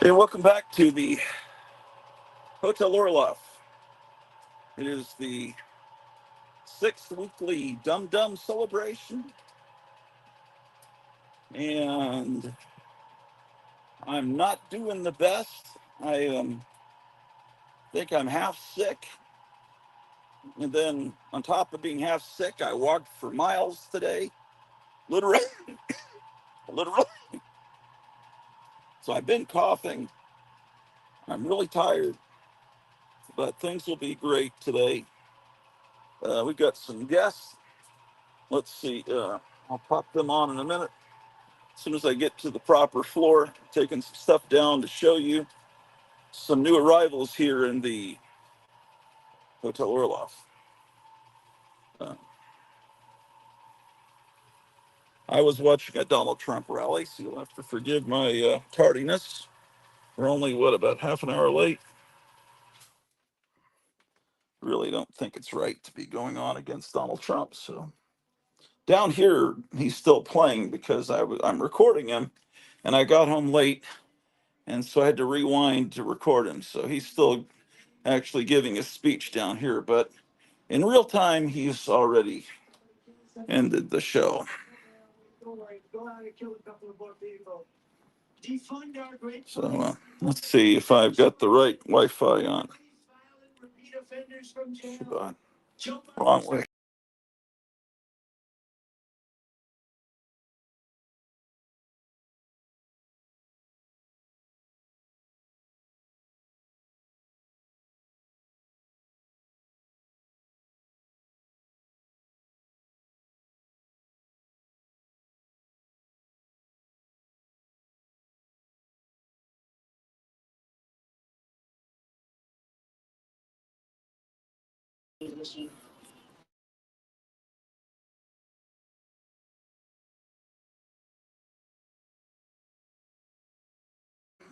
Hey, welcome back to the Hotel Orloff. It is the sixth weekly Dum-Dum celebration, and I'm not doing the best. I think I'm half sick, and then on top of being half sick, I walked for miles today, literally, literally. So I've been coughing. I'm really tired, but things will be great today. We've got some guests. Let's see. I'll pop them on in a minute. As soon as I get to the proper floor, taking some stuff down to show you some new arrivals here in the Hotel Orloff. Uh, I was watching a Donald Trump rally, so you'll have to forgive my tardiness. We're only, about half an hour late. Really don't think it's right to be going on against Donald Trump. So down here, he's still playing because I'm recording him, and I got home late, and so I had to rewind to record him. So he's still actually giving a speech down here, but in real time, he's already ended the show. So let's see if I've got the right Wi-Fi on. Wrong way.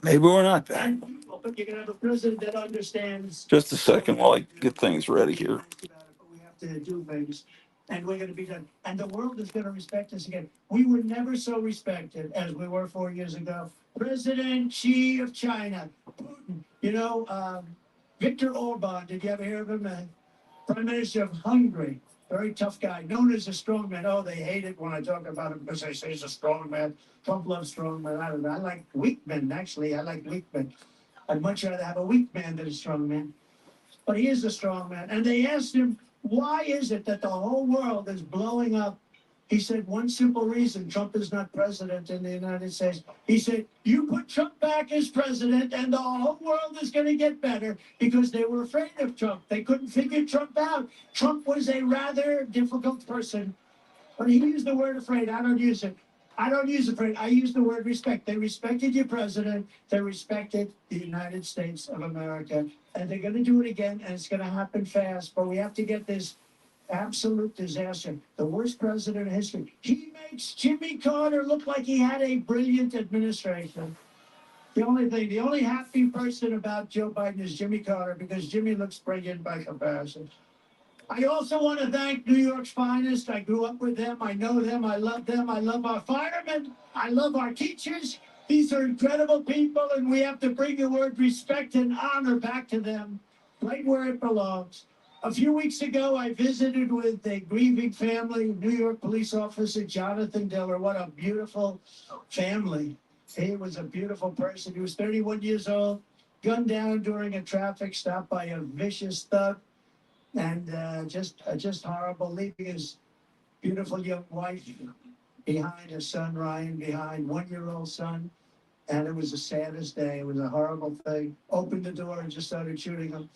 Maybe we're not back. But you can have a president that understands. Just a second while I get things ready here. We have to do things, and we're going to be done. And the world is going to respect us again. We were never so respected as we were 4 years ago. President Xi of China, Putin, Viktor Orban. Did you ever hear of him? Prime Minister of Hungary. Very tough guy, known as a strong man. Oh, they hate it when I talk about him because they say he's a strong man. Trump loves strong men. I don't know. I like weak men, actually. I like weak men. I'd much rather have a weak man than a strong man. But he is a strong man. And they asked him, why is it that the whole world is blowing up? He said, one simple reason: Trump is not president in the United States. He said, you put Trump back as president and the whole world is going to get better, because they were afraid of Trump. They couldn't figure Trump out. Trump was a rather difficult person. But he used the word afraid. I don't use it. I don't use afraid. I use the word respect. They respected your president. They respected the United States of America. And they're going to do it again, and it's going to happen fast. But we have to get this absolute disaster. The worst president in history. He makes Jimmy Carter look like he had a brilliant administration. The only happy person about Joe Biden is Jimmy Carter, because Jimmy looks brilliant by comparison. I also want to thank New York's finest. I grew up with them. I know them. I love them. I love our firemen. I love our teachers. These are incredible people, and we have to bring the word respect and honor back to them, right where it belongs. A few weeks ago, I visited with a grieving family, New York police officer Jonathan Diller. What a beautiful family. He was a beautiful person. He was 31 years old, gunned down during a traffic stop by a vicious thug. And just horrible, leaving his beautiful young wife behind, his son Ryan behind, 1-year-old son. And it was the saddest day. It was a horrible thing. Opened the door and just started shooting him.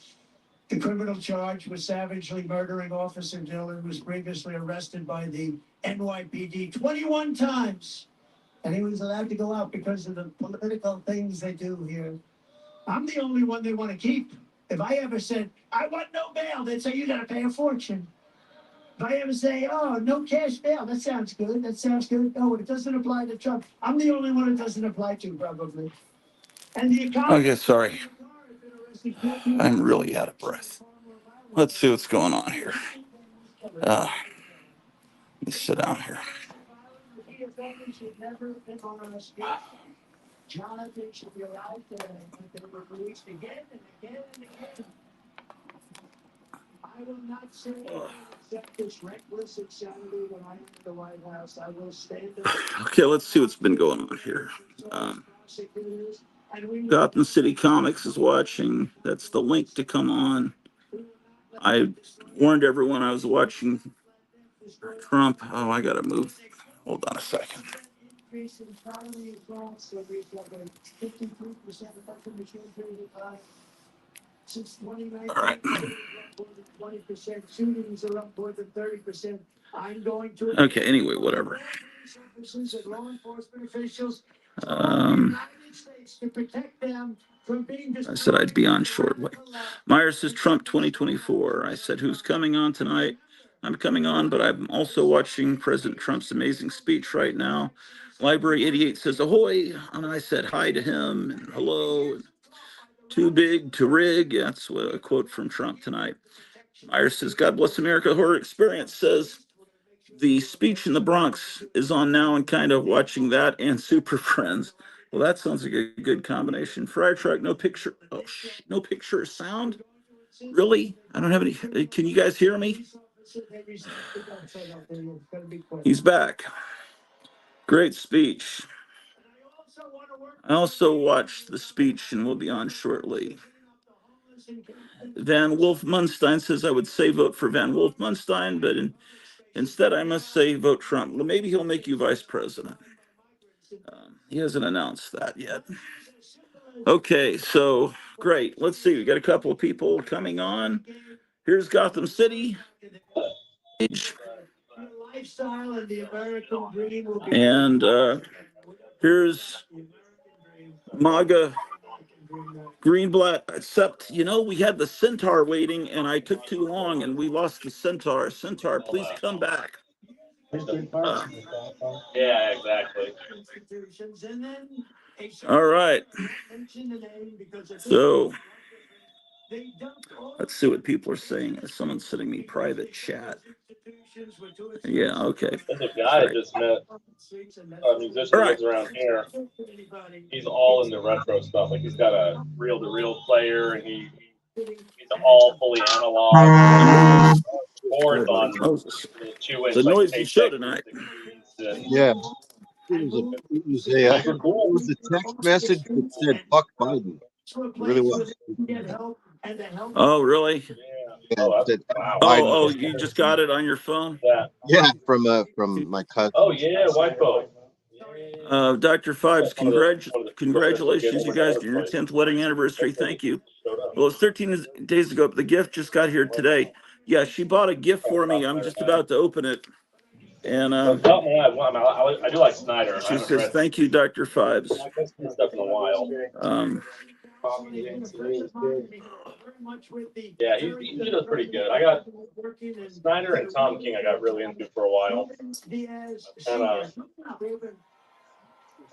The criminal charge was savagely murdering Officer Dillon, who was previously arrested by the NYPD 21 times. And he was allowed to go out because of the political things they do here. I'm the only one they want to keep. If I ever said, I want no bail, they'd say, you got to pay a fortune. If I ever say, oh, no cash bail, that sounds good. That sounds good. No, it doesn't apply to Trump. I'm the only one it doesn't apply to, probably. And the economy. Okay, sorry. I'm really out of breath. Let's see what's going on here. Let me sit down here. Okay, let's see what's been going on here. Gotham City Comics is watching. That's the link to come on. I warned everyone I was watching Trump. Oh, I gotta move. Hold on a second. All right. Okay, anyway, whatever. I said I'd be on shortly. Myers says Trump 2024. I said, who's coming on tonight? I'm coming on, but I'm also watching President Trump's amazing speech right now. Library 88 says, ahoy. And I said hi to him and hello. And too big to rig. That's a quote from Trump tonight. Myers says, God bless America. Horror Experience says, the speech in the Bronx is on now and kind of watching that and Super Friends. Well, that sounds like a good combination. Fryer truck, no picture. Oh, no picture or sound? Really? I don't have any. Can you guys hear me? He's back. Great speech. I also watched the speech and will be on shortly. Van Wolf Munstein says I would say vote for Van Wolf Munstein, but instead I must say vote Trump. Well, maybe he'll make you vice president. He hasn't announced that yet. Okay, so great. Let's see. We got a couple of people coming on. Here's Gotham City. And here's MAGA Greenblatt. Except, we had the Centaur waiting, and I took too long, and we lost the Centaur. Centaur, please come back. Yeah, exactly. All right. So let's see what people are saying. Someone's sending me private chat. Yeah, okay. There's a guy I just met, a musician that lives around here. He's all into retro stuff. Like he's got a reel-to-reel player, and he's all fully analog. Boards on the like noisy show Paycheck tonight. 360s, and Yeah, it was a text message that said "fuck Biden." It really was. Oh, really? yeah. Oh, that's, wow. Oh, you just got it on your phone? Yeah, from my cousin. Oh yeah, white folks. Dr. Fibes, congratulations, you guys, on your 10th wedding anniversary. Thank you. Well, it's 13 days ago, but the gift just got here today. Yeah, she bought a gift for me. I'm just about to open it. And I do like Snyder. She says, thank you, Dr. Fibes. I haven't read stuff in a while. Yeah, he does pretty good. I got Snyder and Tom King I got really into for a while.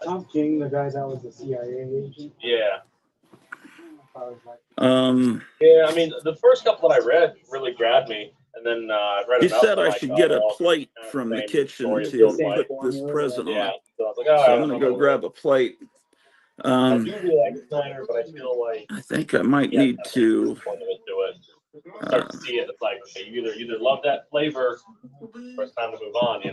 Tom King, the guy that was the CIA agent. Yeah. Yeah, I mean, the first couple that I read really grabbed me, and then I read enough. He said I should get a plate from the kitchen to put this present on. So I was like, so I'm gonna go grab a plate. I do really like Snyder, but I feel like I think I might need to start to see it. It's like, okay, you either love that flavor, or it's time to move on.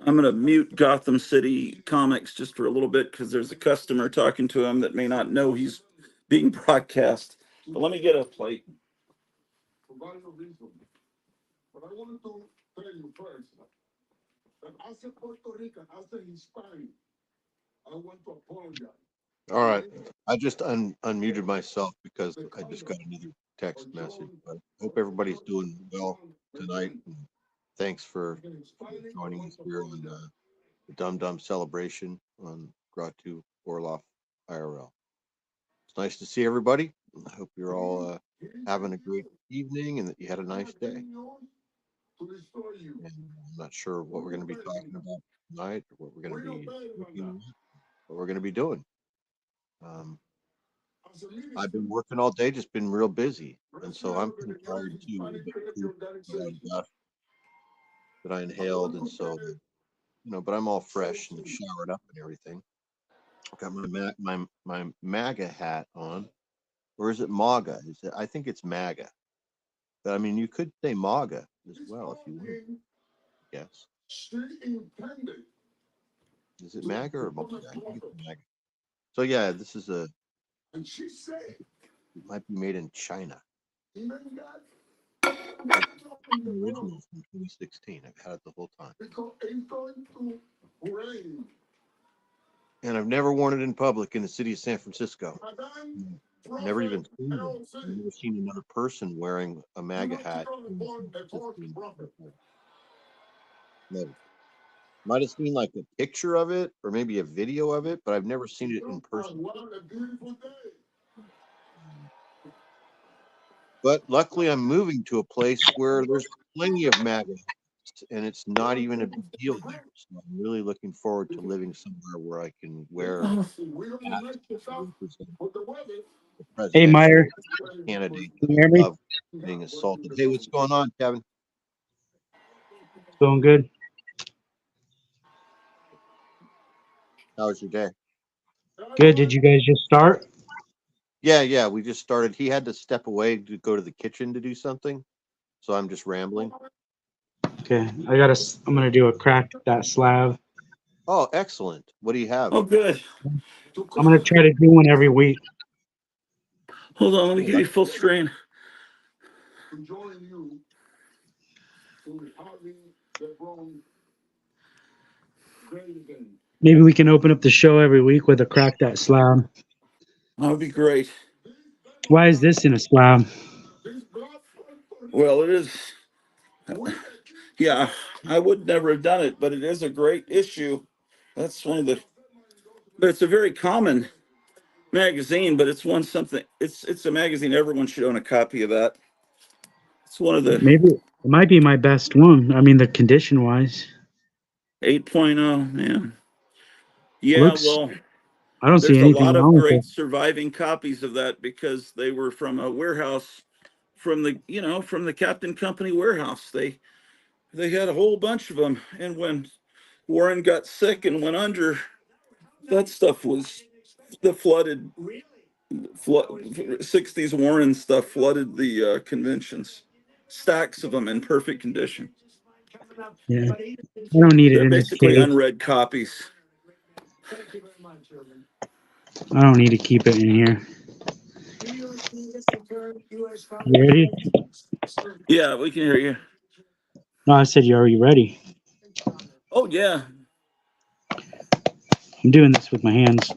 I'm going to mute Gotham City Comics just for a little bit because there's a customer talking to him that may not know he's being broadcast. But let me get a plate. But I wanted to tell you first that as a Puerto Rican, as a Hispanic, I want to apologize. All right, I just unmuted myself because I just got another text message. But I hope everybody's doing well tonight. And thanks for joining us here on the Dum-Dum celebration on Gratu Orloff IRL. It's nice to see everybody. I hope you're all having a great evening and that you had a nice day. And I'm not sure what we're going to be talking about tonight or what we're going to be looking at, what we're going to be doing. I've been working all day, just been real busy, and so I'm pretty tired too. That I inhaled, and so but I'm all fresh and showered up and everything. Got my MAGA hat on, or is it MAGA? I think it's MAGA, but I mean you could say MAGA as well if you want. Yes. Is it MAGA or MAGA? I think it's MAGA. So yeah, this is it might be made in China. The original from 2016. I've had it the whole time. And I've never worn it in public in the city of San Francisco. Never even seen it. I've never seen another person wearing a MAGA hat. Never. Might have seen like a picture of it or maybe a video of it, but I've never seen it in person. But luckily, I'm moving to a place where there's plenty of MAGA, and it's not even a big deal there. So I'm really looking forward to living somewhere where I can wear hats to represent the Hey, presidential Meyer, candidate can you hear me? of being assaulted. Hey, what's going on, Kevin? It's going good. How was your day? Good. Did you guys just start? Yeah, we just started. He had to step away to go to the kitchen to do something, so I'm just rambling. Okay. I'm gonna do a crack that slab. Oh, excellent. What do you have? Oh, good. I'm gonna try to do one every week. Hold on, let me give you full screen. Maybe we can open up the show every week with a crack that slab. That would be great. Why is this in a slab? Well, it is. Yeah, I would never have done it, but it is a great issue. That's one of the. But it's a very common magazine, but it's one something. It's a magazine. Everyone should own a copy of that. It's one of the Maybe it might be my best one. I mean, the condition wise. 8.0. Man. Yeah, Looks. well, I don't see there's a anything lot of wrong with great it. surviving copies of that because they were from a warehouse, from the Captain Company warehouse. They had a whole bunch of them, and when Warren got sick and went under, that stuff was the flood 60s Warren stuff flooded the conventions. Stacks of them in perfect condition. Yeah. I don't need it They're in this basically case. unread copies. I don't need to keep it in here. You ready? Yeah, we can hear you. No, I said you already ready. Oh yeah. I'm doing this with my hands.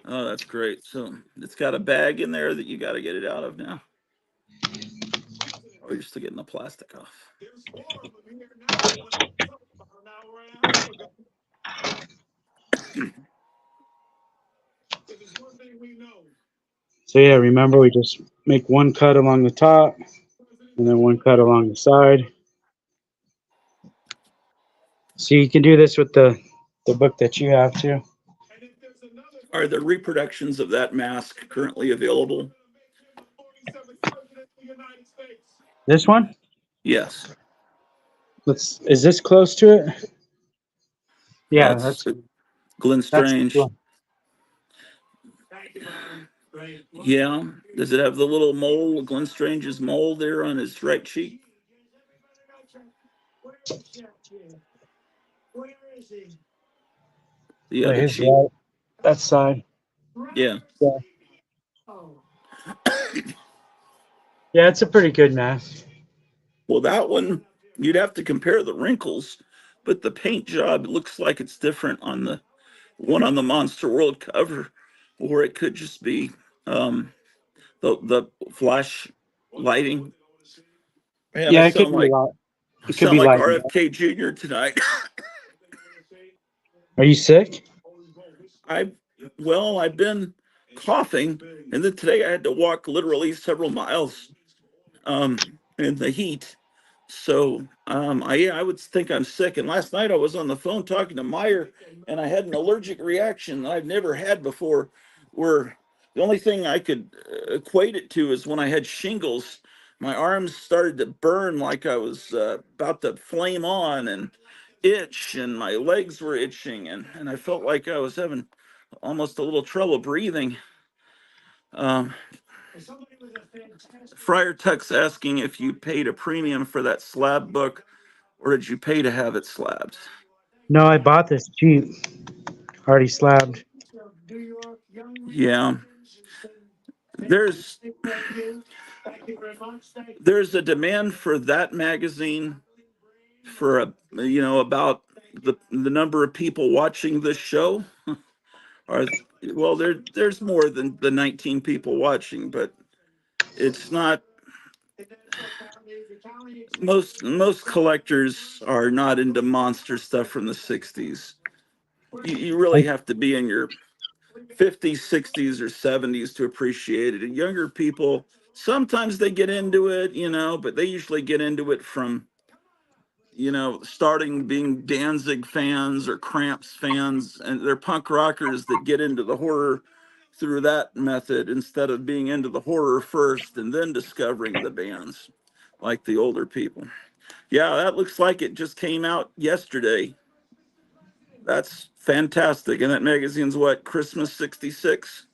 Oh, that's great. So it's got a bag in there that you got to get it out of now. Or you're still getting the plastic off. So yeah, remember we just make one cut along the top and then one cut along the side. So you can do this with the book that you have too. Are there reproductions of that mask currently available? This one? Yes. Is this close to it? Yeah, That's Glenn that's the Strange. one. Yeah. Does it have the little mole, Glenn Strange's mole there on his right cheek? The Wait, other his cheek? right. That side. Yeah. Yeah. Yeah, it's a pretty good mask. Well, that one, you'd have to compare the wrinkles, but the paint job looks like it's different on the one on the Monster World cover, or it could just be the flash lighting. Man, Yeah, it could be a lot. I It could sound be like lightened up. RFK Jr. tonight. Are you sick? I I've been coughing, and then today I had to walk literally several miles in the heat. So I would think I'm sick. And last night I was on the phone talking to Meyer, and I had an allergic reaction that I've never had before. Where the only thing I could equate it to is when I had shingles. my arms started to burn like I was about to flame on and itch, and my legs were itching, and I felt like I was having almost a little trouble breathing. Um, Friar Tuck's asking if you paid a premium for that slab book, or did you pay to have it slabbed? No, I bought this cheap, already slabbed. Yeah, there's there's a demand for that magazine for about the number of people watching this show. Or well, there's more than the 19 people watching, but it's not. Most collectors are not into monster stuff from the 60s. You really I, have to be in your 50s, 60s, or 70s to appreciate it. And younger people, sometimes they get into it, but they usually get into it from, starting being Danzig fans or Cramps fans, and they're punk rockers that get into the horror through that method instead of being into the horror first and then discovering the bands like the older people. Yeah, that looks like it just came out yesterday. That's fantastic. And that magazine's what, Christmas 66?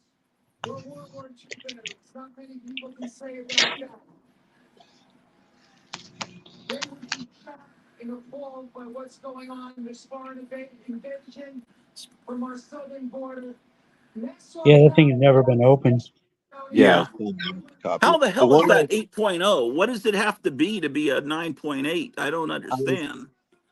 yeah, that thing has never been opened. Yeah, Yeah. it's still a copy. How the The hell is one that 8.0? What does it have to be a 9.8? I don't I was, understand.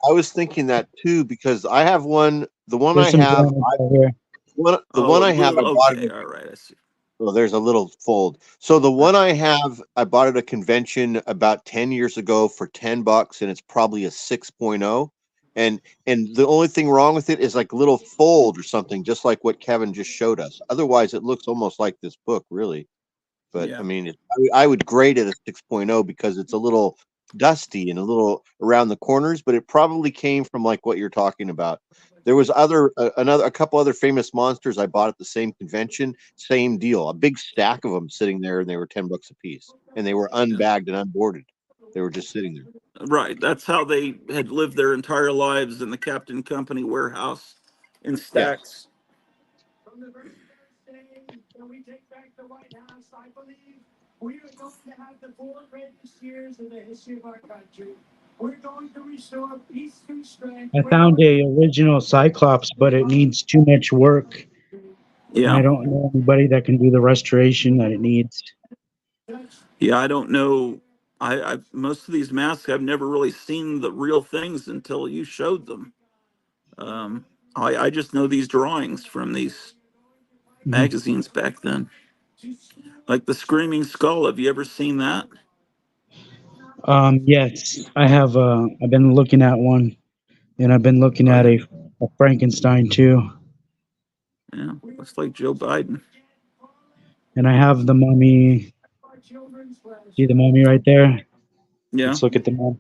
I was thinking that too because I have one. The one There's I some have, damage out here. the Oh, one a I have, I little. bought Okay. it. All right. I see. Well, there's a little fold. So the one I have, I bought at a convention about 10 years ago for $10, and it's probably a 6.0. And the only thing wrong with it is like a little fold or something, just like what Kevin just showed us. Otherwise, it looks almost like this book, really. But I Yeah. mean, I would grade it a 6.0 because it's a little dusty and a little around the corners, but it probably came from like what you're talking about. There was a couple other famous monsters I bought at the same convention, same deal, a big stack of them sitting there, and they were $10 a piece, and they were Yeah. unbagged and unboarded. They were just sitting there. Right. That's how they had lived their entire lives in the Captain Company warehouse in Yeah, stacks. I found a original Cyclops, but it needs too much work, and I Yeah. don't know anybody that can do the restoration that it needs. Yeah. I don't know. I most of these masks, I've never really seen the real things until you showed them. Um, I just know these drawings from these Mhm. magazines back then. Like the Screaming Skull. Have you ever seen that? Yes, I have. I've been looking at one, and I've been looking Oh at yeah. a Frankenstein too, Yeah. Looks like Joe Biden. and I have the mummy. See the mummy right there? Yeah. Let's look at the mummy.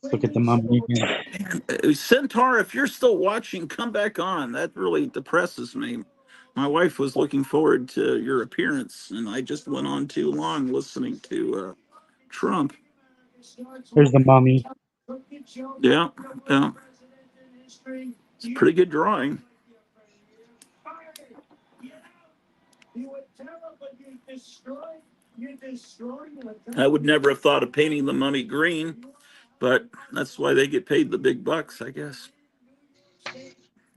Let's look at the mummy again. Centaur, if you're still watching, come back on. That really depresses me. My wife was looking forward to your appearance, and I just went on too long listening to Trump. There's the mummy. Yeah, yeah, it's a pretty good drawing. I would never have thought of painting the mummy green, but that's why they get paid the big bucks, I guess.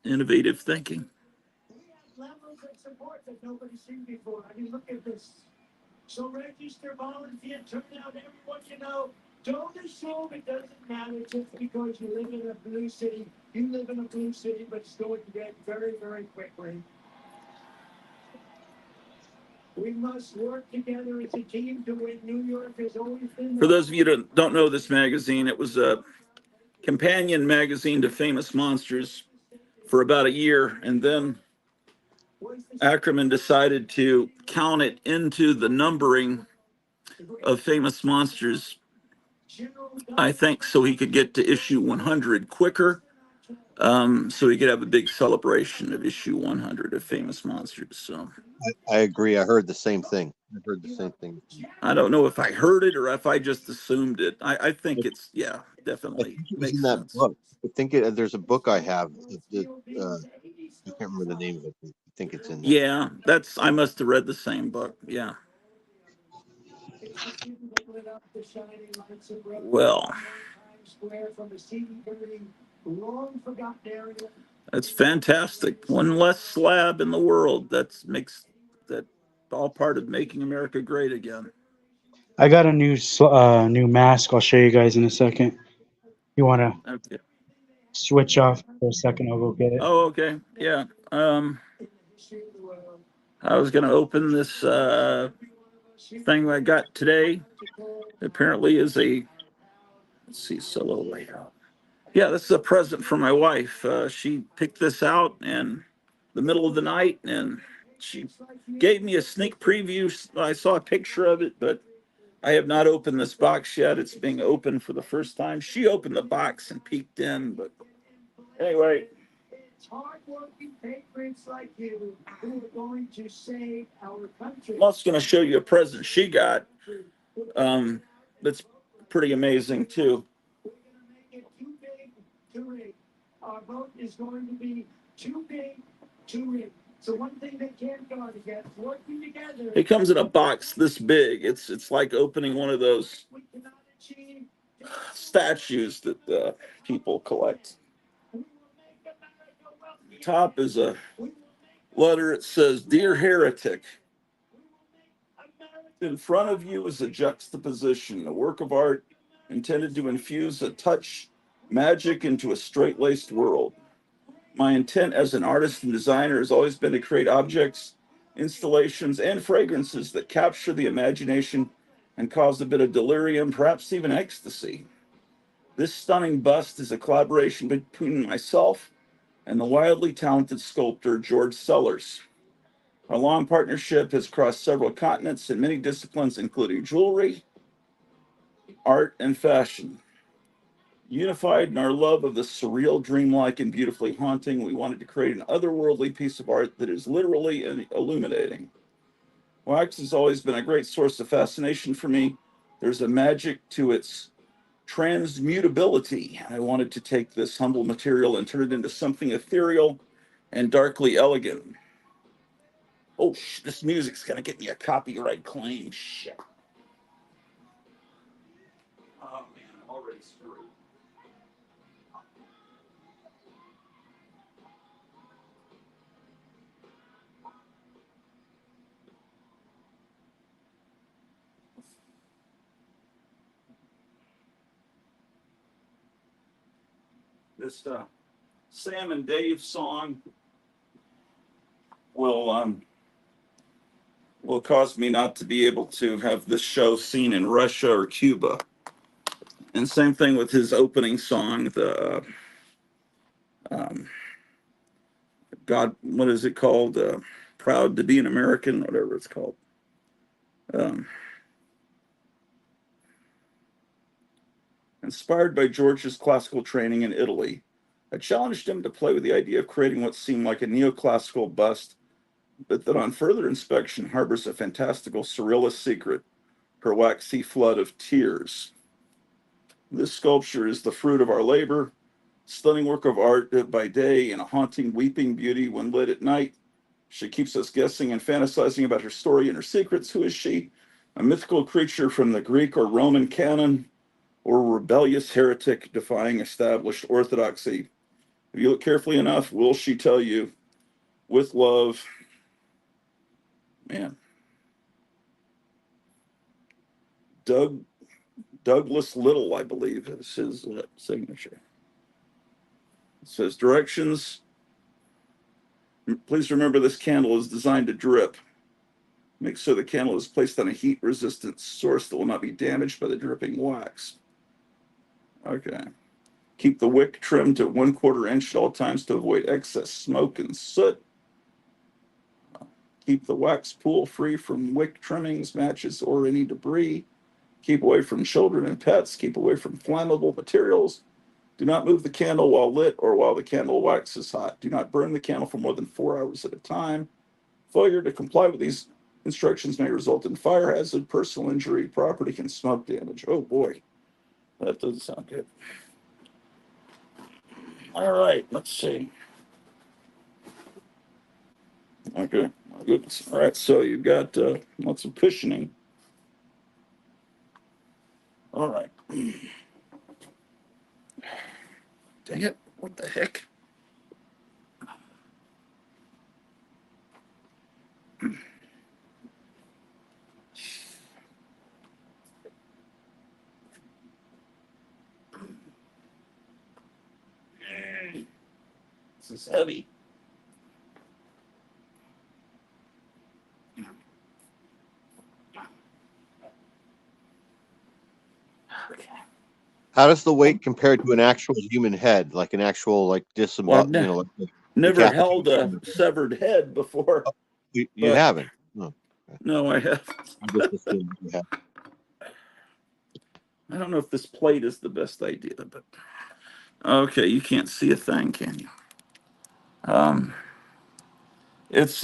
Innovative thinking. For those of you that don't know this magazine, it was a companion magazine to Famous Monsters for about a year, and then Ackerman decided to count it into the numbering of Famous Monsters, I think, so he could get to issue 100 quicker. So we could have a big celebration of issue 100 of Famous Monsters. So I agree. I heard the same thing. I heard the same thing. I don't know if I heard it or if I just assumed it. I think it's, yeah, I definitely think it was in makes that sense. book. I think there's a book I have that I can't remember the name of it. But I think it's in there. Yeah, I must have read the same book. Yeah. Well, that's fantastic. One less slab in the world. That all part of making America great again. I got a new mask. I'll show you guys in a second. You want to Okay. switch off for a second? I'll go get it. Oh, okay. Yeah. I was gonna open this thing I got today. Apparently is a, let's see, solo layout. Yeah, this is a present for my wife. She picked this out in the middle of the night, and she gave me a sneak preview. I saw a picture of it, but I have not opened this box yet. It's being opened for the first time. She opened the box and peeked in, but anyway. I'm also going to show you a present she got. That's pretty amazing too. It comes in a box this big. It's like opening one of those statues that people collect. Top is a letter. It says, "Dear Heretic." In front of you is a juxtaposition, a work of art intended to infuse a touch magic into a straight-laced world. My intent as an artist and designer has always been to create objects, installations, and fragrances that capture the imagination and cause a bit of delirium, perhaps even ecstasy. This stunning bust is a collaboration between myself and the wildly talented sculptor George Sellers. Our long partnership has crossed several continents and many disciplines, including jewelry, art, and fashion. Unified in our love of the surreal, dreamlike, and beautifully haunting, we wanted to create an otherworldly piece of art that is literally illuminating. Wax has always been a great source of fascination for me. There's a magic to its transmutability. I wanted to take this humble material and turn it into something ethereal and darkly elegant. Oh, this music's gonna get me a copyright claim. Shit. Oh man, I'm already screwed. This Sam and Dave song will cause me not to be able to have this show seen in Russia or Cuba. And same thing with his opening song, the um, God, what is it called? Proud to be an American, whatever it's called. Um, Inspired by George's classical training in Italy, I challenged him to play with the idea of creating what seemed like a neoclassical bust, but that on further inspection harbors a fantastical surrealist secret, her waxy flood of tears. This sculpture is the fruit of our labor, stunning work of art by day and a haunting, weeping beauty when lit at night. She keeps us guessing and fantasizing about her story and her secrets. Who is she? A mythical creature from the Greek or Roman canon, or a rebellious heretic defying established orthodoxy? If you look carefully enough, will she tell you, with love, man, Doug Douglas Little, I believe, is his signature. It says directions. Please remember this candle is designed to drip. Make sure the candle is placed on a heat-resistant source that will not be damaged by the dripping wax. Okay. Keep the wick trimmed to 1/4 inch at all times to avoid excess smoke and soot. Keep the wax pool free from wick trimmings, matches, or any debris. Keep away from children and pets. Keep away from flammable materials. Do not move the candle while lit or while the candle wax is hot. Do not burn the candle for more than 4 hours at a time. Failure to comply with these instructions may result in fire hazard, personal injury, property, and smoke damage. Oh boy, that doesn't sound good. All right, let's see. Okay, my goodness. All right, so you've got lots of cushioning. All right. Dang it, what the heck? This is heavy. Okay. How does the weight compare to an actual human head, like an actual like Well, I've like never held a decapitation? severed head before, You but haven't? No, no, I have. I just assumed you have. I don't know if this plate is the best idea, but okay, you can't see a thing, can you? Um, it's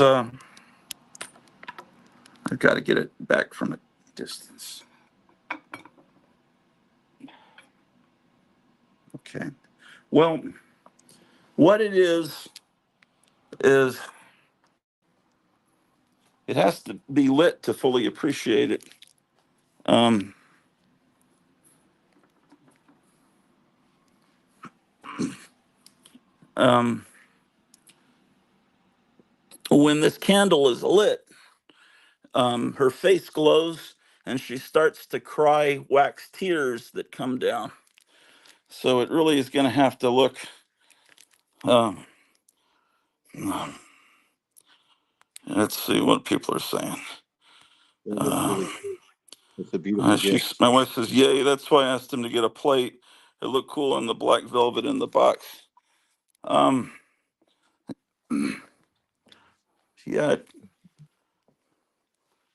I've got to get it back from a distance. Okay. Well, what it is it has to be lit to fully appreciate it. Um, um, when this candle is lit, her face glows and she starts to cry wax tears that come down. So it really is going to have to look. Um, let's see what people are saying. It looks Uh, really cool. It's a beautiful gift. my wife says, "Yay!" That's why I asked him to get a plate. It looked cool on the black velvet in the box. Um, yeah,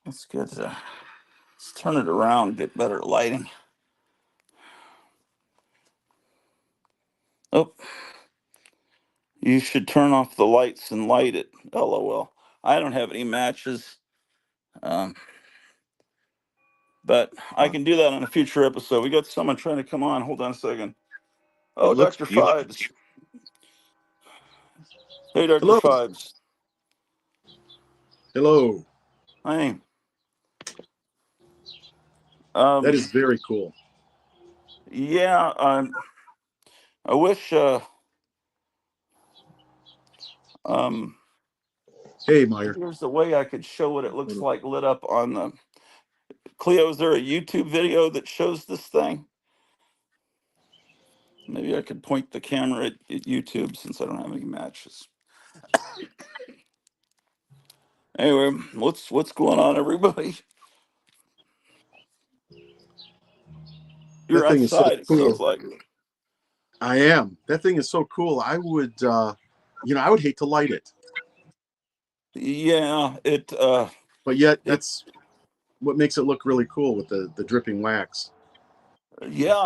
it's good. Let's turn it around, get better lighting. Oh, you should turn off the lights and light it. LOL. I don't have any matches, um, but I Uh, can do that on a future episode. We got someone trying to come on. Hold on a second. it Oh, looks Dr. beautiful. Fibes. Hey, Dr. Hello. Fibes. Hello. Hey. That Um, is very cool. yeah, I wish, um, Hey, Meyer. there's a way I could show what it looks like lit up on the. Cleo, is there a YouTube video that shows this thing? Maybe I could point the camera at YouTube since I don't have any matches. Anyway, what's going on, everybody? You're That thing is so outside, it sounds cool. like. I am. That thing is so cool. I would, I would hate to light it, Yeah, but yet it, that's what makes it look really cool with the dripping wax. yeah,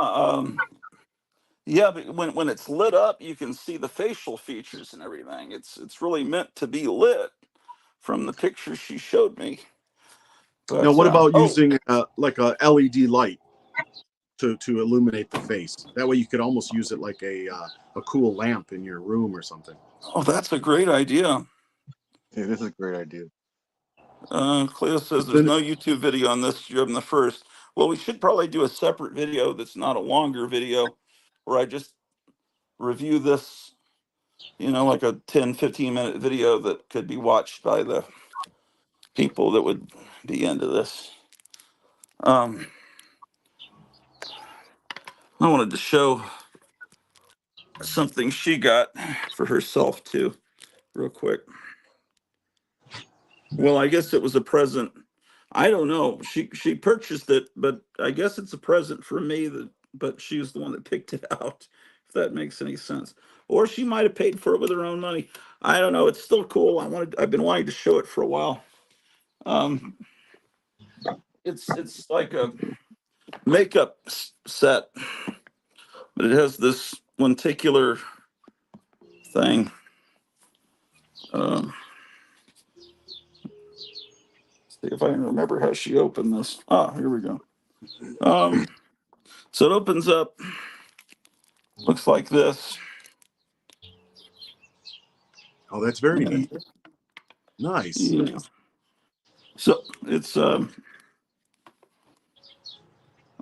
yeah. But when it's lit up, you can see the facial features and everything. It's really meant to be lit from the picture she showed me. Now, But what about oh, using like a LED light to illuminate the face? That way, you could almost use it like a cool lamp in your room or something. oh, that's a great idea. Yeah, this is a great idea. Cleo says there's Then, no YouTube video on this. You're the first. Well, we should probably do a separate video that's not a longer video where I just review this, like a 10-15 minute video that could be watched by the people that would be into this. Um, I wanted to show something she got for herself too, real quick. Well, I guess it was a present. I don't know. She purchased it, but I guess it's a present for me. But she was the one that picked it out. If that makes any sense, or she might have paid for it with her own money. I don't know. It's still cool. I've been wanting to show it for a while. Um, it's like a makeup set, but it has this one particular thing. See if I can remember how she opened this. Ah, here we go. So it opens up, looks like this. Oh, that's very Yeah. neat. Nice. Yeah. So it's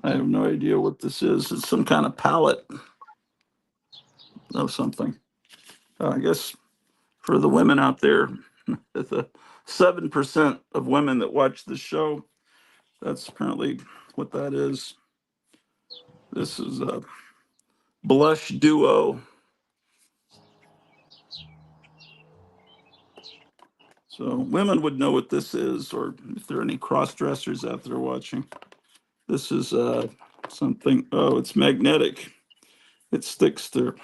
I have no idea what this is. It's some kind of palette of something. I guess for the women out there, the 7% of women that watch the show, that's apparently what that is. This is a blush duo. So women would know what this is, or if there are any cross dressers out there watching. This is something. Oh, it's magnetic. It sticks to.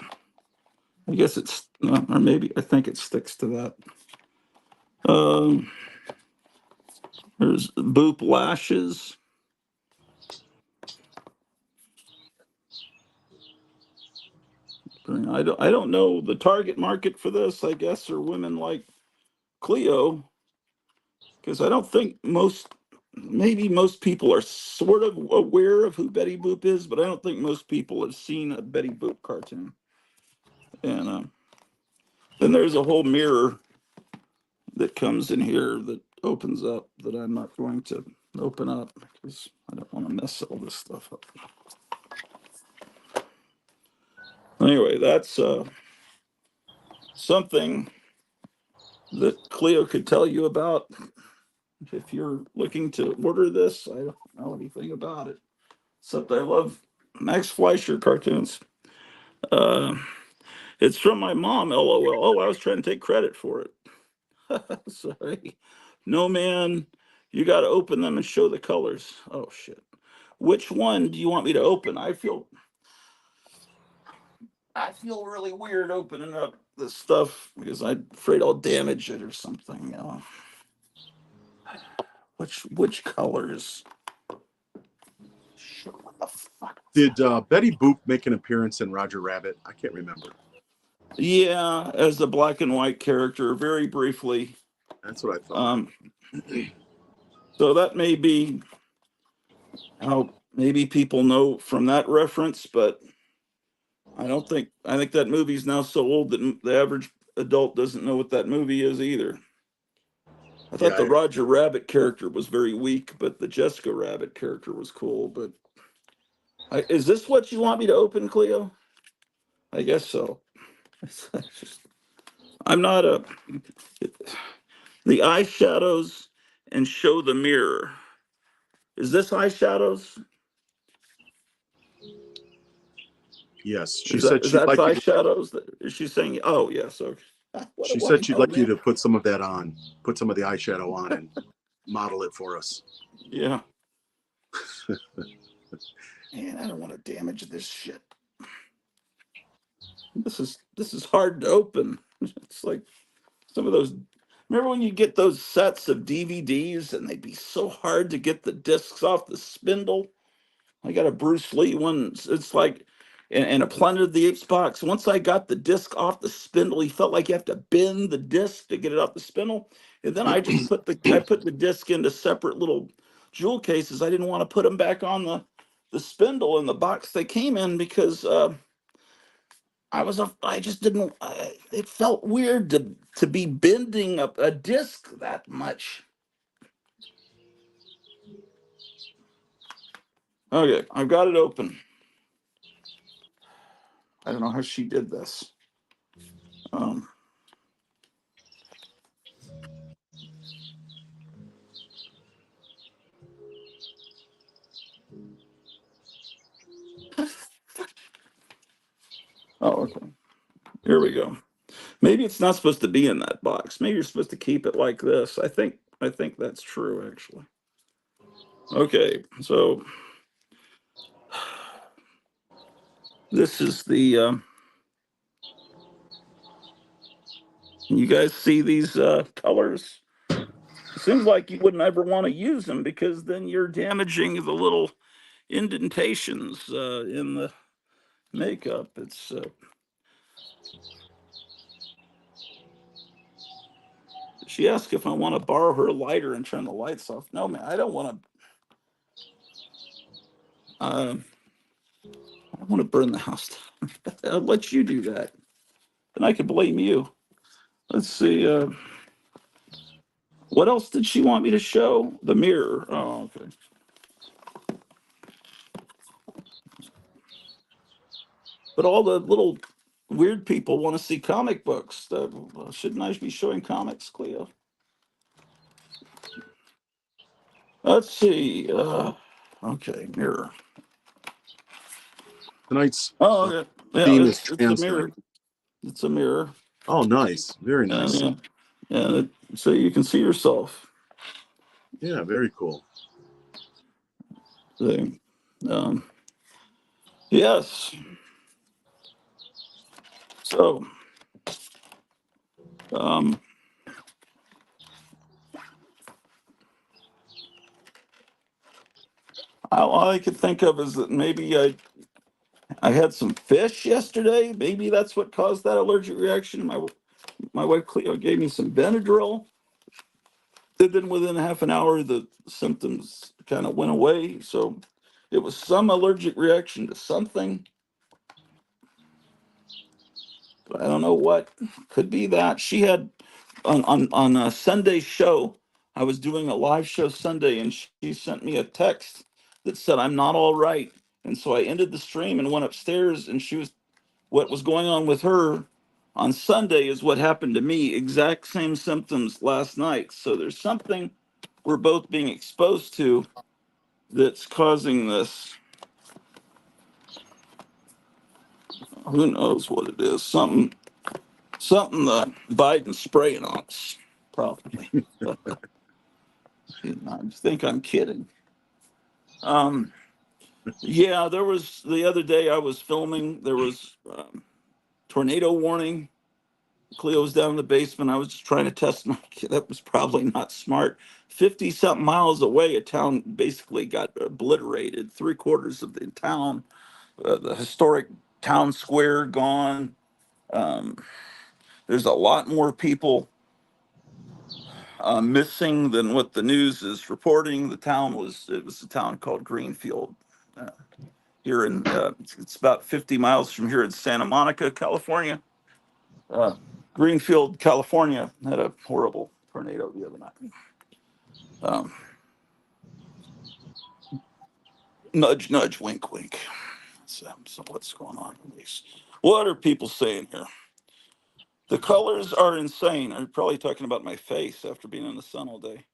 I guess it's, or maybe I think it sticks to that. There's Boop lashes. I don't know the target market for this. I guess are women like Cleo, because I don't think maybe most people are sort of aware of who Betty Boop is, but I don't think most people have seen a Betty Boop cartoon. And then there's a whole mirror that comes in here that opens up that I'm not going to open up because I don't want to mess all this stuff up. Anyway, that's something that Cleo could tell you about if you're looking to order this. I don't know anything about it, except I love Max Fleischer cartoons. Uh, it's from my mom, LOL. Oh, I was trying to take credit for it. Sorry. No, man, you got to open them and show the colors. Oh, shit. Which one do you want me to open? I feel really weird opening up this stuff because I'm afraid I'll damage it or something. Which colors? Shit, what the fuck? Did Betty Boop make an appearance in Roger Rabbit? I can't remember. Yeah, as a black and white character, very briefly. That's what I thought. So that may be how maybe people know from that reference, but I think that movie's now so old that the average adult doesn't know what that movie is either. I thought the Yeah, Roger Rabbit character was very weak, but the Jessica Rabbit character was cool. But is this what you want me to open, Cleo? I guess so. I'm not a the eyeshadows and show the mirror. Is this eyeshadows? yes. She Is said she'd that like you. eyeshadows? Is she saying? Oh yes. Okay. What She do I said she'd know, like you man? to put some of that on, put some of the eyeshadow on, and model it for us. Yeah. Man, I don't want to damage this shit. This is hard to open. It's like some of those. Remember when you get those sets of DVDs and they'd be so hard to get the discs off the spindle? I got a Bruce Lee one. It's like in a Planet of the Apes box. Once I got the disc off the spindle, he felt like you have to bend the disc to get it off the spindle. And then I just put the disc into separate little jewel cases. I didn't want to put them back on the spindle in the box they came in because I just didn't. It felt weird to be bending a disc that much. Okay, I've got it open. I don't know how she did this. Um, oh, okay. Here we go. Maybe it's not supposed to be in that box. Maybe you're supposed to keep it like this. I think that's true actually. Okay, so this is the. You guys see these colors? It seems like you wouldn't ever want to use them because then you're damaging the little indentations makeup. It's she asked if I want to borrow her lighter and turn the lights off. No, man, I don't want to. I want to burn the house down. I'll let you do that. Then I can blame you. Let's see. What else did she want me to show? The mirror. Oh, okay. But all the little weird people want to see comic books. Shouldn't I be showing comics, Cleo? Let's see. Okay, mirror. Tonight's Oh, okay. Yeah, theme is it's a translate. mirror. It's a mirror. Oh, nice. Very nice. And so you can see yourself. Yeah, very cool. So, yes. So, um, all I could think of is that maybe I had some fish yesterday. Maybe that's what caused that allergic reaction. My wife Cleo gave me some Benadryl. And then within half an hour, the symptoms kind of went away. So it was some allergic reaction to something. But I don't know what. Could be that. She had on a Sunday show. I was doing a live show Sunday, and she sent me a text that said I'm not all right. And so I ended the stream and went upstairs, and what was going on with her on Sunday is what happened to me. Exact same symptoms last night. So there's something we're both being exposed to that's causing this. Who knows what it is? Something Biden's spraying on us, probably. I think I'm kidding. Yeah, there was the other day I was filming. There was tornado warning. Cleo was down in the basement. I was just trying to test my kid. That was probably not smart. 50 something miles away, a town basically got obliterated. 3/4 of the town, the historic town square gone. Um, there's a lot more people missing than what the news is reporting. It was a town called Greenfield. Uh, Here it's about 50 miles from here in Santa Monica, California. Uh, Greenfield, California had a horrible tornado the other night. Um, Nudge, nudge, wink, wink. So what's going on with these? What are people saying here? The colors are insane. I'm probably talking about my face after being in the sun all day.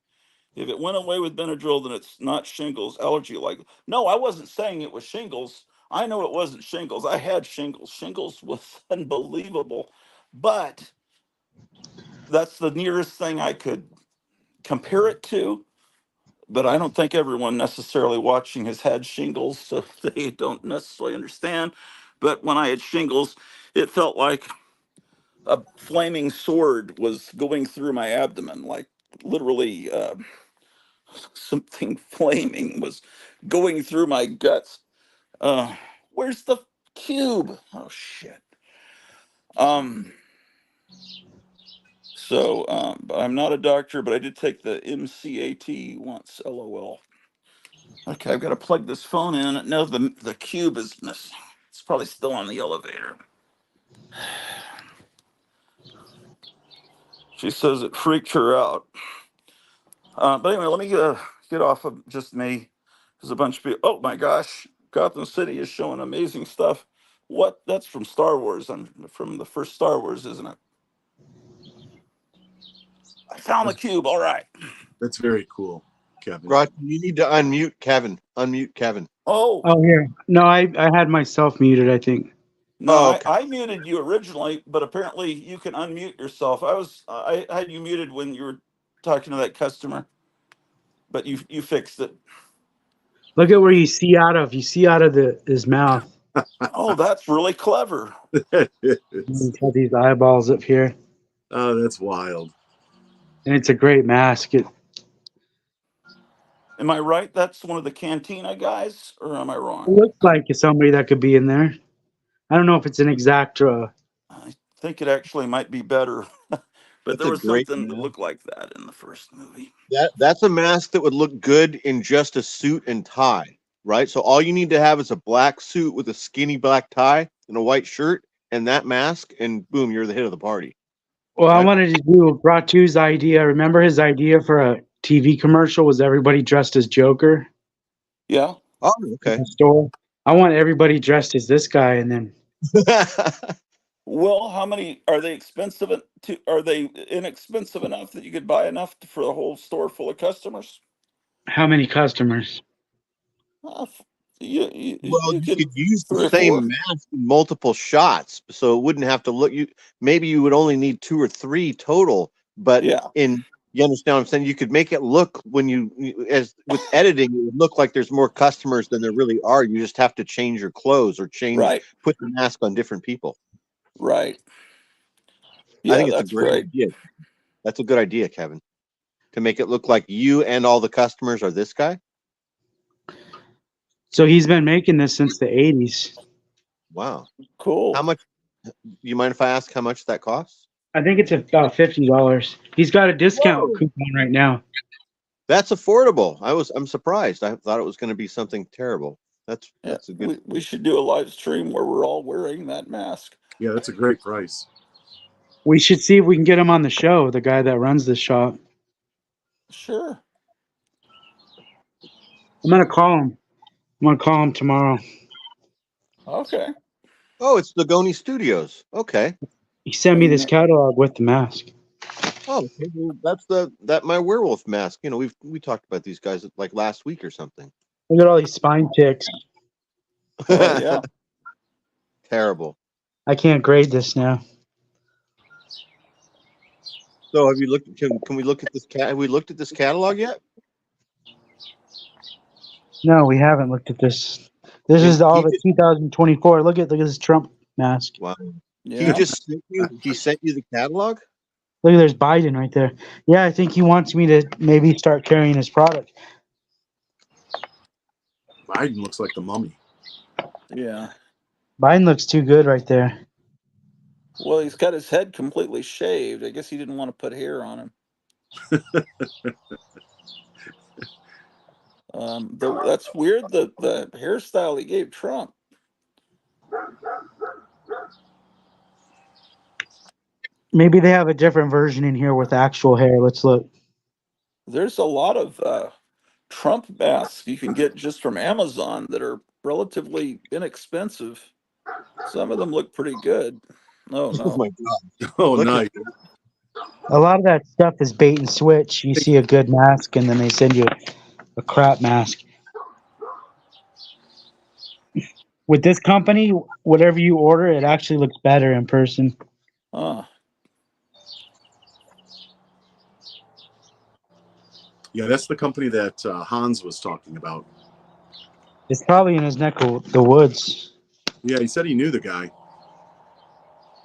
If it went away with Benadryl, then it's not shingles, allergy like. No, I wasn't saying it was shingles. I know it wasn't shingles. I had shingles. Shingles was unbelievable. But that's the nearest thing I could compare it to. But I don't think everyone necessarily watching has had shingles, so they don't necessarily understand. But when I had shingles, it felt like a flaming sword was going through my abdomen, like literally something flaming was going through my guts. Uh, where's the cube? Oh shit. Um. But I'm not a doctor, but I did take the MCAT once. LOL. Okay, I've got to plug this phone in. No, the cube is missing. It's probably still on the elevator. She says it freaked her out. But anyway, let me get off of just me. There's a bunch of people. Oh my gosh, Gotham City is showing amazing stuff. What? That's from Star Wars. From the first Star Wars, isn't it? I found the cube. All right. That's very cool, Kevin. Roger, you need to unmute Kevin. Unmute Kevin. Oh. Oh, here. No, I had myself muted, I think. No, Oh, okay. I muted you originally, but apparently you can unmute yourself. I had you muted when you were talking to that customer, but you fixed it. Look at where you see out of. You see out of his mouth. Oh, that's really clever. He's got these eyeballs up here. Oh, that's wild. And it's a great mask. Am I right? That's one of the Cantina guys, or am I It wrong? looks like somebody that could be in there. I don't know if it's an exact. I think it actually might be better, but That's there a was great something that mask. looked like that in the first movie. That's a mask that would look good in just a suit and tie, right? So all you need to have is a black suit with a skinny black tie and a white shirt and that mask, and boom, you're the hit of the party. Well, I My- wanted to do Ratu's idea. Remember his idea for a TV commercial was everybody dressed as Joker Yeah. Oh, in okay. the store. I want everybody dressed as this guy, and then Well, how many are they expensive? Are they inexpensive enough that you could buy enough for a whole store full of customers? how many customers? Uh, f- you, Well, you you could could use the 3 or same 4. mask in multiple shots, so it wouldn't have to look. You maybe you would only need 2 or 3 total, but Yeah. you understand what I'm saying? You could make it look when as with editing, it would look like there's more customers than there really are. You just have to change your clothes or Right. put the mask on different people. Right. I Yeah, think it's a that's great great. idea. That's a good idea, Kevin, to make it look like you and all the customers are this guy. So he's been making this since the 80s. Wow. How Cool. much? You mind if I ask how much that costs? I think it's about $50. He's got a discount Whoa. coupon right now. That's affordable. I'm surprised. I thought it was going to be something terrible. Yeah, That's a good. we should do a live stream where we're all wearing that mask. Yeah, that's a great price. We should see if we can get him on the show, the guy that runs this shop. Sure. I'm gonna call him. I'm gonna call him tomorrow. Okay. Oh, it's Lagoni Studios. Okay. He sent me this And catalog with the mask. Oh, okay. Well, that's that my werewolf mask. You know, we talked about these guys like last week or something. Look at all these spine ticks. oh yeah. Terrible. I can't grade this now. So have you looked? Can we look at this cat? Have we looked at this catalog yet? No, we haven't looked at this. This Did is all he the just, 2024. Look at this Trump mask. wow. He Yeah. just he sent you the catalog? Look, there's Biden right there. Yeah, I think he wants me to maybe start carrying his product. Biden looks like the mummy. Yeah. Biden looks too good right there. Well, he's got his head completely shaved. I guess he didn't want to put hair on him. That's weird. The hairstyle he gave Trump. Maybe they have a different version in here with actual hair. Let's look. There's a lot of Trump masks you can get just from Amazon that are relatively inexpensive. Some of them look pretty good. Oh Oh no. my god. Oh, Look nice. A lot of that stuff is bait and switch. You see a good mask, and then they send you a crap mask. With this company, whatever you order, it actually looks better in person. Ah, Yeah, that's the company that Hans was talking about. It's probably in his neck of the woods. Yeah, he said he knew the guy.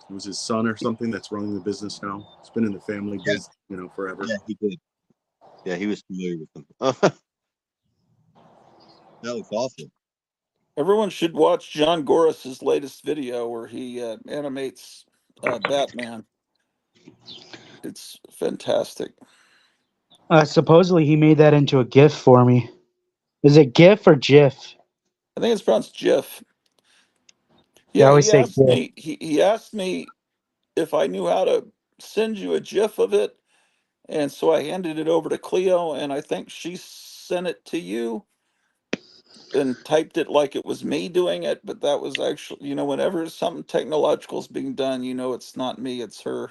It was his son or something that's running the business now. It's been in the family biz, forever. Yeah, he did. Yeah, he was familiar with them. That was awesome. everyone should watch John Gorris's latest video where he animates Batman. It's fantastic. Supposedly, he made that into a GIF for me. Is it GIF or GIF? I think it's pronounced Jiff. They Yeah, always say GIF. he asked me if I knew how to send you a GIF of it, and so I handed it over to Cleo, and I think she sent it to you and typed it like it was me doing it, but that was actually, whenever something technological is being done, it's not me, it's her.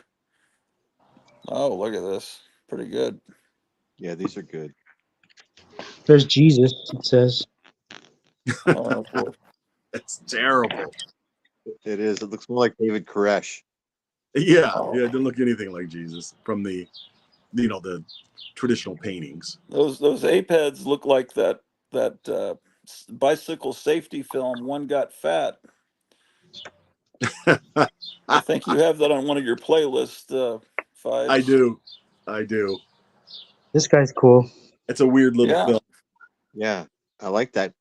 Oh, look at this. Pretty good. Yeah, these are good. There's Jesus, it says. Oh, boy. That's terrible. It is. It looks more like David Koresh. Yeah, Oh. it didn't look anything like Jesus from the traditional paintings. Those ape heads look like that bicycle safety film, One Got Fat. I think you have that on one of your playlists, Fives. I do. This guy's cool. It's a weird little Yeah. film. Yeah, I like that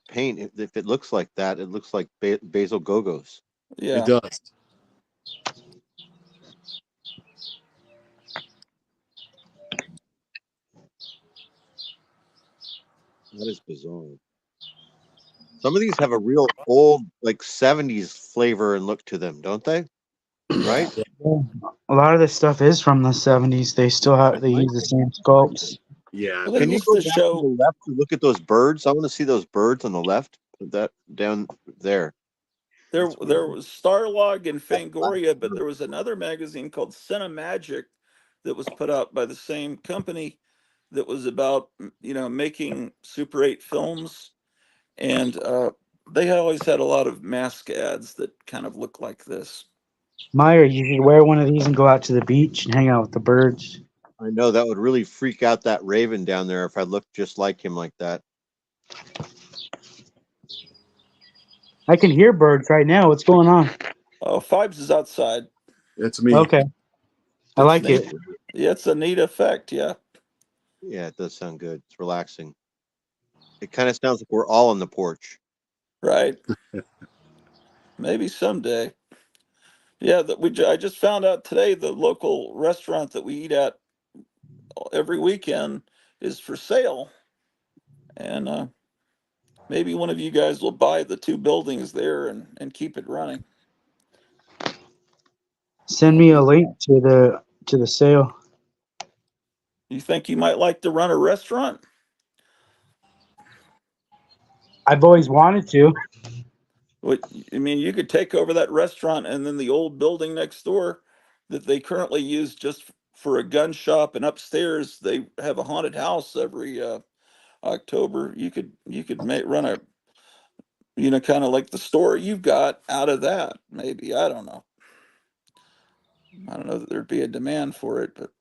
paint. If it looks like that, it looks like Basil Gogos. Yeah. It does. That is bizarre. Some of these have a real old, like 70s flavor and look to them, don't they? Right? Yeah. A lot of this stuff is from the 70s. They still have they use the same sculpts. Yeah. Well, they Can you used go to back to show. the left to look at those birds? I want to see those birds on the left. Put that down there. There, That's there was Starlog and that last Fangoria, but bird. there was another magazine called Cinemagic that was put out by the same company that was about making Super 8 films, and they always had a lot of mask ads that kind of look like this. Meyer, you should wear one of these and go out to the beach and hang out with the birds. I know that would really freak out that raven down there if I looked just like him like that. I can hear birds right now. What's going on? Oh, Fibes is outside. That's me. Okay, I It's like neat. it. Yeah, it's a neat effect. Yeah, Yeah, it does sound good. It's relaxing. It kind of sounds like we're all on the porch. right. Maybe someday. Yeah, I just found out today the local restaurant that we eat at every weekend is for sale, and maybe one of you guys will buy the two buildings there and keep it running. Send me a link to the sale. You think you might like to run a restaurant? I've always wanted to. What I mean, you could take over that restaurant and then the old building next door that they currently use just for a gun shop, and upstairs they have a haunted house every October. You could run a kind of like the store you've got out of that. Maybe I don't know. I don't know that there'd be a demand for it, but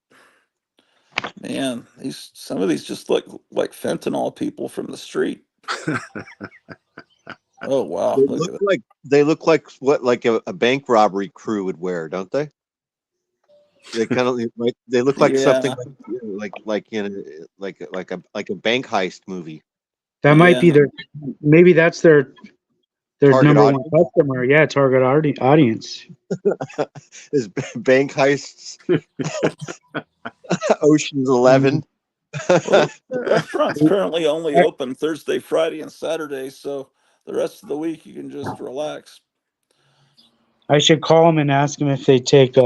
man, these some of these just look like fentanyl people from the street. Oh wow, look at that. They look like what like a bank robbery crew would wear, don't they? They kind of like they look like something Yeah, like in like a bank heist movie. That might be yeah, their. Maybe that's their Target number one audience customer. Yeah, target audience. is bank heists. Ocean's Um, 11. well, the restaurant's currently only open Thursday, Friday, and Saturday, so the rest of the week you can just relax. I should call them and ask them if they take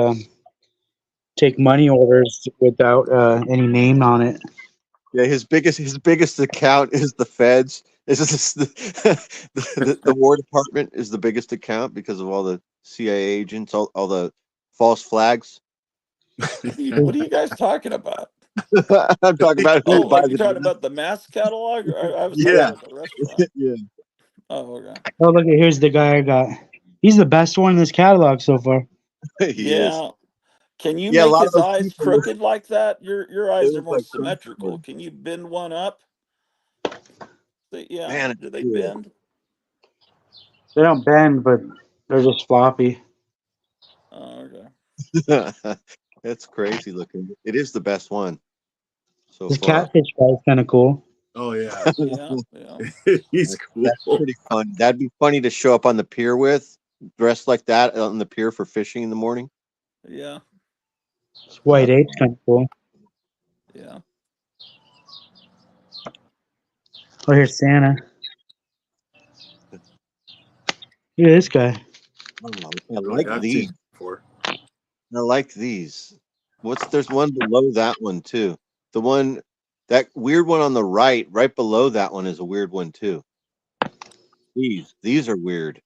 money orders without any name on it. Yeah, his biggest account is the feds. The War Department is the biggest account because of all the CIA agents, all the false flags. What are you guys talking about? I'm talking about who Oh, buys like you're talking the about the mask catalog? Or I was talking Yeah. about the restaurant. yeah. Oh, okay. Oh, look at here's the guy I got. He's the best one in this catalog so far. He is. Yeah. Can you Yeah, a make lot of his those eyes people look, crooked like that? Your they eyes are look more like symmetrical. cardboard. Can you bend one up? Yeah. Man, Do they it's bend? They don't bend, but they're just floppy. Oh, okay. good. That's crazy looking. It is the best one so This far. catfish guy's kind of cool. Oh yeah. Yeah, yeah, He's cool. That's pretty fun. That'd be funny to show up on the pier with, dressed like that on the pier for fishing in the morning. yeah, This white ape's kind of cool. yeah. Oh, here's Santa. Look at this guy. Oh, I Oh, like yeah, I've these. seen it before. I like these. There's one below that one too. The one that weird one on the right below that one is a weird one too. These are weird.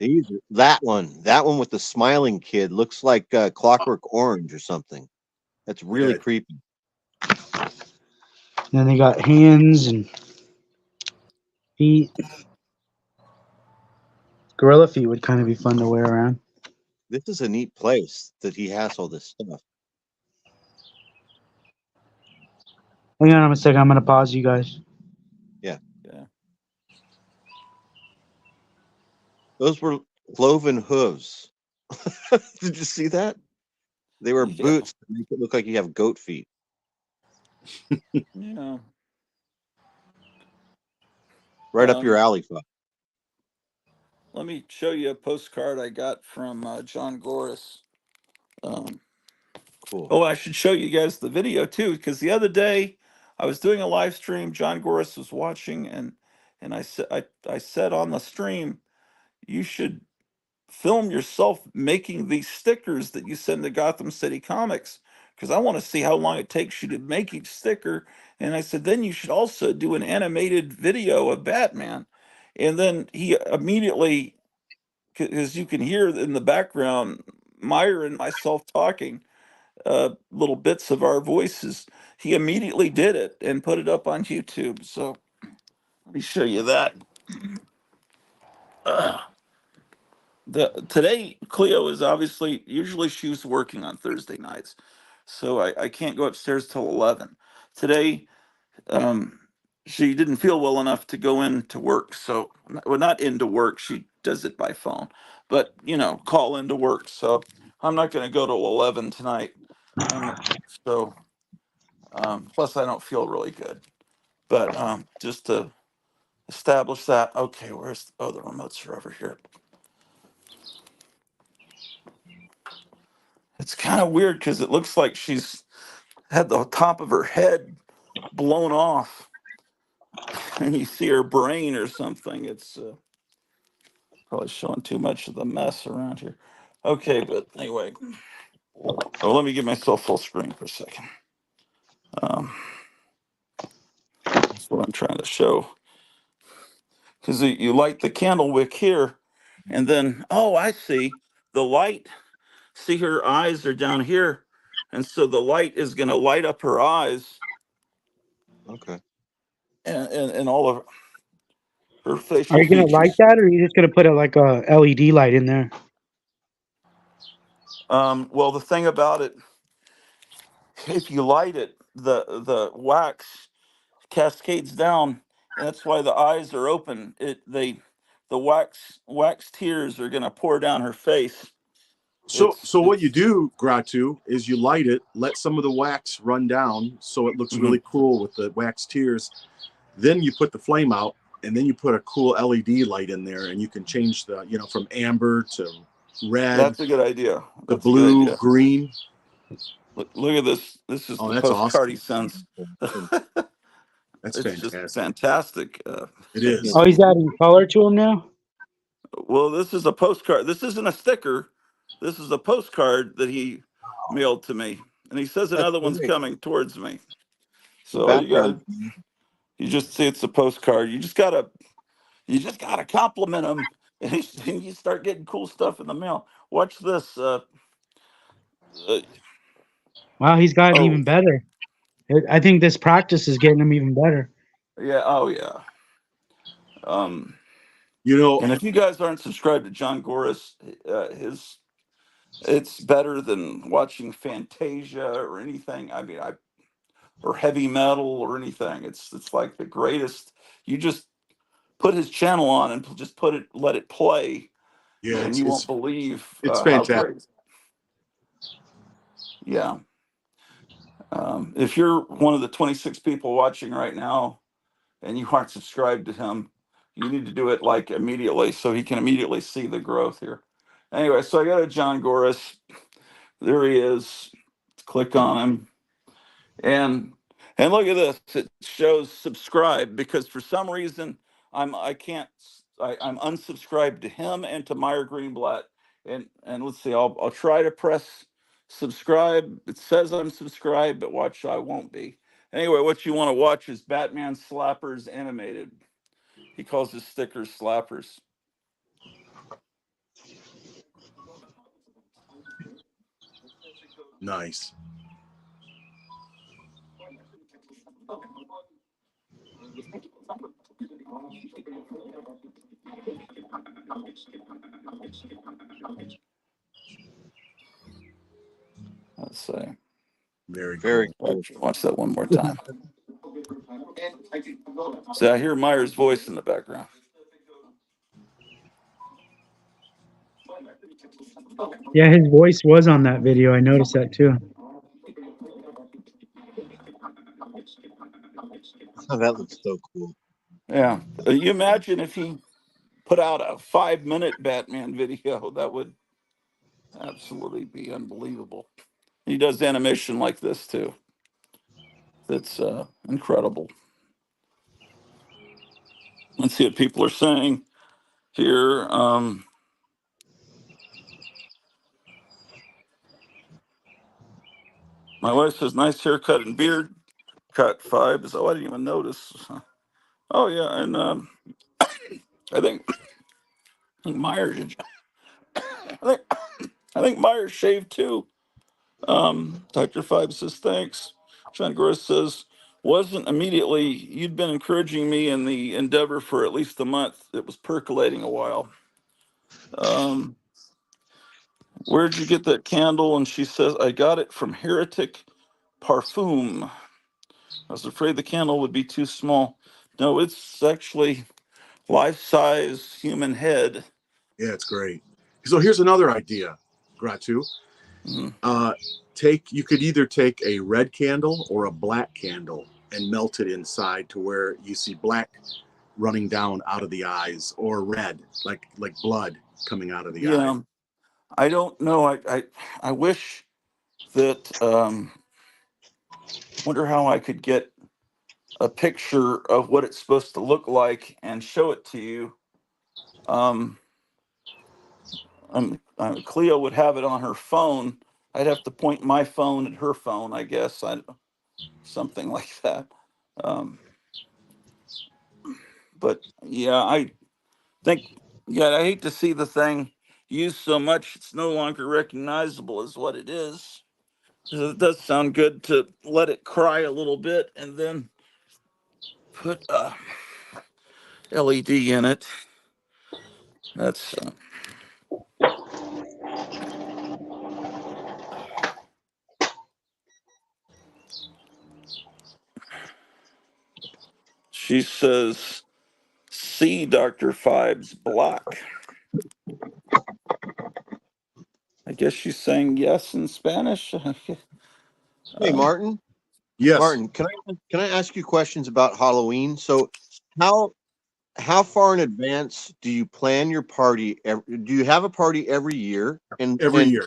That one with the smiling kid looks like Clockwork Orange or something. That's really Yeah. creepy. And then they got hands and feet. Gorilla feet would kind of be fun to wear around. This is a neat place that he has all this stuff. Hang on a second. I'm going to pause you guys. Yeah. Those were cloven hooves. Did you see that? They were Yeah. boots to make it look like you have goat feet. Yeah. Right up your alley, Fuck. let me show you a postcard I got from John Goris. Cool. Oh, I should show you guys the video too, because the other day I was doing a live stream. John Goris was watching, and I said on the stream, you should film yourself making these stickers that you send to Gotham City Comics, because I want to see how long it takes you to make each sticker. And I said, then you should also do an animated video of Batman. And then he immediately, because you can hear in the background Meyer and myself talking, little bits of our voices. He immediately did it and put it up on YouTube. So let me show you that. Today Cleo is obviously, usually she's working on Thursday nights, so I can't go upstairs till 11. Today, um, she didn't feel well enough to go into work, so well, not into work. She does it by phone, but call into work. So I'm not going to go till 11 tonight. So plus I don't feel really good, but just to establish that. Okay, where's the remotes are over here. It's kind of weird because it looks like she's had the top of her head blown off, and you see her brain or something. It's probably showing too much of the mess around here. Okay, but anyway, let me give myself full screen for a second. That's what I'm trying to show. Because you light the candle wick here, and then I see the light. See, her eyes are down here, and so the light is going to light up her eyes, Okay. and all of her Are facial you gonna light features. that, or are you just gonna put it like a LED light in there? Well, the thing about it, if you light it, the wax cascades down, and that's why the eyes are open. The wax tears are going to pour down her face. So what you It's do, Gratu, is you light it, let some of the wax run down so it looks mhm. really cool with the wax tears. Then you put the flame out, and then you put a cool LED light in there, and you can change the, from amber to red That's a good idea. to That's a good blue, idea. green. Look at this. This is Oh, the that's postcard awesome. he sends. That's It's just fantastic. fantastic. It is. Oh, he's adding color to them now. Well, this is a postcard. This isn't a sticker. This is a postcard that he mailed to me, and he says That's another one's great. coming towards me. The So background. you just see it's a postcard. You just gotta compliment him, and you start getting cool stuff in the mail. Watch this. Uh, Wow, he's gotten oh even better. I think this practice is getting him even better. yeah. Oh yeah. Um, You know, and if you guys aren't subscribed to John Goris, his it's better than watching Fantasia or anything. I mean, or heavy metal or anything. It's like the greatest. You just put his channel on and just let it play, yeah, and you won't believe it's how fantastic. great. Yeah. If you're one of the 26 people watching right now and you aren't subscribed to him, you need to do it like immediately so he can immediately see the growth here. Anyway, so I got a John Goris. There he is. Click on him. And look at this. It shows subscribe because for some reason I'm unsubscribed to him and to Meyer Greenblatt. And let's see, I'll try to press subscribe. It says I'm subscribed, but watch, I won't be. Anyway, what you want to watch is Batman Slappers animated. He calls his stickers slappers. Nice. Let's see. Very Very cool. cool. Watch that one more time. See, I hear Meyer's voice in the background. Yeah, his voice was on that video. I noticed that too. Oh, that looks so cool. Yeah. You imagine if he put out a 5-minute Batman video, that would absolutely be unbelievable. He does animation like this too. That's incredible. Let's see what people are saying here. My wife says, nice haircut and beard cut, Fibes. Oh, I didn't even notice. Oh, yeah. And I think Myers, I think Myers shaved too. Dr. Fibes says, thanks. John Gross says, wasn't immediately, you'd been encouraging me in the endeavor for at least a month. It was percolating a while. Where'd you get that candle? And she says, I got it from Heretic Parfum. I was afraid the candle would be too small. No, it's actually life-size human head. Yeah, it's great. So here's another idea, Gratu. Mhm. You could either take a red candle or a black candle and melt it inside to where you see black running down out of the eyes, or red, like blood coming out of the eye. Yeah, I don't know. I wish that. Wonder how I could get a picture of what it's supposed to look like and show it to you. Um, Cleo would have it on her phone. I'd have to point my phone at her phone, I guess. Something like that. Um, but yeah, I think, yeah, I hate to see the thing used so much it's no longer recognizable as what it is. 'Cause it does sound good to let it cry a little bit and then put a LED in it. That's she says, see Dr. Fibe's block. I guess she's saying yes in Spanish. Hey, Martin. Yes. Martin, can I ask you questions about Halloween? So, how far in advance do you plan your party? Do you have a party every year? Every year.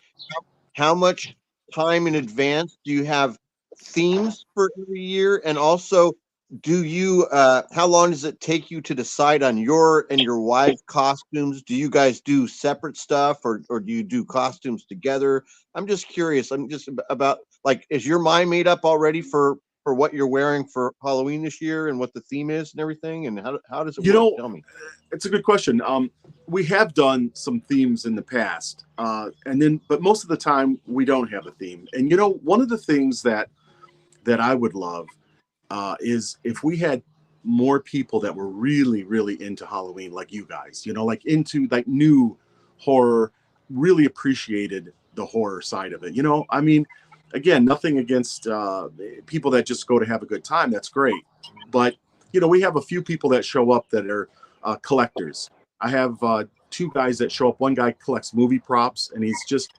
How much time in advance do you have themes for every year? And also, do you how long does it take you to decide on your and your wife's costumes? Do you guys do separate stuff, or do you do costumes together? I'm just curious. I'm just about, like, is your mind made up already for what you're wearing for Halloween this year and what the theme is and everything? And how does it You work? know, Tell me. it's a good question. We have done some themes in the past, but most of the time we don't have a theme. And one of the things that I would love is if we had more people that were really, really into Halloween, like you guys. Like into like new horror, really appreciated the horror side of it. I mean, again, nothing against people that just go to have a good time. That's great, but we have a few people that show up that are collectors. I have two guys that show up. One guy collects movie props, and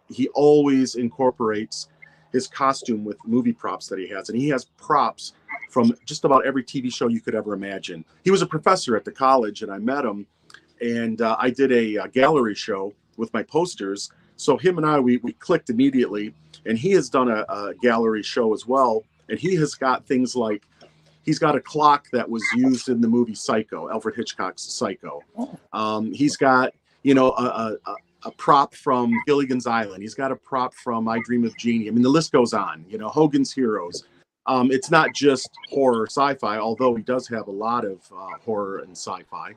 he always incorporates his costume with movie props that he has. And he has props from just about every TV show you could ever imagine. He was a professor at the college, and I met him, and I did a gallery show with my posters. So him and I, we clicked immediately, and he has done a gallery show as well. And he has got things like, he's got a clock that was used in the movie Psycho, Alfred Hitchcock's Psycho. He's got, a prop from Gilligan's Island. He's got a prop from I Dream of Jeannie. I mean, the list goes on. Hogan's Heroes. It's not just horror sci-fi, although he does have a lot of horror and sci-fi.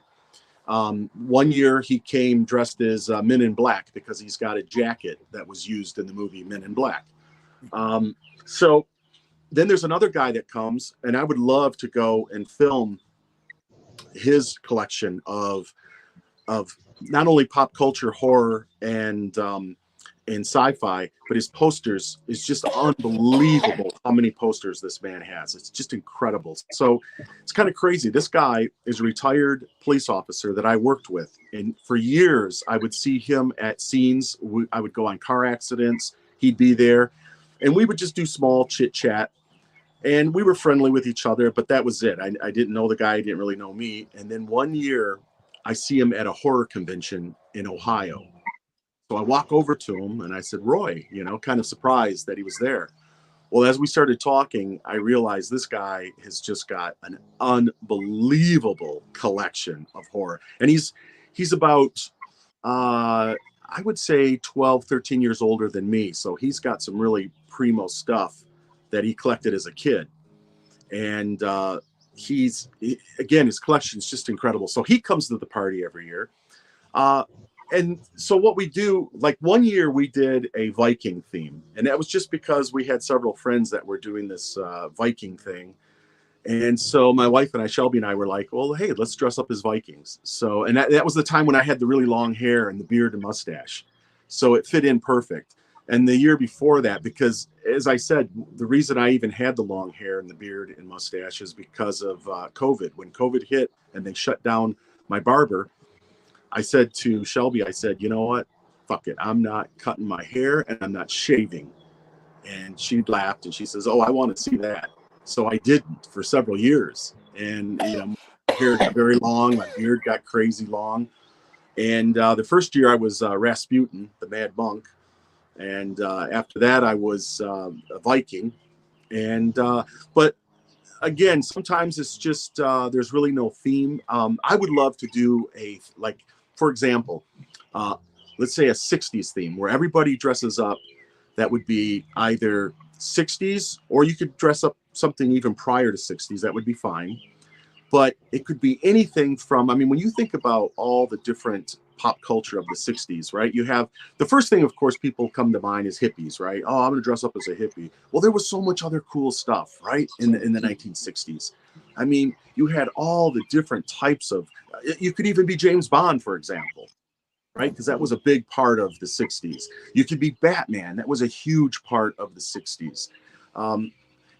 One year he came dressed as Men in Black because he's got a jacket that was used in the movie Men in Black. So then there's another guy that comes, and I would love to go and film his collection of not only pop culture, horror, and sci-fi, but his posters is just unbelievable how many posters this man has. It's just incredible. So it's kind of crazy. This guy is a retired police officer that I worked with, and for years I would see him at scenes. I would go on car accidents. He'd be there, and we would just do small chit chat. And we were friendly with each other, but that was it. I didn't know the guy. He didn't really know me. And then one year, I see him at a horror convention in Ohio. So I walk over to him and I said, Roy, you know, kind of surprised that he was there. Well, as we started talking, I realized this guy has just got an unbelievable collection of horror. And he's about, I would say 12, 13 years older than me. So he's got some really primo stuff that he collected as a kid. And again, his collection is just incredible. So he comes to the party every year. And so what we do, like one year we did a Viking theme, and that was just because we had several friends that were doing this Viking thing. And so my wife and I, Shelby and I, were like, well, hey, let's dress up as Vikings. So, and that was the time when I had the really long hair and the beard and mustache. So it fit in perfect. And the year before that, because as I said, the reason I even had the long hair and the beard and mustache is because of COVID. When COVID hit and they shut down my barber, I said to Shelby, I said, you know what? Fuck it. I'm not cutting my hair and I'm not shaving. And she laughed and she says, oh, I want to see that. So I didn't for several years. And, you know, my hair got very long. My beard got crazy long. And the first year I was Rasputin, the Mad Monk. And after that, I was a Viking. And, but again, sometimes it's just, there's really no theme. I would love to do for example, let's say a 60s theme where everybody dresses up. That would be either 60s, or you could dress up something even prior to 60s. That would be fine. But it could be anything from, I mean, when you think about all the different pop culture of the 60s, right? You have the first thing, of course, people come to mind is hippies, right? Oh, I'm going to dress up as a hippie. Well, there was so much other cool stuff, right? In the 1960s. I mean, you had all the different types of, you could even be James Bond, for example, right? Because that was a big part of the 60s. You could be Batman. That was a huge part of the 60s.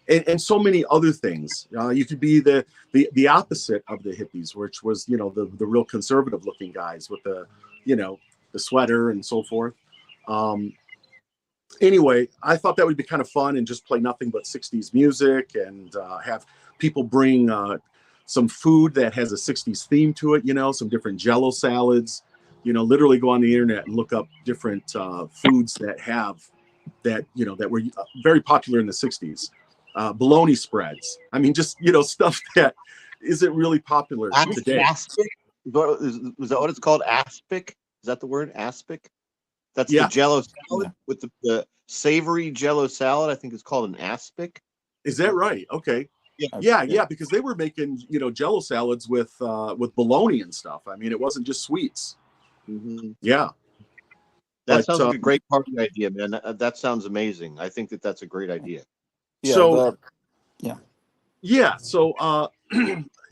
And so many other things. You could be the opposite of the hippies, which was, you know, the real conservative looking guys with the, you know, the sweater and so forth. Anyway, I thought that would be kind of fun and just play nothing but 60s music and have people bring some food that has a 60s theme to it, you know, some different Jello salads, you know, literally go on the internet and look up different foods that you know, that were very popular in the 60s. Bologna spreads. I mean, just, you know, stuff that isn't really popular today. Aspic? Was that what it's called? Aspic? Is that the word? Aspic? That's Yeah. the Jello salad with the savory Jello salad. I think it's called an aspic. Is that right? Okay. Yeah, because they were making, you know, Jello salads with bologna and stuff. I mean, it wasn't just sweets. Mm-hmm. Yeah. That sounds like a great party idea, man. That sounds amazing. I think that's a great idea. Yeah, So, yeah. So,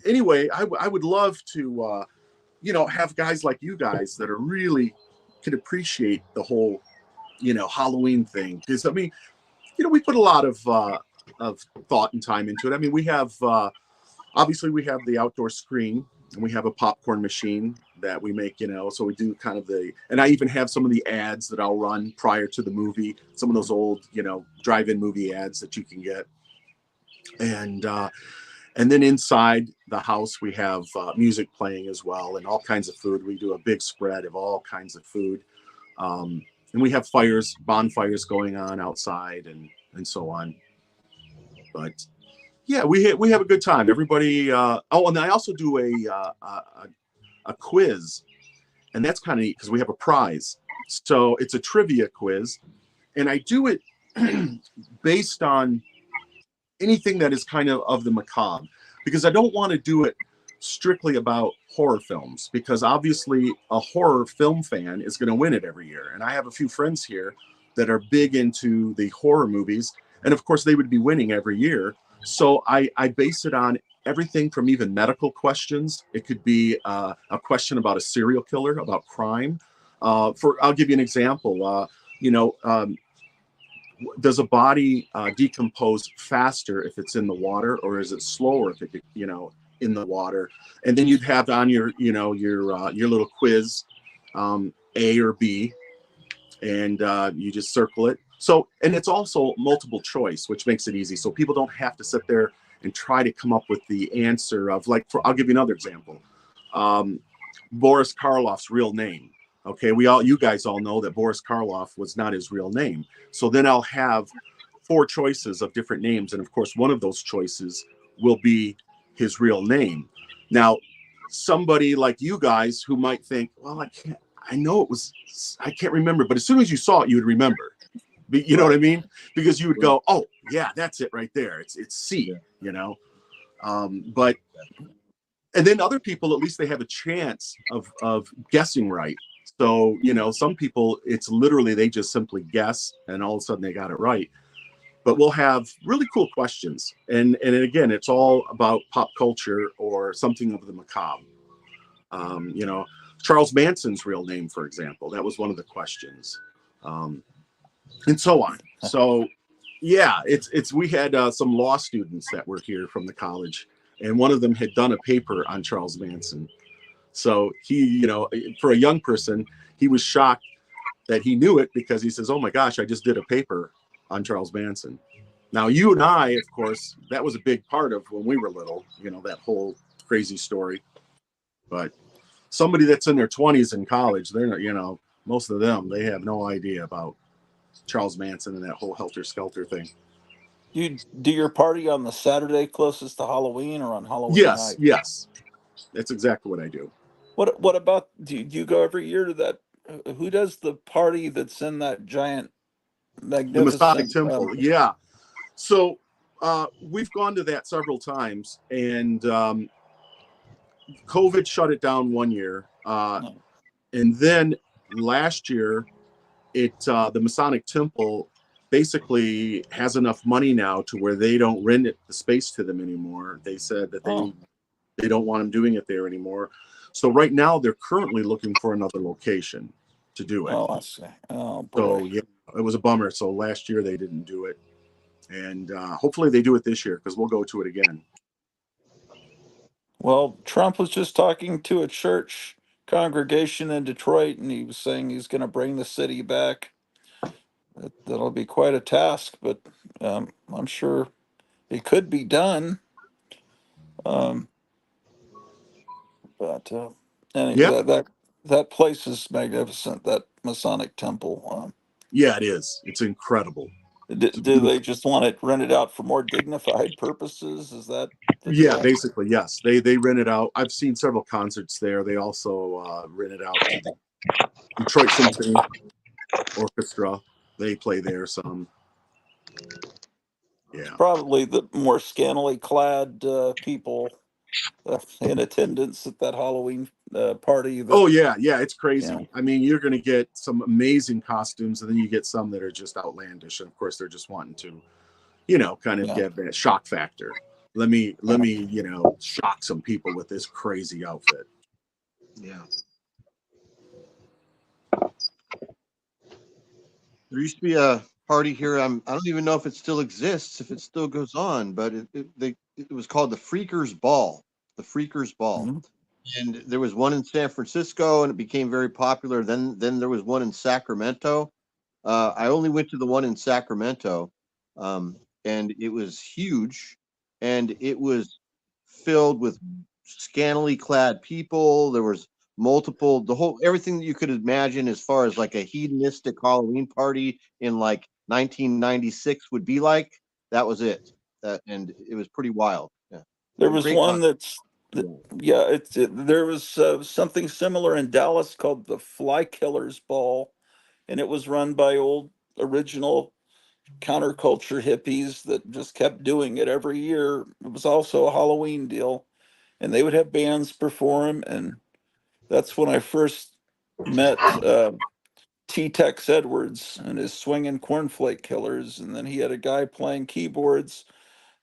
anyway, I would love to, you know, have guys like you guys that are really can appreciate the whole, you know, Halloween thing. Because I mean, you know, we put a lot of thought and time into it. I mean, we have obviously we have the outdoor screen and we have a popcorn machine that we make, you know, so we do kind of and I even have some of the ads that I'll run prior to the movie, some of those old, you know, drive-in movie ads that you can get. And then inside the house, we have music playing as well and all kinds of food. We do a big spread of all kinds of food. And we have bonfires going on outside and so on. But yeah, we have a good time. Everybody. And I also do a quiz, and that's kind of neat because we have a prize. So it's a trivia quiz, and I do it based on anything that is kind of the macabre, because I don't want to do it strictly about horror films, because obviously a horror film fan is going to win it every year. And I have a few friends here that are big into the horror movies, and of course they would be winning every year. So I base it on everything from even medical questions. It could be a question about a serial killer, about crime. I'll give you an example. Does a body decompose faster if it's in the water, or is it slower if it, you know, in the water? And then you'd have on your little quiz, A or B, and you just circle it. So, and it's also multiple choice, which makes it easy. So people don't have to sit there and try to come up with the answer of, like, I'll give you another example. Boris Karloff's real name. Okay, you guys all know that Boris Karloff was not his real name. So then I'll have 4 choices of different names, and of course, one of those choices will be his real name. Now, somebody like you guys who might think, well, I know it was, I can't remember, but as soon as you saw it, you would remember. You know what I mean? Because you would go, oh yeah, that's it right there. It's C. You know, but and then other people, at least they have a chance of guessing right. So, you know, some people, it's literally they just simply guess and all of a sudden they got it right. But we'll have really cool questions. And again, it's all about pop culture or something of the macabre. You know, Charles Manson's real name, for example, that was one of the questions. And so on. So yeah, we had some law students that were here from the college, and one of them had done a paper on Charles Manson. So he, you know, for a young person, he was shocked that he knew it because he says, oh my gosh, I just did a paper on Charles Manson. Now, you and I, of course, that was a big part of when we were little, you know, that whole crazy story. But somebody that's in their 20s in college, they're not, you know, most of them, they have no idea about Charles Manson and that whole helter-skelter thing. You do your party on the Saturday closest to Halloween or on Halloween night? Yes. That's exactly what I do. What about, do you go every year to that? Who does the party that's in that giant, The Masonic magnificent? Temple, yeah. So we've gone to that several times, and COVID shut it down one year. No. And then last year, the Masonic Temple basically has enough money now to where they don't rent the space to them anymore. They said that they don't want them doing it there anymore. So right now they're currently looking for another location to do it. Oh, I see. Oh boy. So yeah, it was a bummer. So last year they didn't do it, and hopefully they do it this year because we'll go to it again. Well, Trump was just talking to a church congregation in Detroit, and he was saying he's going to bring the city back. That'll be quite a task, but I'm sure it could be done. Um, but Yeah, that place is magnificent. That Masonic Temple. yeah, it is. It's incredible. It's Do beautiful. they just want it rented out for more dignified purposes? Is that the Yeah, deal? basically, yes. They rent it out. I've seen several concerts there. They also rent it out to the Detroit Symphony Orchestra. They play there some. Yeah. Probably the more scantily clad people in attendance at that Halloween party. That Oh yeah, yeah. It's crazy. Yeah, I mean, you're going to get some amazing costumes, and then you get some that are just outlandish. And of course, they're just wanting to, you know, kind of yeah. get that shock factor. Let me, you know, shock some people with this crazy outfit. Yeah. There used to be a party here. I don't even know if it still exists, if it still goes on, but it was called the Freakers Ball. The Freakers Ball. Mm-hmm. And there was one in San Francisco, and it became very popular. Then there was one in Sacramento. I only went to the one in Sacramento, and it was huge, and it was filled with scantily clad people. There was everything that you could imagine as far as like a hedonistic Halloween party in like 1996 would be like. That was it, and it was pretty wild. Yeah, There was great one concert. there was something similar in Dallas called the Fly Killers Ball, and it was run by old original counterculture hippies that just kept doing it every year. It was also a Halloween deal, and they would have bands perform, and that's when I first met T-Tex Edwards and his swinging cornflake killers, and then he had a guy playing keyboards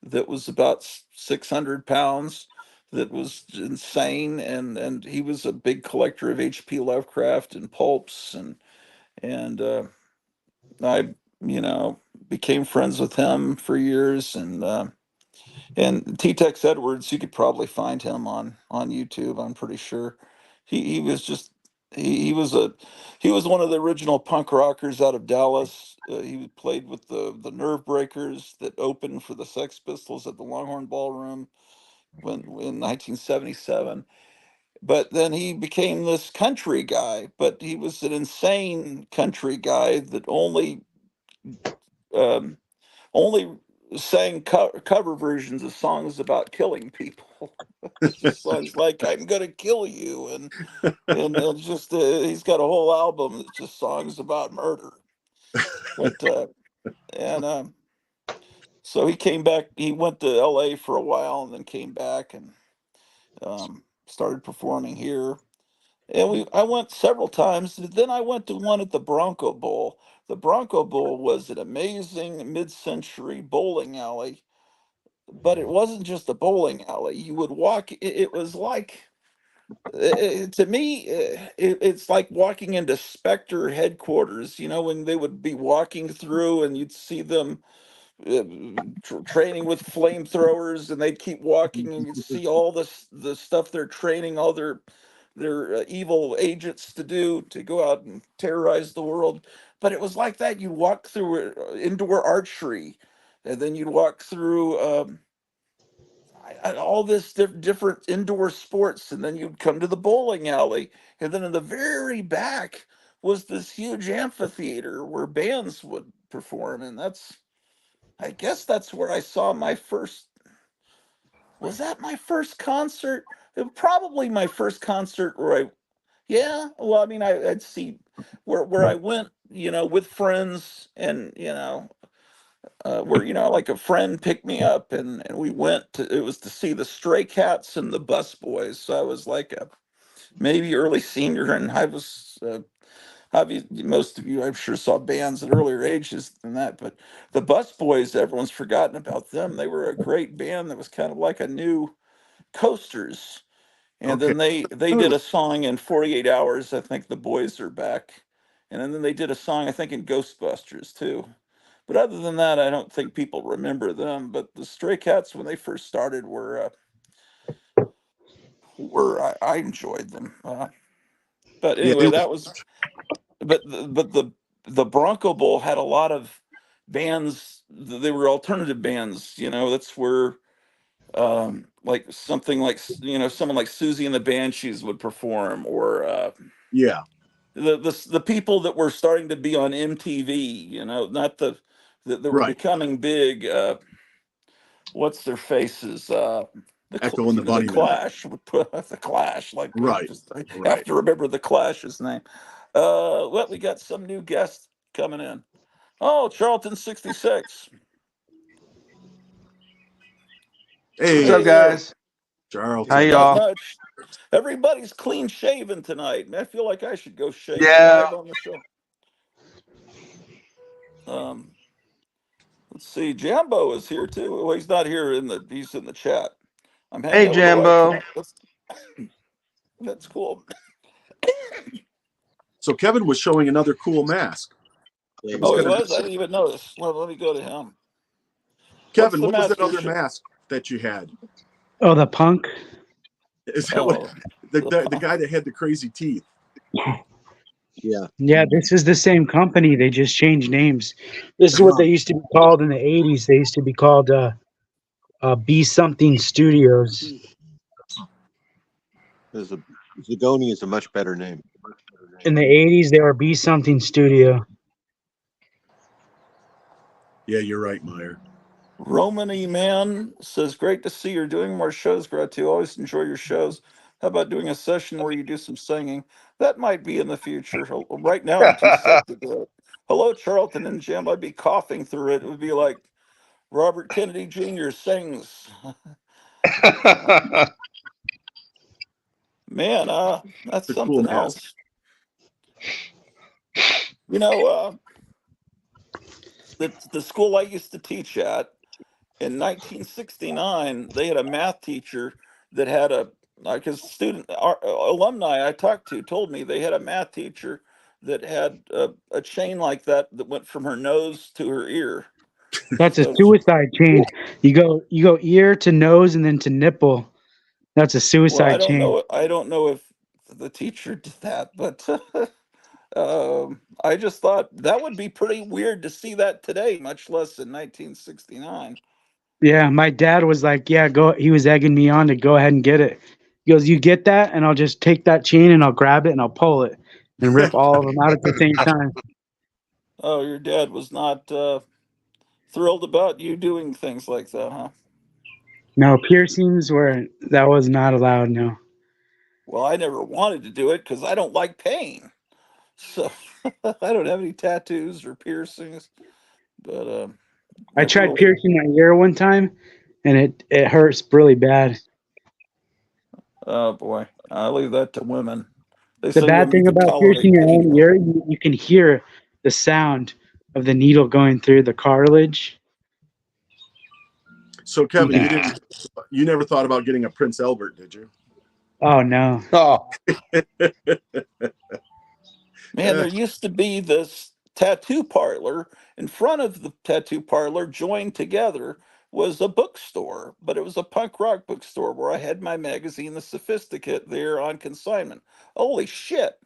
that was about 600 pounds, that was insane, and he was a big collector of H.P. Lovecraft and pulps, and I became friends with him for years, and T-Tex Edwards, you could probably find him on YouTube. I'm pretty sure he was just he was one of the original punk rockers out of Dallas. He played with the Nerve Breakers that opened for the Sex Pistols at the Longhorn Ballroom in 1977. but then he became this country guy. But he was an insane country guy that um, only sang cover versions of songs about killing people. Just songs like "I'm gonna kill you," and it's just he's got a whole album that's just songs about murder. But and so he came back. He went to L.A. for a while and then came back and started performing here. And I went several times. Then I went to one at the Bronco Bowl. The Bronco Bowl was an amazing mid-century bowling alley, but it wasn't just a bowling alley. You would walk. It was like to me, it's like walking into Spectre headquarters. You know, when they would be walking through, and you'd see them training with flamethrowers, and they'd keep walking, and you'd see all the stuff they're training all their evil agents to do to go out and terrorize the world. But it was like that. You walk through indoor archery, and then you'd walk through all this different indoor sports, and then you'd come to the bowling alley, and then in the very back was this huge amphitheater where bands would perform, and I guess that's where I saw my first. Was that my first concert? Probably my first concert where yeah. Well, I mean, I'd see where I went, with friends, and where like a friend picked me up, and we went to. It was to see the Stray Cats and the Bus Boys. So I was like a maybe early senior, and I was. Obviously, most of you, I'm sure, saw bands at earlier ages than that, but the Bus Boys, everyone's forgotten about them. They were a great band that was kind of like a new Coasters. And Okay. then they did a song in 48 Hours. I think the boys are back. And then they did a song, I think, in Ghostbusters too. But other than that, I don't think people remember them. But the Stray Cats, when they first started, I enjoyed them. But Yeah, anyway, that was but the Bronco Bowl had a lot of bands. They were alternative bands. That's where like something like someone like Susie and the Banshees would perform, or yeah, the people that were starting to be on MTV. Not that were right. becoming big. What's their faces? Echo and the The Bunnymen. Clash. The Clash. Like Right, I have right. to remember the Clash's name. Well, we got some new guests coming in. Oh, Charlton 66. What's Hey, up, Hey there. guys? How Charlton. Not y'all? much. Everybody's clean shaven tonight. I feel like I should go shave Yeah. live on the show. Um, let's see. Jambo is here too. Well, he's not here he's in the chat. I'm hanging Hey, out with the wife Jambo. tonight. That's cool. So Kevin was showing another cool mask. I was Oh, he gonna, was? I didn't even notice. Let me go to him. What's Kevin, the what was mask that you're other mask that you had? Oh, the punk. Is that what Oh, the guy that had the crazy teeth? Yeah. Yeah, this is the same company. They just changed names. This is what they used to be called in the 80s. They used to be called Be Something Studios. There's a Zagoni is a much better name. In the 80s, they were Be Something Studio. Yeah, you're right, Meyer. Romany Man says, great to see you're doing more shows, Gratu. Always enjoy your shows. How about doing a session where you do some singing? That might be in the future. Right now, I'm too sick to do it. Hello, Charlton and Jim. I'd be coughing through it. It would be like Robert Kennedy Jr. sings. Man, that's It's a cool something mask. else. You know, the school I used to teach at, in 1969, they had a math teacher that had like a alumni I talked to told me they had a math teacher that had a chain like that went from her nose to her ear. That's a So, suicide chain. You go ear to nose and then to nipple. That's a well, suicide chain. I don't know if the teacher did that, but I just thought that would be pretty weird to see that today, much less in 1969. Yeah, my dad was like, "Yeah, go." He was egging me on to go ahead and get it. He goes, you get that? And I'll just take that chain and I'll grab it and I'll pull it and rip all of them out at the same time. Oh, your dad was not thrilled about you doing things like that, huh? No, piercings that was not allowed. No. Well, I never wanted to do it because I don't like pain. So I don't have any tattoos or piercings. But I never tried really. piercing my ear one time and it hurts really bad. Oh boy, I leave that to women. They The say bad women thing can about piercing tolerate your pain own more. ear, you can hear the sound of the needle going through the cartilage. So Kevin, Nah. you never thought about getting a Prince Albert, did you? Oh no. Oh, Man, there used to be this tattoo parlor. In front of the tattoo parlor, joined together, was a bookstore, but it was a punk rock bookstore where I had my magazine, The Sophisticate, there on consignment. Holy shit.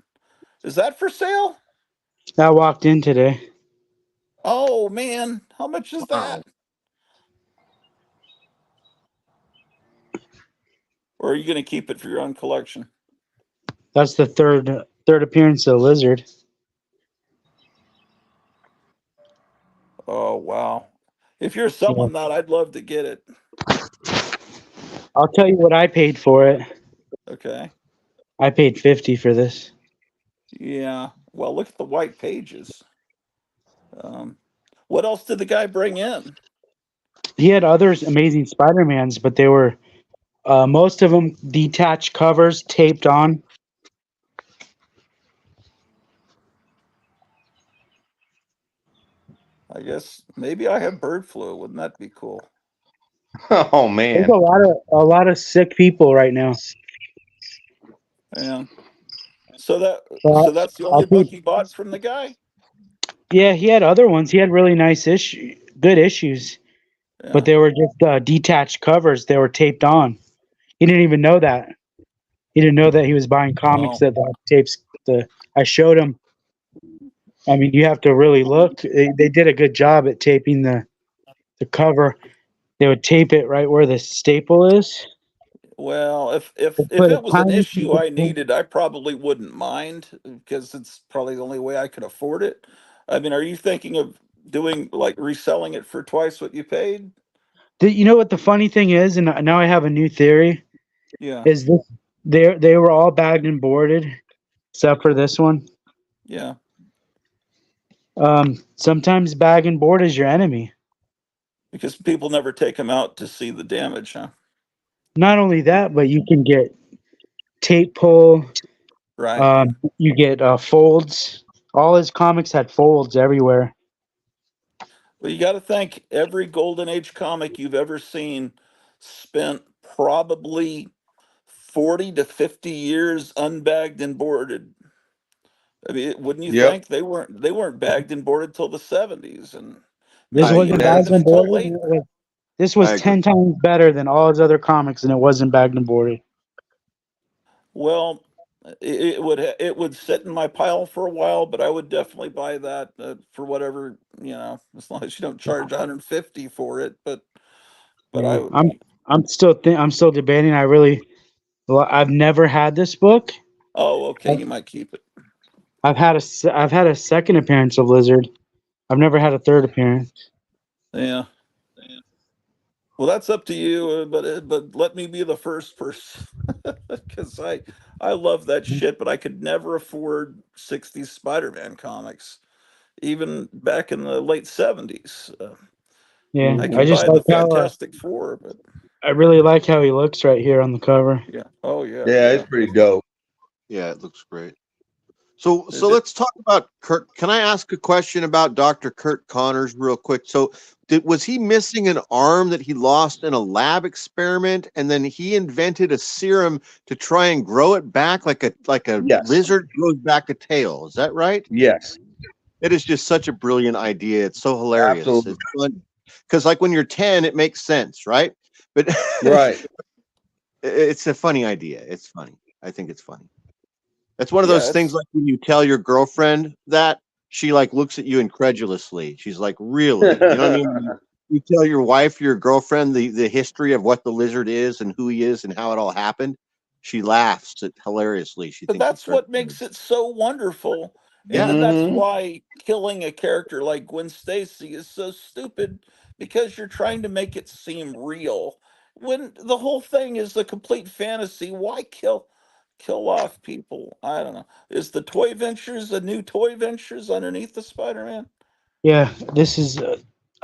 Is that for sale? I walked in today. Oh man, how much is Wow. that? Or are you going to keep it for your own collection? That's the third appearance of Lizard. Oh wow. If you're Yeah. selling that, I'd love to get it. I'll tell you what I paid for it. Okay. I paid 50 for this. Yeah. Well, look at the white pages. Um, what else did the guy bring in? He had others amazing Spider-Mans, but they were most of them detached covers taped on. I guess maybe I have bird flu. Wouldn't that be cool? oh There's man. a lot of sick people right now. Yeah. So that But so that's the I only book paid, you bought from the guy? yeah, he had other ones. He had really nice good issues, but Yeah. they were just detached covers. They were taped on. He didn't even know that. He didn't know that he was buying comics Oh. that the tapes. I showed him. I mean, you have to really look. They did a good job at taping the cover. They would tape it right where the staple is. Well, They if put a it was an tiny issue I needed, I probably wouldn't mind because it's probably the only way I could afford it. I mean, are you thinking of doing like reselling it for twice what you paid? You know what the funny thing is, and now I have a new theory. Yeah. Is this they were all bagged and boarded except for this one. Yeah. Sometimes bag and board is your enemy. Because people never take them out to see the damage, huh? Not only that, but you can get tape pull. Right. You get folds. All his comics had folds everywhere. Well, you got to think every Golden Age comic you've ever seen spent probably 40 to 50 years unbagged and boarded. I mean, wouldn't you Yep. think they weren't bagged and boarded till the 70s and This I maybe agree. wasn't even bagged wasn't and until boarded. late. This I was agree. 10 times better than all his other comics, and it wasn't bagged and boarded. Well, it would sit in my pile for a while, but I would definitely buy that for whatever, as long as you don't charge 150 for it. But I Yeah, would. I'm still debating. Well, I've never had this book. Oh, okay, you might keep it. I've had a second appearance of Lizard. I've never had a third appearance. Yeah. Well, that's up to you, but let me be the first person because I love that shit, but I could never afford 60s Spider-Man comics, even back in the late 70s. Yeah, I I could just buy like the how Fantastic Four, but I really like how he looks right here on the cover. yeah, oh yeah, Yeah, yeah. it's pretty dope. Yeah, it looks great. So Is it? let's talk about Kurt. Can I ask a question about Dr. Kurt Connors real quick? So was he missing an arm that he lost in a lab experiment, and then he invented a serum to try and grow it back like a Yes. lizard grows back a tail? Is that right? Yes. It is just such a brilliant idea. It's so hilarious. Absolutely. It's fun because like when you're 10, it makes sense, right? But Right. it's a funny idea. It's funny. I think it's funny. That's one of Yeah, those things it's like when you tell your girlfriend that she like looks at you incredulously. She's like, really? You know what I mean? You tell your wife, your girlfriend, the history of what the lizard is and who he is and how it all happened. she laughs at hilariously. She But thinks it's that's very what funny. makes it so wonderful. Yeah. And that's Mhm. why killing a character like Gwen Stacy is so stupid, because you're trying to make it seem real. When the whole thing is a complete fantasy, why kill off people? I don't know. Is the Toy Ventures a new Toy Ventures underneath the Spider-Man? Yeah, this is.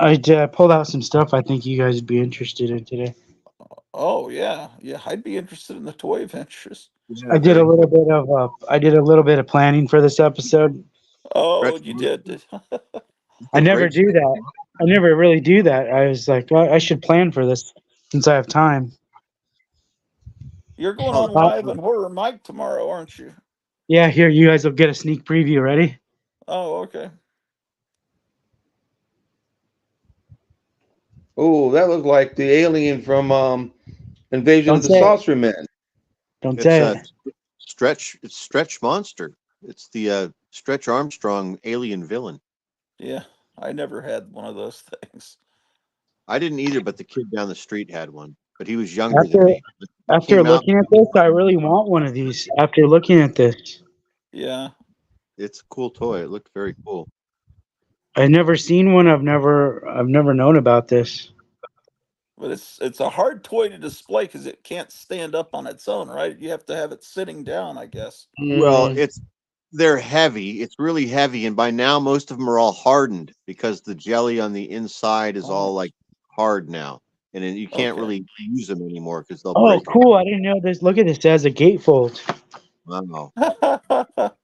I pulled out some stuff I think you guys would be interested in today. Oh yeah. Yeah, I'd be interested in the Toy Ventures. Yeah, I did a very little cool. bit of planning for this episode. Oh, Stretch you did. Monster. That's I a never great. do that. I never really do that. I was like, well, I should plan for this since I have time. You're going Oh, on Uh, live on Horror Mike tomorrow, aren't you? yeah, here you guys will get a sneak preview. Ready? Oh, okay. Oh, that looks like the alien from Invasion Don't of the say it. Saucer Men. Don't it's say a it. Stretch. It's Stretch Monster. It's the Stretch Armstrong alien villain. Yeah, I never had one of those things. I didn't either, but the kid down the street had one. But he was younger than After me. It after came out. looking at this, I really want one of these. After looking at this, Yeah, It's a cool toy. It looked very cool. I've never seen one. I've never known about this. but it's a hard toy to display because it can't stand up on its own, right? You have to have it sitting down, I guess. Well, Mm, they're heavy. It's really heavy, and by now most of them are all hardened because the jelly on the inside is all Oh, like hard now, and then you can't okay. really use them anymore because they'll Oh, break cool! apart. I didn't know this. Look at this. It has a gatefold. Wow. Well,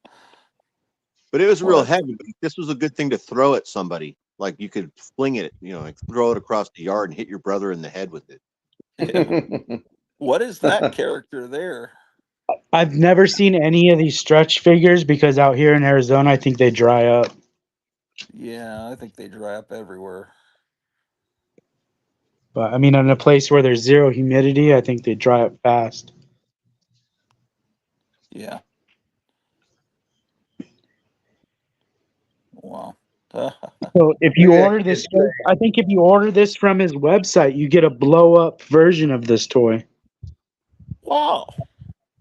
But it was real that's, heavy. But this was a good thing to throw at somebody. Like you could fling it, like throw it across the yard and hit your brother in the head with it. yeah. What is that character there? I've never seen any of these stretch figures because out here in Arizona, I think they dry up. Yeah, I think they dry up everywhere. But I mean, in a place where there's zero humidity, I think they dry up fast. Yeah. Wow. So if you look at order that this, kid play. I think if you order this from his website, you get a blow up version of this toy. Wow.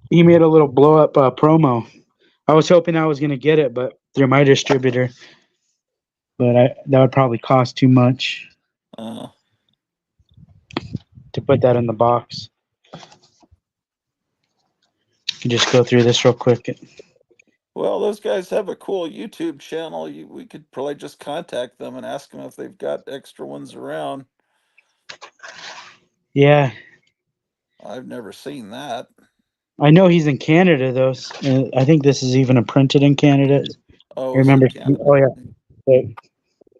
He made a little blow up promo. I was hoping I was going to get it, but through my distributor. But that would probably cost too much Uh, to put that in the box. Just go through this real quick. well, those guys have a cool YouTube channel. We could probably just contact them and ask them if they've got extra ones around. Yeah, I've never seen that. I know he's in Canada though. I think this is even printed in Canada. I Oh, is remember. it Canada? Oh yeah. But,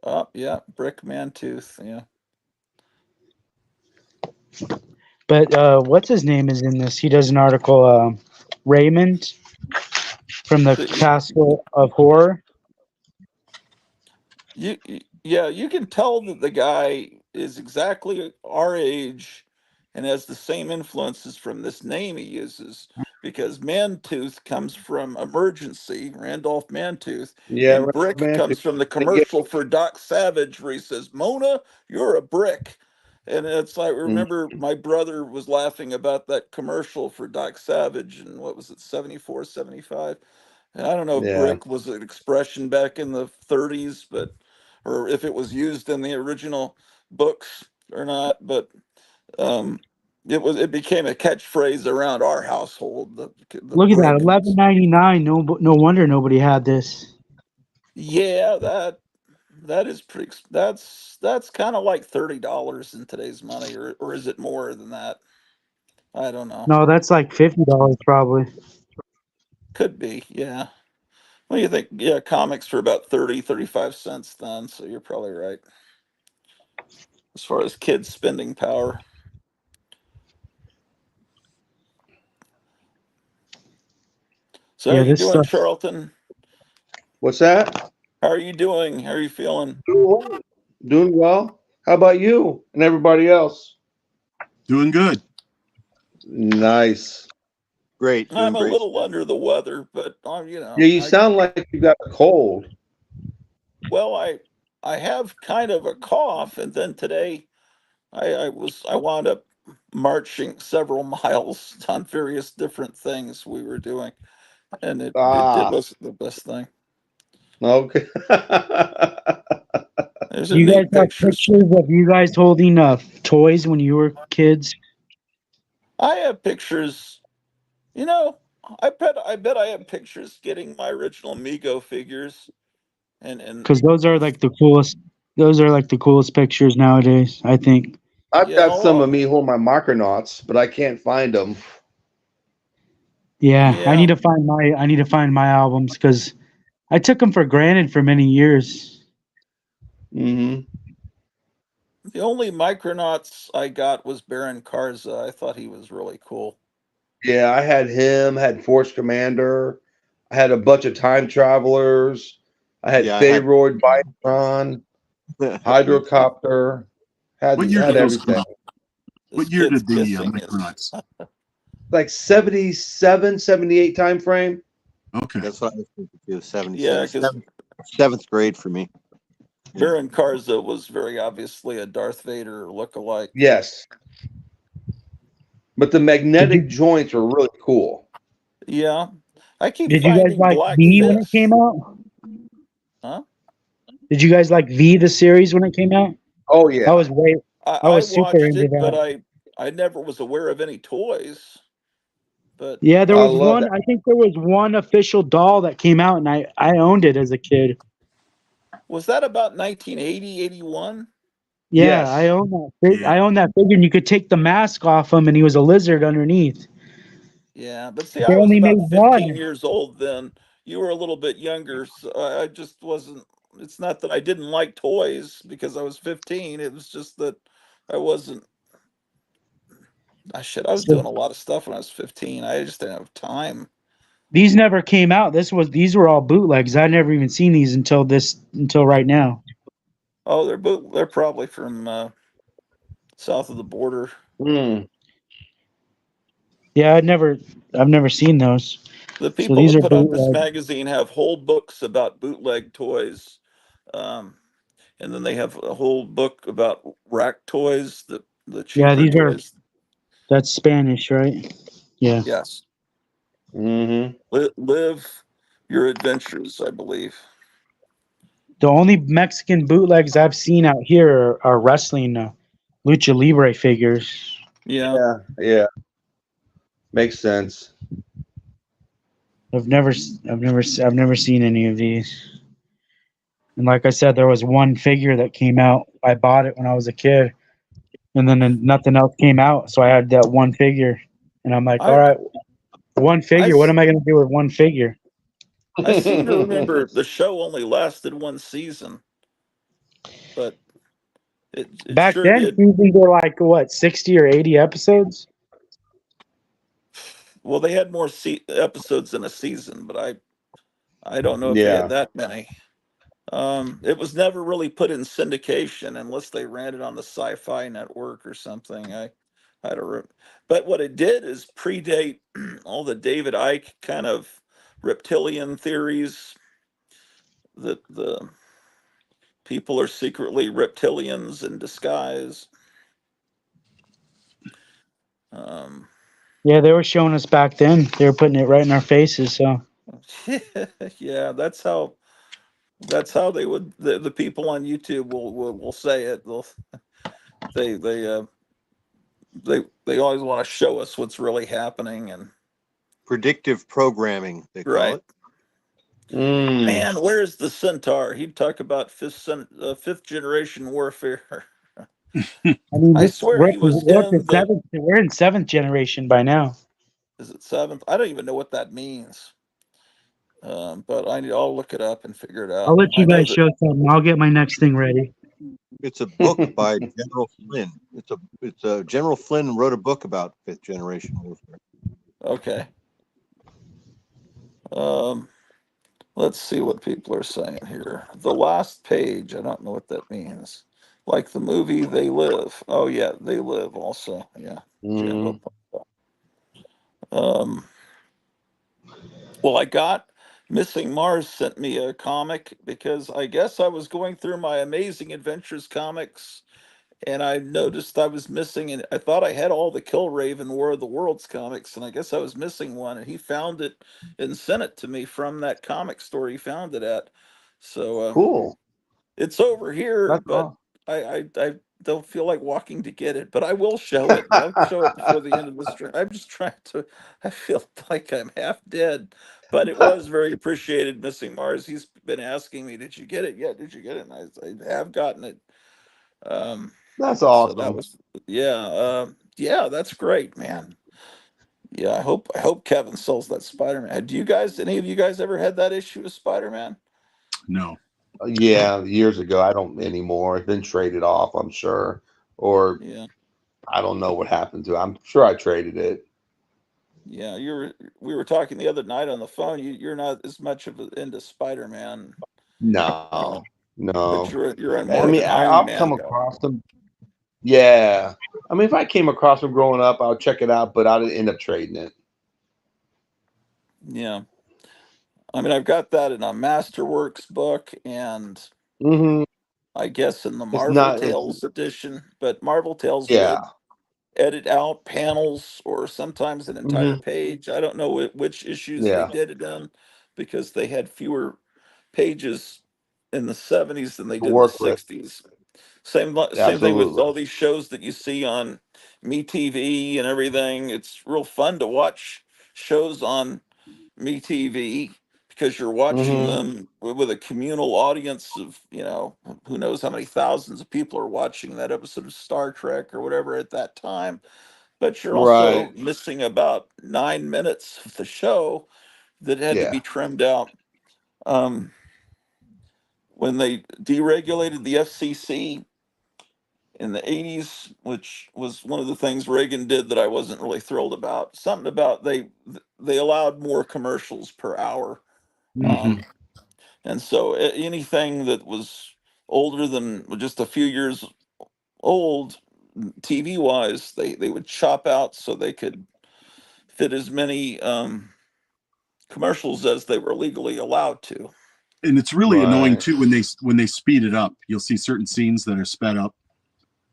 Oh, yeah, Brick Man Tooth. Yeah. what's his name is in this? He does an article. Raymond from the The, Castle of Horror. yeah, you can tell that the guy is exactly our age and has the same influences from this name he uses, because Mantooth comes from Emergency, Randolph Mantooth, Yeah, and right, Brick man. comes from the I get commercial for Doc Savage where he says, "Mona, you're a brick." And it's like, mm, remember my brother was laughing about that commercial for Doc Savage, and what was it, 74, 75? And I don't know if yeah. brick was an expression back in the 30s, but or if it was used in the original books or not, but um, it became a catchphrase around our household. The Look at that, brick. 11.99. No wonder nobody had this. Yeah, that is pretty. That's kind of like $30 in today's money, or is it more than that? I don't know. No, that's like $50 probably. Could be. Yeah. Well, you think? Yeah, comics for about 35 cents then. So you're probably right as far as kids spending power. So how are Yeah, you this doing, stuff. Charlton? What's that? How are you doing? How are you feeling? Doing well. Doing well. How about you and everybody else? Doing good. Nice. Great, doing I'm a great. little under the weather, but Yeah, you sound like you got a cold. well, I have kind of a cough, and then today I wound up marching several miles on various different things we were doing, and it Ah, was the best thing. okay. There's Do a you guys neat have pictures. pictures of you guys holding toys when you were kids? I have pictures. You know, I bet I have pictures getting my original Mego figures, and Because those are like the coolest. Those are like the coolest pictures nowadays, I think. I've yeah, got some of me holding my Micronauts, but I can't find them. Yeah, yeah. I need to find my albums because I took them for granted for many years. Hmm. The only Micronauts I got was Baron Karza. I thought he was really cool. Yeah, I had him, had Force Commander, I had a bunch of time travelers, I had Yeah, I had. Pharaoid Bitron, Hydrocopter, What This year had did kid, those come everything. out? this What year kid's did the kissing his. Micronauts? Like 77, 78 time frame. Okay. That's what I was thinking too. Yeah, 77, because seventh grade for me. Yeah. Baron Karza was very obviously a Darth Vader lookalike. Yes. But the Did magnetic you joints were really cool. Yeah, I keep did you guys finding like Black V when it Fists. came out? Huh? Did you guys like V the series when it came out? Oh I yeah. was way I I was super watched into it, but that. I never was aware of any toys. But Yeah, there I was love one. that. I think there was one official doll that came out, and I owned it as a kid. was that about 1980, 81? Yeah, I Yes. own that. Yeah. I own that figure, and you could take the mask off him, and he was a lizard underneath. Yeah, but see, They I was only made about 15 one. years old then. You were a little bit younger, so I just wasn't. It's not that I didn't like toys because I was 15. It was just that I wasn't. I was So doing a lot of stuff when I was 15. I just didn't have time. these never came out. These were all bootlegs. I never even seen these until right now. Oh, they're probably from south of the border. Mm. Yeah, I've never seen those. The So people these that are put out this bootleg. magazine have whole books about bootleg toys. Um, and then they have a whole book about rack toys, the Yeah, cheaper these are toys. that's Spanish, right? Yeah. Yes, Hmm. live your adventures, I believe. The only Mexican bootlegs I've seen out here are wrestling lucha libre figures. Yeah, Yeah. Yeah. Makes sense. I've never seen any of these. And like I said, there was one figure that came out. I bought it when I was a kid, and then nothing else came out, so I had that one figure. And I'm like, all I right, one I figure. What am I going to do with one figure? I seem to remember the show only lasted one season, but it Back sure then, did. seasons were like what, 60 or 80 episodes? Well, they had more episodes in a season, but I don't know if they had Yeah. that many. It was never really put in syndication unless they ran it on the Sci-Fi Network or something. I don't. But what it did is predate all the David Icke kind of reptilian theories that the people are secretly reptilians in disguise. Um, Yeah, they were showing us back then. They were putting it right in our faces. So yeah, that's how they would the people on YouTube will say it. They they uh, they always want to show us what's really happening and Predictive programming, they call right. it. Mm. Man, where's the centaur? He'd talk about fifth generation warfare. I mean, I swear he was in the. we're in seventh generation by now. Is it seventh? I don't even know what that means. But I'll look it up and figure it I'll out. let I you know guys that. show something. I'll get my next thing ready. It's a book by General Flynn. It's a General Flynn wrote a book about fifth generation warfare. Okay. Um, let's see what people are saying here. The last page. I don't know what that means. Like the movie They Live. Oh yeah, They Live also. Yeah. Mm. Jambo. Um, well, I got Missing Mars sent me a comic because I guess I was going through my Amazing Adventures comics and I noticed I was missing, and I thought I had all the Killraven War of the Worlds comics, and I guess I was missing one, and he found it and sent it to me from that comic store he found it at. So Cool. it's over here, That's but awesome. I don't feel like walking to get it, but I will show it. I'll show it before the end of this. I'm just trying to. I feel like I'm half dead, but it was very appreciated, Missing Mars. He's been asking me, "Did you get it yet? Did you get it?" And I have gotten it. Um, That's so that awesome. was, yeah, yeah, that's great, man. Yeah, I hope Kevin sells that Spider-Man. Do you guys, any of you guys ever had that issue of Spider-Man? No. Yeah, years ago. I don't anymore. It's been traded off, I'm sure. Or Yeah. I don't know what happened to it. I'm sure I traded it. Yeah, we were talking the other night on the phone. You're not as much of into Spider-Man, uh, No, but no. you're I more of mean, an Iron I'll Man come guy. across them. Yeah. I mean, if I came across them growing up, I'll check it out, but I didn't end up trading it. Yeah, I mean I've got that in a Masterworks book, and Hmm. I guess in the It's Marvel not, it's, Tales edition. But Marvel Tales yeah. would edit out panels or sometimes an entire Hmm. page. I don't know which issues they Yeah. did it in, because they had fewer pages in the 70s than they To did in the work with. 60s. Same thing with Absolutely. all these shows that you see on MeTV and everything. It's real fun to watch shows on MeTV because you're watching Hmm. them with a communal audience of, who knows how many thousands of people are watching that episode of Star Trek or whatever at that time. But you're also Right. missing about 9 minutes of the show that had to Yeah. be trimmed out. Um, when they deregulated the FCC in the 80s, which was one of the things Reagan did that I wasn't really thrilled about. Something about they allowed more commercials per hour. Hmm. Um, and so anything that was older than just a few years old, TV wise, they would chop out so they could fit as many commercials as they were legally allowed to. And it's really annoying Right. too when they speed it up. You'll see certain scenes that are sped up.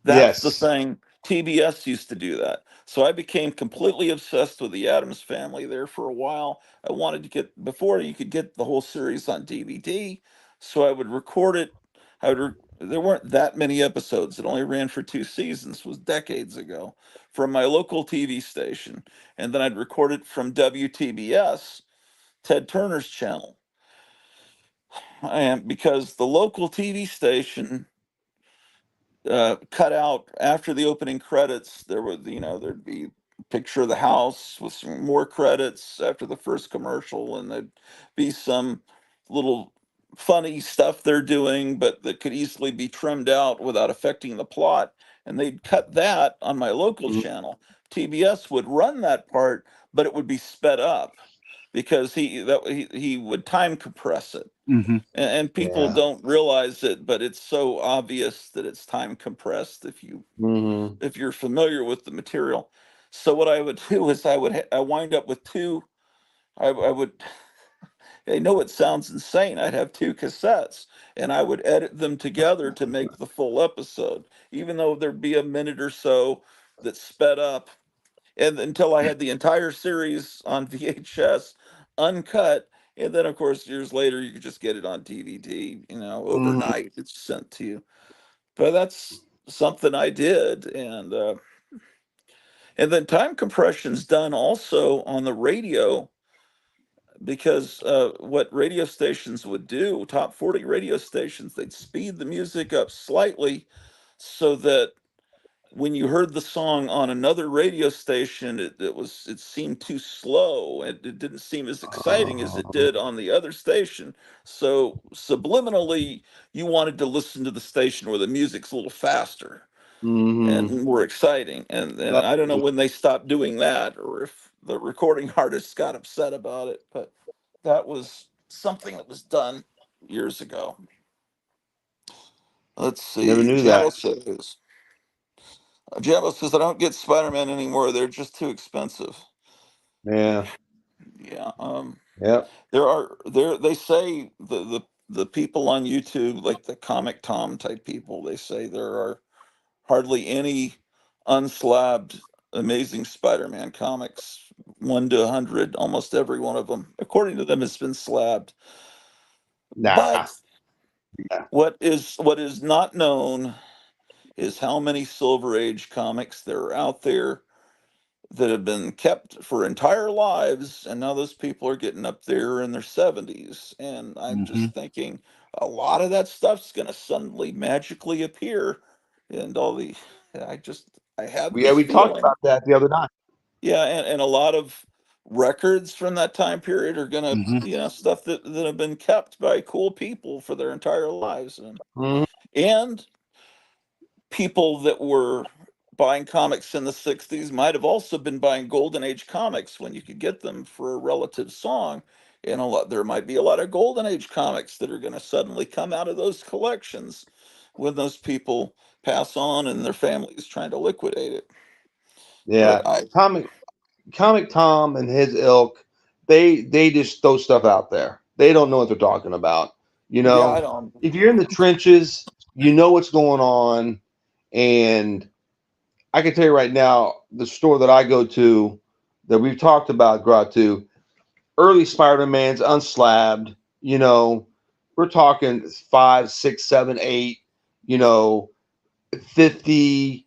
That's the Yes. thing. TBS used to do that. So I became completely obsessed with the Adams Family there for a while. I wanted to get, before you could get the whole series on DVD. So I would record it. There weren't that many episodes. It only ran for 2 seasons, was decades ago, from my local TV station. And then I'd record it from WTBS, Ted Turner's channel. And because the local TV station cut out after the opening credits, there'd be a picture of the house with some more credits after the first commercial, and there'd be some little funny stuff they're doing, but that could easily be trimmed out without affecting the plot. And they'd cut that on my local channel. TBS would run that part, but it would be sped up because he would time compress it, Hmm. and people Yeah. don't realize it, but it's so obvious that it's time compressed Hmm. if you're familiar with the material. So what I would do is I wind up with two. I would, I know it sounds insane. I'd have two cassettes, and I would edit them together to make the full episode, even though there'd be a minute or so that's sped up, and until I had the entire series on VHS uncut. And then, of course, years later, you could just get it on DVD, Hmm. overnight. It's sent to you. But that's something I did. And then time compression's done also on the radio, because what radio stations would do, top 40 radio stations, they'd speed the music up slightly so that when you heard the song on another radio station, it seemed too slow, and it didn't seem as exciting as it did on the other station. So subliminally, you wanted to listen to the station where the music's a little faster Hmm. and more exciting. And That, I don't know when they stopped doing that, or if the recording artists got upset about it, but that was something that was done years ago. Let's never see. knew Jambo that. says. Jambo says I don't get Spider-Man anymore. They're just too expensive. Yeah. Yeah. Yep. They say the people on YouTube, like the Comic Tom type people, they say there are hardly any unslabbed Amazing Spider-Man comics. 1 to 100, almost every one of them, according to them, has been slabbed. Nah. But what is not known is how many Silver Age comics there are out there that have been kept for entire lives, and now those people are getting up there in their 70s. And I'm just thinking a lot of that stuff's going to suddenly magically appear, and I have Yeah, this we talked feeling. about that the other night. Yeah, and a lot of records from that time period are going to, Mhm. stuff that have been kept by cool people for their entire lives, Mhm. and people that were buying comics in the 60s might have also been buying golden age comics when you could get them for a relative song. And there might be a lot of golden age comics that are going to suddenly come out of those collections when those people pass on and their families trying to liquidate it. Yeah, But I Comic Tom and his ilk, they just throw stuff out there. They don't know what they're talking about. You Yeah, I know, don't. if you're in the trenches, you know what's going on. And I can tell you right now, the store that I go to, that we've talked about, go out to, early Spider-Man's unslabbed. You know, we're talking 5, 6, 7, 8. You know, 50.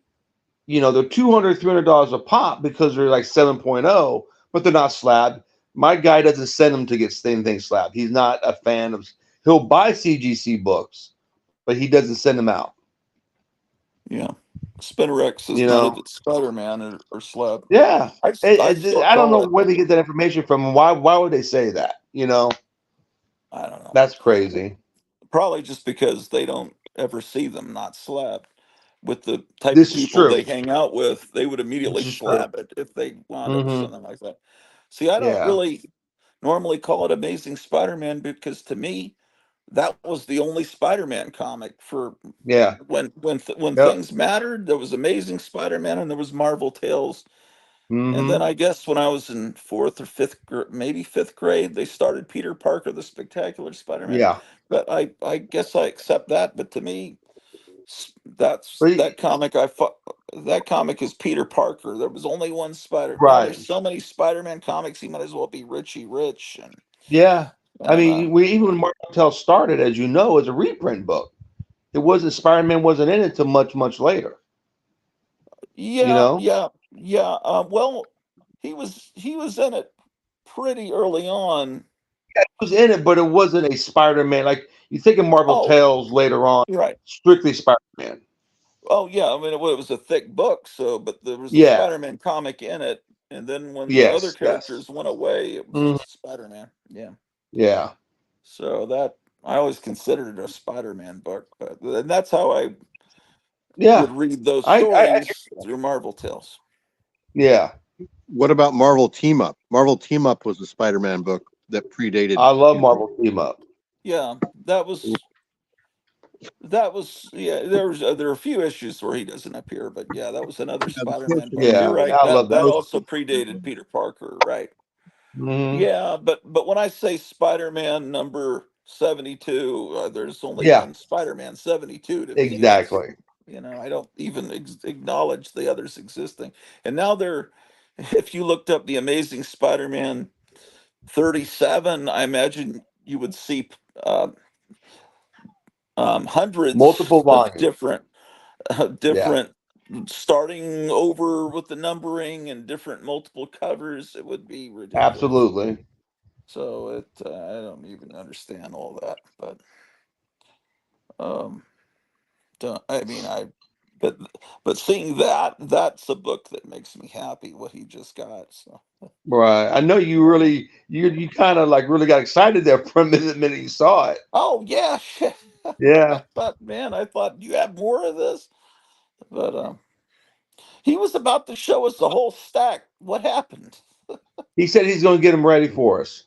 You know, they're $200, $300 a pop because they're like 7.0, but they're not slabbed. My guy doesn't send them to get anything slabbed. He's not a fan of. He'll buy CGC books, but he doesn't send them out. Yeah, Spinnerex is You none know, of it Spider-Man or Slab. yeah. I still I don't know call it. where they get that information from. And why would they say that? You know, I don't know. that's crazy. Probably just because they don't ever see them not slabbed. With the type of This is people true. they hang out with, they would immediately This is true. slab it if they wound up with Hmm. something like that. See, I don't Yeah. really normally call it Amazing Spider-Man because to me, that was the only Spider-Man comic for Yeah. when Yep. things mattered. There was Amazing Spider-Man and there was Marvel Tales. And then Hmm. I guess when I was in fourth or maybe fifth grade, they started Peter Parker, the Spectacular Spider-Man. Yeah. But I guess I accept that. But to me, that's But that comic. That comic is Peter Parker. There was only one Spider. right. There's so many Spider-Man comics. He might as well be Richie Rich Yeah. I and mean, even when Marvel Tales started, as you know, as a reprint book. It wasn't Spider-Man wasn't in it until much later. You yeah, know, yeah, yeah. Well, he was in it pretty early on. it was in it, but it wasn't a Spider-Man. Like you think of Marvel Oh, Tales later on, right. strictly Spider-Man. Oh yeah, I mean it was a thick book, but there was a Yeah. Spider-Man comic in it, and then when the other Yes. Yes. characters went away, it was Mhm. just Spider-Man. Yeah. Yeah. So that I always considered it a Spider-Man book, but and that's how I would Yeah. read those I stories through Marvel Tales. yeah. What about Marvel Team Up? Marvel Team Up was a Spider-Man book that predated. I love Marvel Team Up. Yeah, that was yeah. There are a few issues where he doesn't appear, but yeah, that was another Yeah, the Spider-Man first book. one You're Yeah, right. I love That that. that most also predated Peter Parker, right? Hmm. Yeah, but when I say Spider-Man number 72, there's only Yeah. one Spider-Man 72 to me. Exactly. I don't even acknowledge the others existing. And now if you looked up the Amazing Spider-Man 37, I imagine you would see uh, Multiple hundreds of volumes. Yeah. different, starting over with the numbering and different multiple covers. It would be ridiculous. Absolutely. So I don't even understand all that, but um, I mean, but but seeing that's a book that makes me happy. What he just got. So Right. I know you uh, really you kind of like really got excited there for a minute you saw it. oh yeah, shit. I Yeah. thought, man, I thought you have more of this, but he was about to show us the whole stack. What happened? He said he's going to get them ready for us.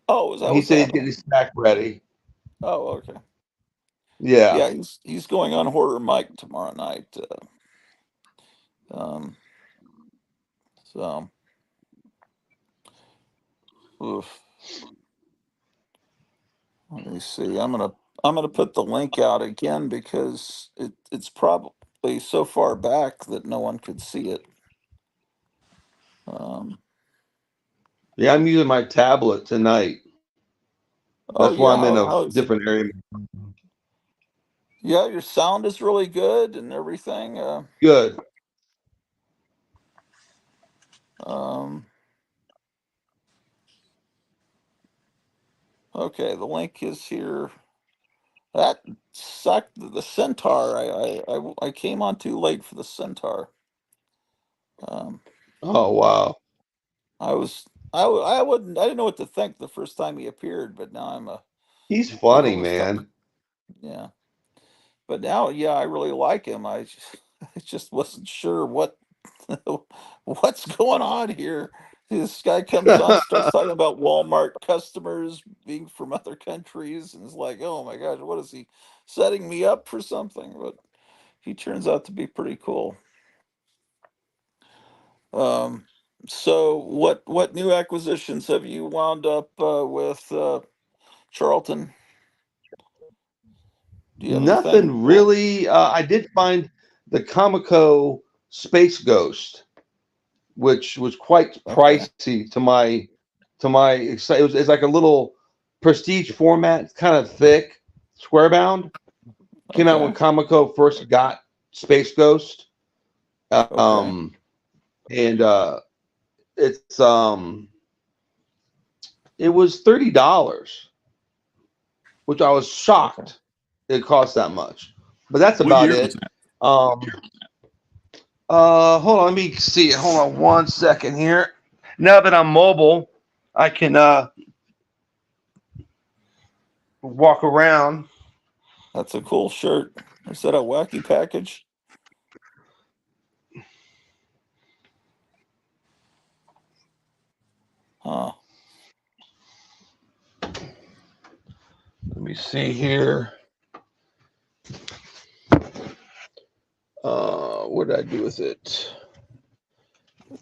Oh, is that He what's said he's getting happening? his snack ready. Oh, okay. Yeah. Yeah, he's going on Horror Mike tomorrow night. Um, so, oof. Let me see. I'm gonna I'm going to put the link out again because it's probably so far back that no one could see it. Yeah, I'm using my tablet tonight. Oh That's why yeah, I'm in a how's it? different area. Yeah, your sound is really good and everything. Good. Um, okay, the link is here. That sucked. The Centaur. I came on too late for the Centaur. Um, Oh wow. I was I wouldn't I didn't know what to think the first time he appeared, but now I'm a He's little funny, overthought. man. Yeah, but now yeah, I really like him. I just wasn't sure what's going on here. This guy comes on, starts talking about Walmart customers being from other countries, and it's like, oh my gosh, what is he setting me up for something? But he turns out to be pretty cool. Um, so what new acquisitions have you wound up with Charlton? Do you have anything Nothing cool? really. I did find the Comico Space Ghost, which was quite Okay, pricey it's like a little prestige format. It's kind of thick, square bound. Came out when okay, Comico first got Space Ghost. okay, Um, and it's it was $30, which I was okay. shocked it cost that much. But that's What about year was it. that? Um, hold on, let me see. Hold on one second here. Now that I'm mobile, I can walk around. That's a cool shirt. Is that a wacky package? Huh. Let me see here. What did I do with it?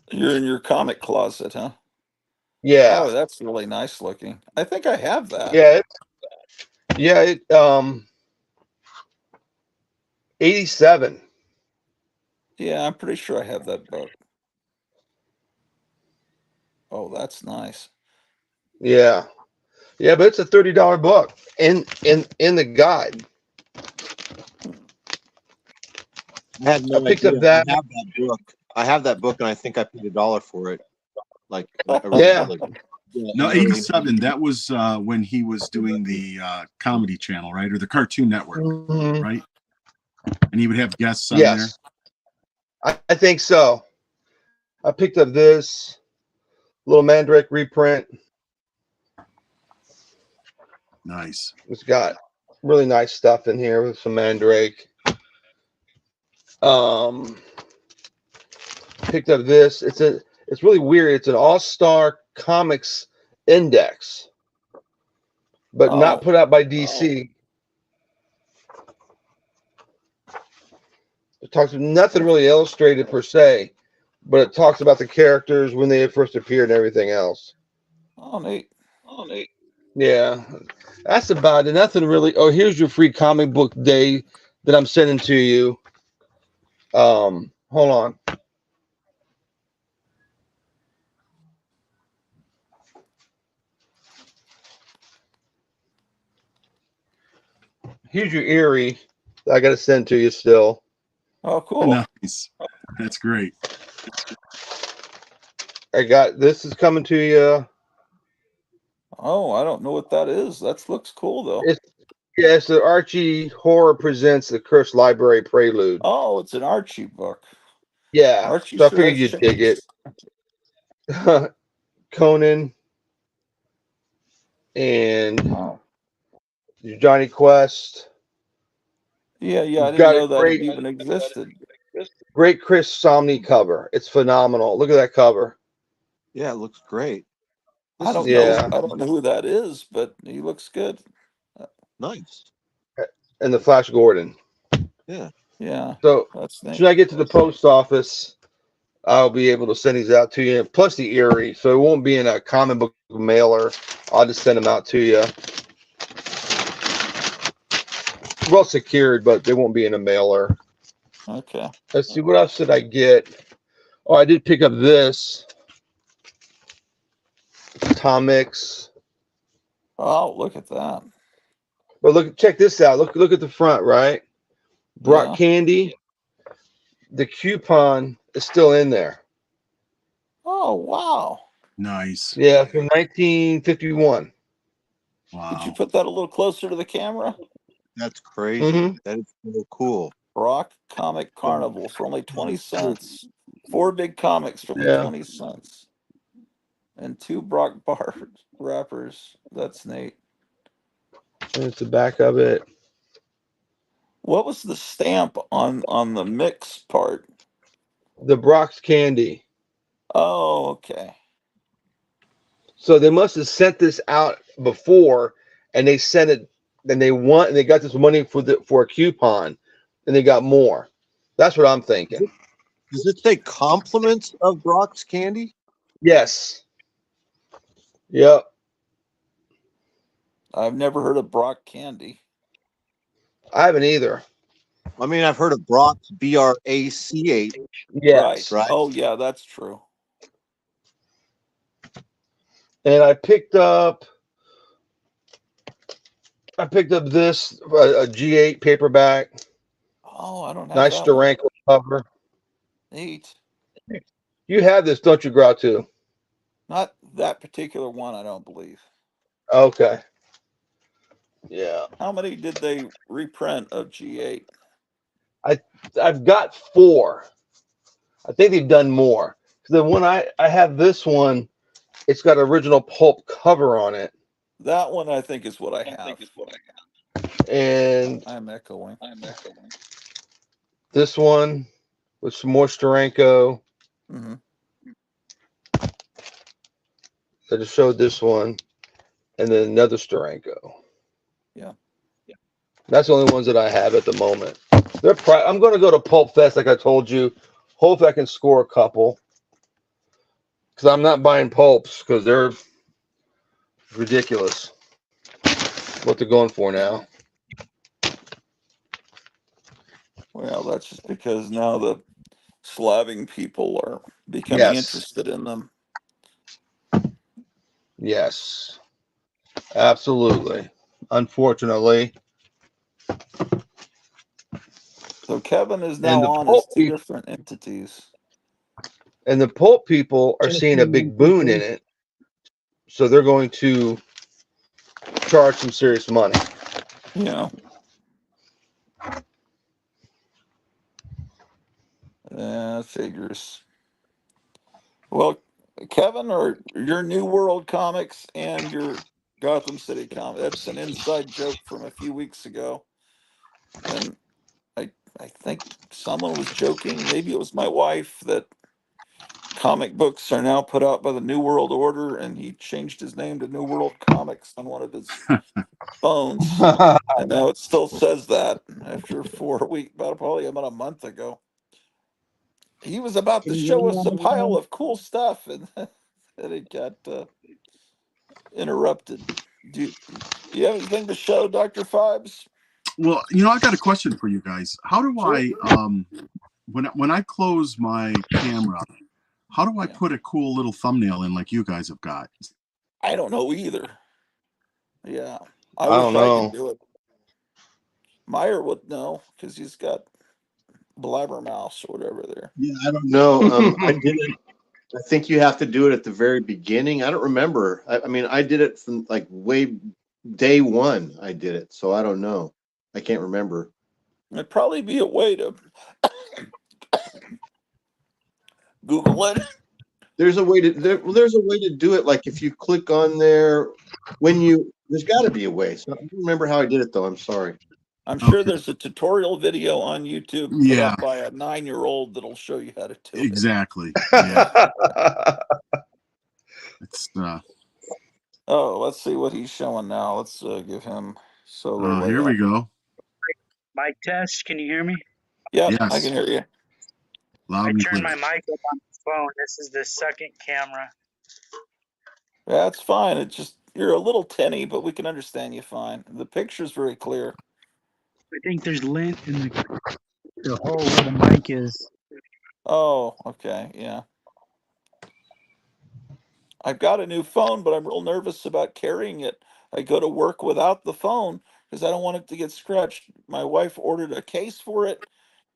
You're in your comic closet, huh? Yeah, Oh, that's really nice looking. I think I have that. yeah, it 87. Yeah, I'm pretty sure I have that book. Oh, that's nice. Yeah, yeah, but it's a $30 book in the guide. I had I no picked up idea. that. I have that book. I have that book, and I think I paid $1 for it, like Yeah, originally. Yeah, No, you know what I mean? 87. That was when he was doing the Comedy Channel, right? Or the Cartoon Network, mhm. right? And he would have guests on there. Yes, I think so. I picked up this little Mandrake reprint. Nice. It's got really nice stuff in here with some Mandrake. Um, Picked up this. It's really weird. It's an all-star comics index, but not Oh, put out by DC. It talks nothing that's really illustrated per se, but it talks about the characters when they first appeared and everything else. oh neat. Yeah, that's about it. Nothing really. Oh, here's your free comic book day that I'm sending to you. Hold on. Here's your Erie. I got to send to you still. Oh, cool. Nice. That's great. I got this is coming to you. Oh, I don't know what that is. That looks cool though. It's Yes, the Archie Horror presents the Cursed Library Prelude. Oh, it's an Archie book. Yeah, Archie so I sure figured has you'd dig it. changed. Conan and Oh, Johnny Quest. yeah, yeah. I You've didn't got a know that it even existed. great Chris Somney cover. It's phenomenal. Look at that cover. Yeah, it looks great. I This is don't know. nice. Yeah, I don't know who that is, but he looks good. Nice. and the Flash Gordon. Yeah. Yeah, So that's as neat. soon as I get to the post office, I'll be able to send these out to you. Plus the Erie, so it won't be in a comic book mailer. I'll just send them out to you. well secured, but they won't be in a mailer. Okay. Let's see, what else did I get? Oh, I did pick up this Tomix. Oh, look at that. But look, check this out. Look at the front, right? Brock Yeah. Candy. The coupon is still in there. Oh, wow. Nice. Yeah, from 1951. Could you Wow. put that a little closer to the camera? That's crazy. Mm-hmm. That is so cool. Brock Comic Carnival for only 20 cents. 4 big comics for only Yeah. 20 cents. And 2 Brock bar wrappers. That's neat. There's the back of it. What was the stamp on the mix part? The Brock's Candy. Oh, okay. So they must have sent this out before, and they sent it. And they got this money for a coupon, and they got more. That's what I'm thinking. Does it say compliments of Brock's Candy? Yes. Yep. I've never heard of Brock Candy. I haven't either. I mean, I've heard of Brock's, BRACH. Yes. Right. Right. Oh, yeah, that's true. And I picked up this a G8 paperback. Oh, I don't have Nice that one. Steranko cover. Neat. You have this, don't you, Gratu? Not that particular one, I don't believe. Okay. Yeah. How many did they reprint of G8? I've got 4. I think they've done more. The one I have this one, it's got original pulp cover on it. That one, I think, is what I have. And I'm echoing. this one with some more Steranko. Mm-hmm. I just showed this one. And then another Steranko. Yeah. That's the only ones that I have at the moment. I'm going to go to Pulp Fest, like I told you. Hopefully I can score a couple. Because I'm not buying pulps because they're ridiculous. What they're going for now. Well, that's just because now the slabbing people are becoming Yes. interested in them. Yes. Absolutely. Unfortunately. So Kevin is And now the on as pulp 2 people, different entities. and the pulp people are seeing a big boon in it. So they're going to charge some serious money. Yeah. Figures. Well, Kevin, or your New World Comics and your Gotham City comic, that's an inside joke from a few weeks ago. And I think someone was joking, maybe it was my wife, that comic books are now put out by the New World Order, and he changed his name to New World Comics on one of his phones. And now it still says that after 4 weeks, probably about a month ago. He was about to show us a pile of cool stuff, and then it got interrupted. Do you have anything to show, Dr. Fibes? Well, I got a question for you guys. How do Sure. I when I close my camera, how do I put a cool little thumbnail in like you guys have got? I don't know either. Yeah. I I wish don't I could know. do it. Meyer would know because he's got blabbermouth or whatever there. Yeah, I don't know. I did it. I think you have to do it at the very beginning. I don't remember. I mean, I did it from like way day one. I did it, so I don't know. I can't remember. It'd probably be a way to Google it. There's a way to there's a way to do it. Like if you click on there, there's got to be a way. So I don't remember how I did it though. I'm sorry. I'm sure Okay. there's a tutorial video on YouTube put Yeah, up by a 9-year-old that'll show you how to do it. exactly. Yeah, it's Oh, let's see what he's showing now. Let's give him solo here layout. we go. Mic test. Can you hear me? Yeah, Yes. I can hear you. Loud I and turned clear. my mic up on the phone. This is the second camera. That's fine. It's just you're a little tinny, but we can understand you fine. The picture's very clear. I think there's lint in the hole where the mic is. Oh, okay, yeah. I've got a new phone, but I'm real nervous about carrying it. I go to work without the phone because I don't want it to get scratched. My wife ordered a case for it,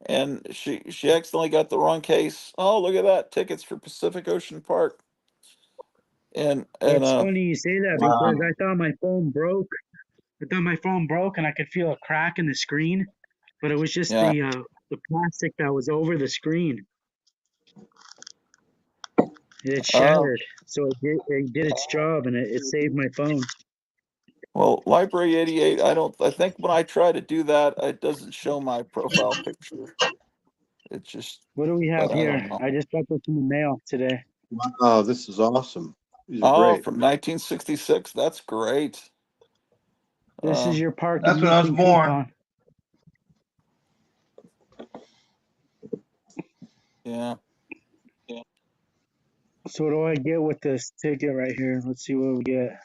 and she accidentally got the wrong case. Oh, look at that! Tickets for Pacific Ocean Park. And It's funny you say that because Wow. I thought my phone broke. I thought my phone broke and I could feel a crack in the screen, but it was just yeah. the plastic that was over the screen. It had Oh, shattered, so it did its job and it saved my phone. well, Library 88. I think when I try to do that, it doesn't show my profile picture. It just, What do we have but I don't here? know. I just got this in the mail today. Wow, this is awesome. These are Oh, great. from 1966. That's great. This is Um, your park That's when I was admission born. coupon. yeah. So what do I get with this ticket right here? Let's see what we get.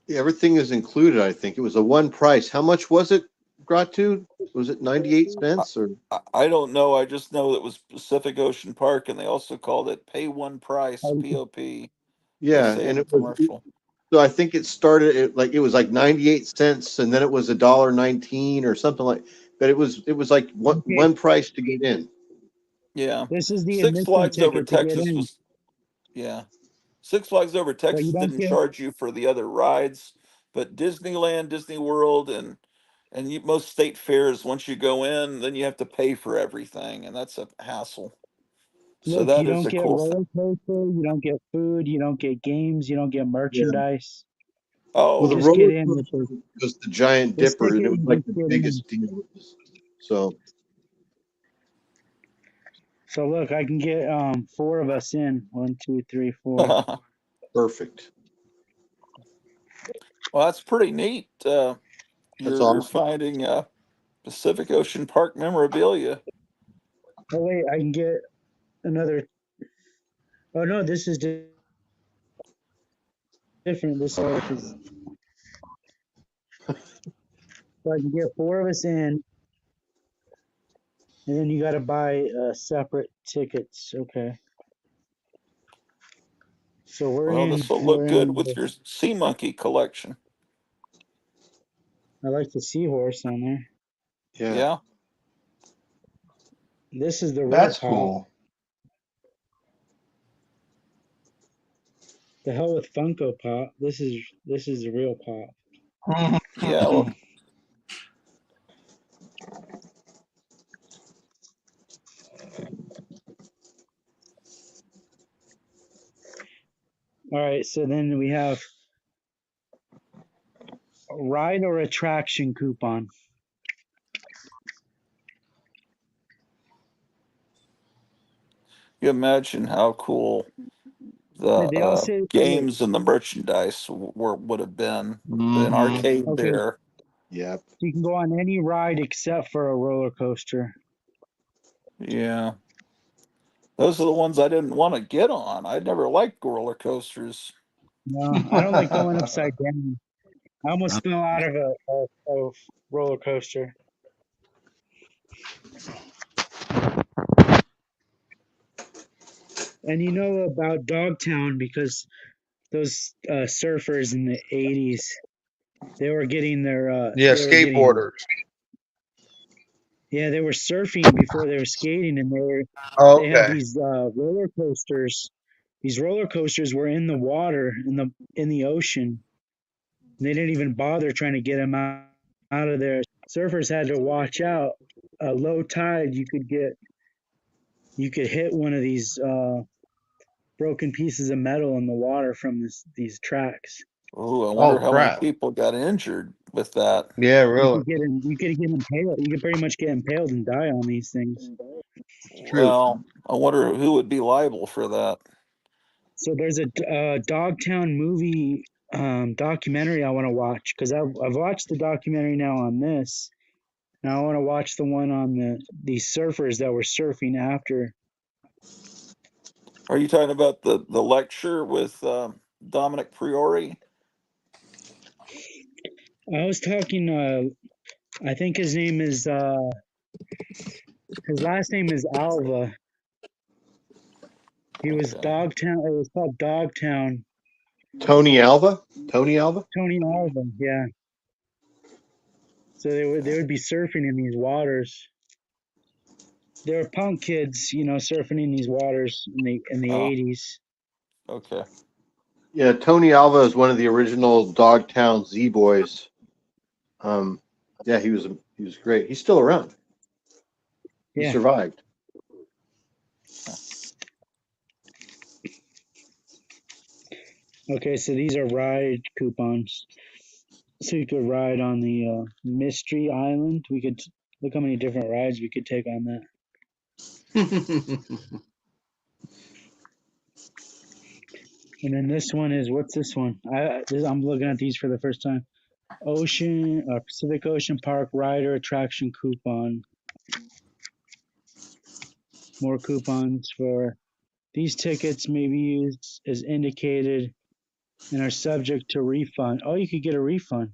Yeah, everything is included, I think. It was a one price. How much was it, Gratu? Was it 98 cents or? I don't know. I just know it was Pacific Ocean Park, and they also called it Pay One Price, POP. They Yeah, say in and the it was, commercial. so I think it started at like, it was like 98 cents and then it was $1.19 or something like, but it was like Okay, one price to get in. Yeah. this is the Six admission Flags Over ticket to get Texas in, was, yeah. Six Flags Over but you Texas don't didn't get. charge you for the other rides, but Disneyland, Disney World, and most state fairs, once you go in, then you have to pay for everything, and that's a hassle. So Look, that you is don't a get cool thing. roller coaster, you don't get food, you don't get games, you don't get Yeah. merchandise. Well, Oh, the Just roller get in with coaster the was the Giant this Dipper and ticket. it was You like just the get in. biggest deal. So So look, I can get 4 of us in. 1, 2, 3, 4. well, perfect. that's pretty neat. That's You're awesome. finding Pacific Ocean Park memorabilia. Oh wait, I can get another. Oh no, this is different. This is so I can get 4 of us in, and then you got to buy separate tickets. Okay, so we're Well, in. this will look We're good in. with your sea monkey collection. I like the seahorse on there. Yeah. Yeah. This is the real That's pop. cool. The hell with Funko Pop. This is the real pop. Yeah. Well, All right, so then we have a ride or attraction coupon. you imagine how cool the They also wait, games and the merchandise would have been. An Hmm. arcade okay. there. Yeah. You can go on any ride except for a roller coaster. Yeah. Those are the ones I didn't want to get on. I never liked roller coasters. No, I don't like going upside down. I almost fell out of a roller coaster. And you know about Dogtown because those surfers in the 80s, they were getting their Yeah, skateboarders. they were surfing before they were skating, and they had Okay. these roller coasters. These roller coasters were in the water in the ocean. They didn't even bother trying to get them out of there. Surfers had to watch out. Low tide, you could hit one of these broken pieces of metal in the water from these tracks. Ooh, I Oh wonder how many crap. people got injured with that. Yeah, really. You could get impaled. You could pretty much get impaled and die on these things. True. Well, I wonder who would be liable for that. So there's a Dogtown movie documentary I want to watch because I've watched the documentary now on this. Now I want to watch the one on these surfers that were surfing after. Are you talking about the lecture with Dominic Priori? I was talking I think his name is his last name is Alva. He was Okay. Dogtown. It was called Dogtown. Tony Alva? Tony Alva? Tony Alva, yeah. So they would be surfing in these waters. They were punk kids, you know, surfing in these waters in the Oh, 80s. okay. Yeah, Tony Alva is one of the original Dogtown Z Boys. Yeah, he was great. He's still around. He Yeah. survived. Okay, so these are ride coupons. So you could ride on the Mystery Island. We could look how many different rides we could take on that. And then this one is what's this one? I'm looking at these for the first time. Pacific Ocean Park Rider Attraction Coupon. More coupons for these tickets may be used as indicated and are subject to refund. Oh, you could get a refund.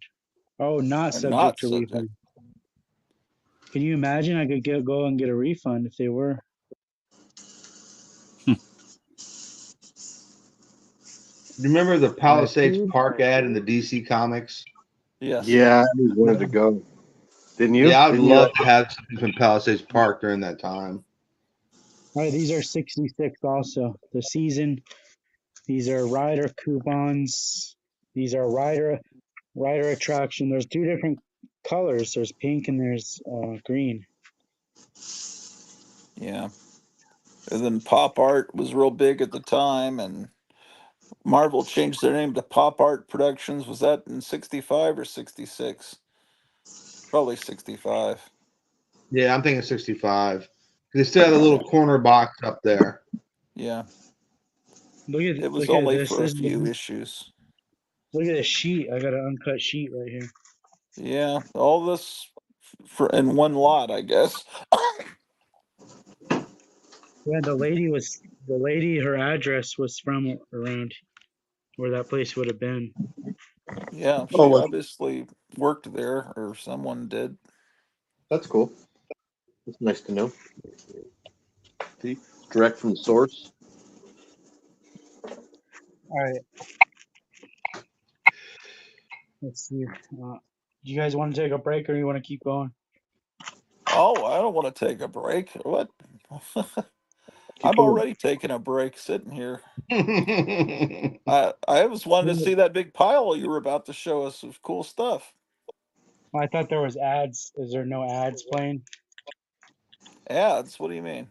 Oh, not And not subject to subject. refund. Can you imagine? I could go and get a refund if they were. Remember the I Palisades see. Park ad in the DC Comics? Yes. Yeah, I always wanted to go. Didn't you? Yeah, I'd Didn't you? love to have something from Palisades Park during that time. All right, these are 66 also. The season. These are rider coupons. These are rider attraction. There's two different colors. There's pink and there's green. Yeah. And then pop art was real big at the time, and Marvel changed their name to Pop Art Productions. Was that in 65 or 66? Probably 65. Yeah, I'm thinking 65. They still had a little corner box up there. Yeah. It was Look at only this. for a few issues. Look at this sheet. I got an uncut sheet right here. Yeah. All this for in one lot, I guess. Yeah, the lady. Her address was from around where that place would have been. Yeah. Oh, She well, obviously worked there, or someone did. that's cool. That's nice to know. See, direct from the source. All right. Let's see. Do you guys want to take a break or you want to keep going? Oh, I don't want to take a break. What? Keep I'm going. already taking a break sitting here. Yeah, I was wanting to see that big pile you were about to show us of cool stuff. I thought there was ads. Is there no ads playing? Ads? What do you mean?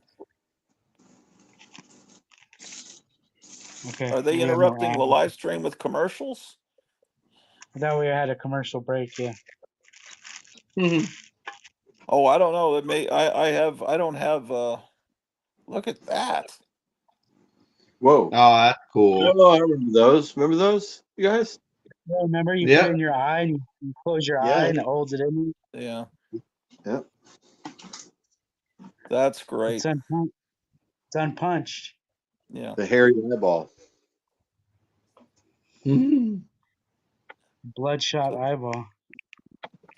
Okay, Are they we have no interrupting the ads. live stream with commercials? I thought we had a commercial break. Yeah. Oh, I don't know. It may. I don't have. Look at that. Whoa. oh, that's cool. Oh, I remember those. Remember those, you guys? Well, remember you put it Yep. in your eye and you close your eye Yeah. and it holds it in. Yeah, Yeah. that's It's great. it's unpunched. Yeah. The hairy eyeball. Bloodshot So, eyeball.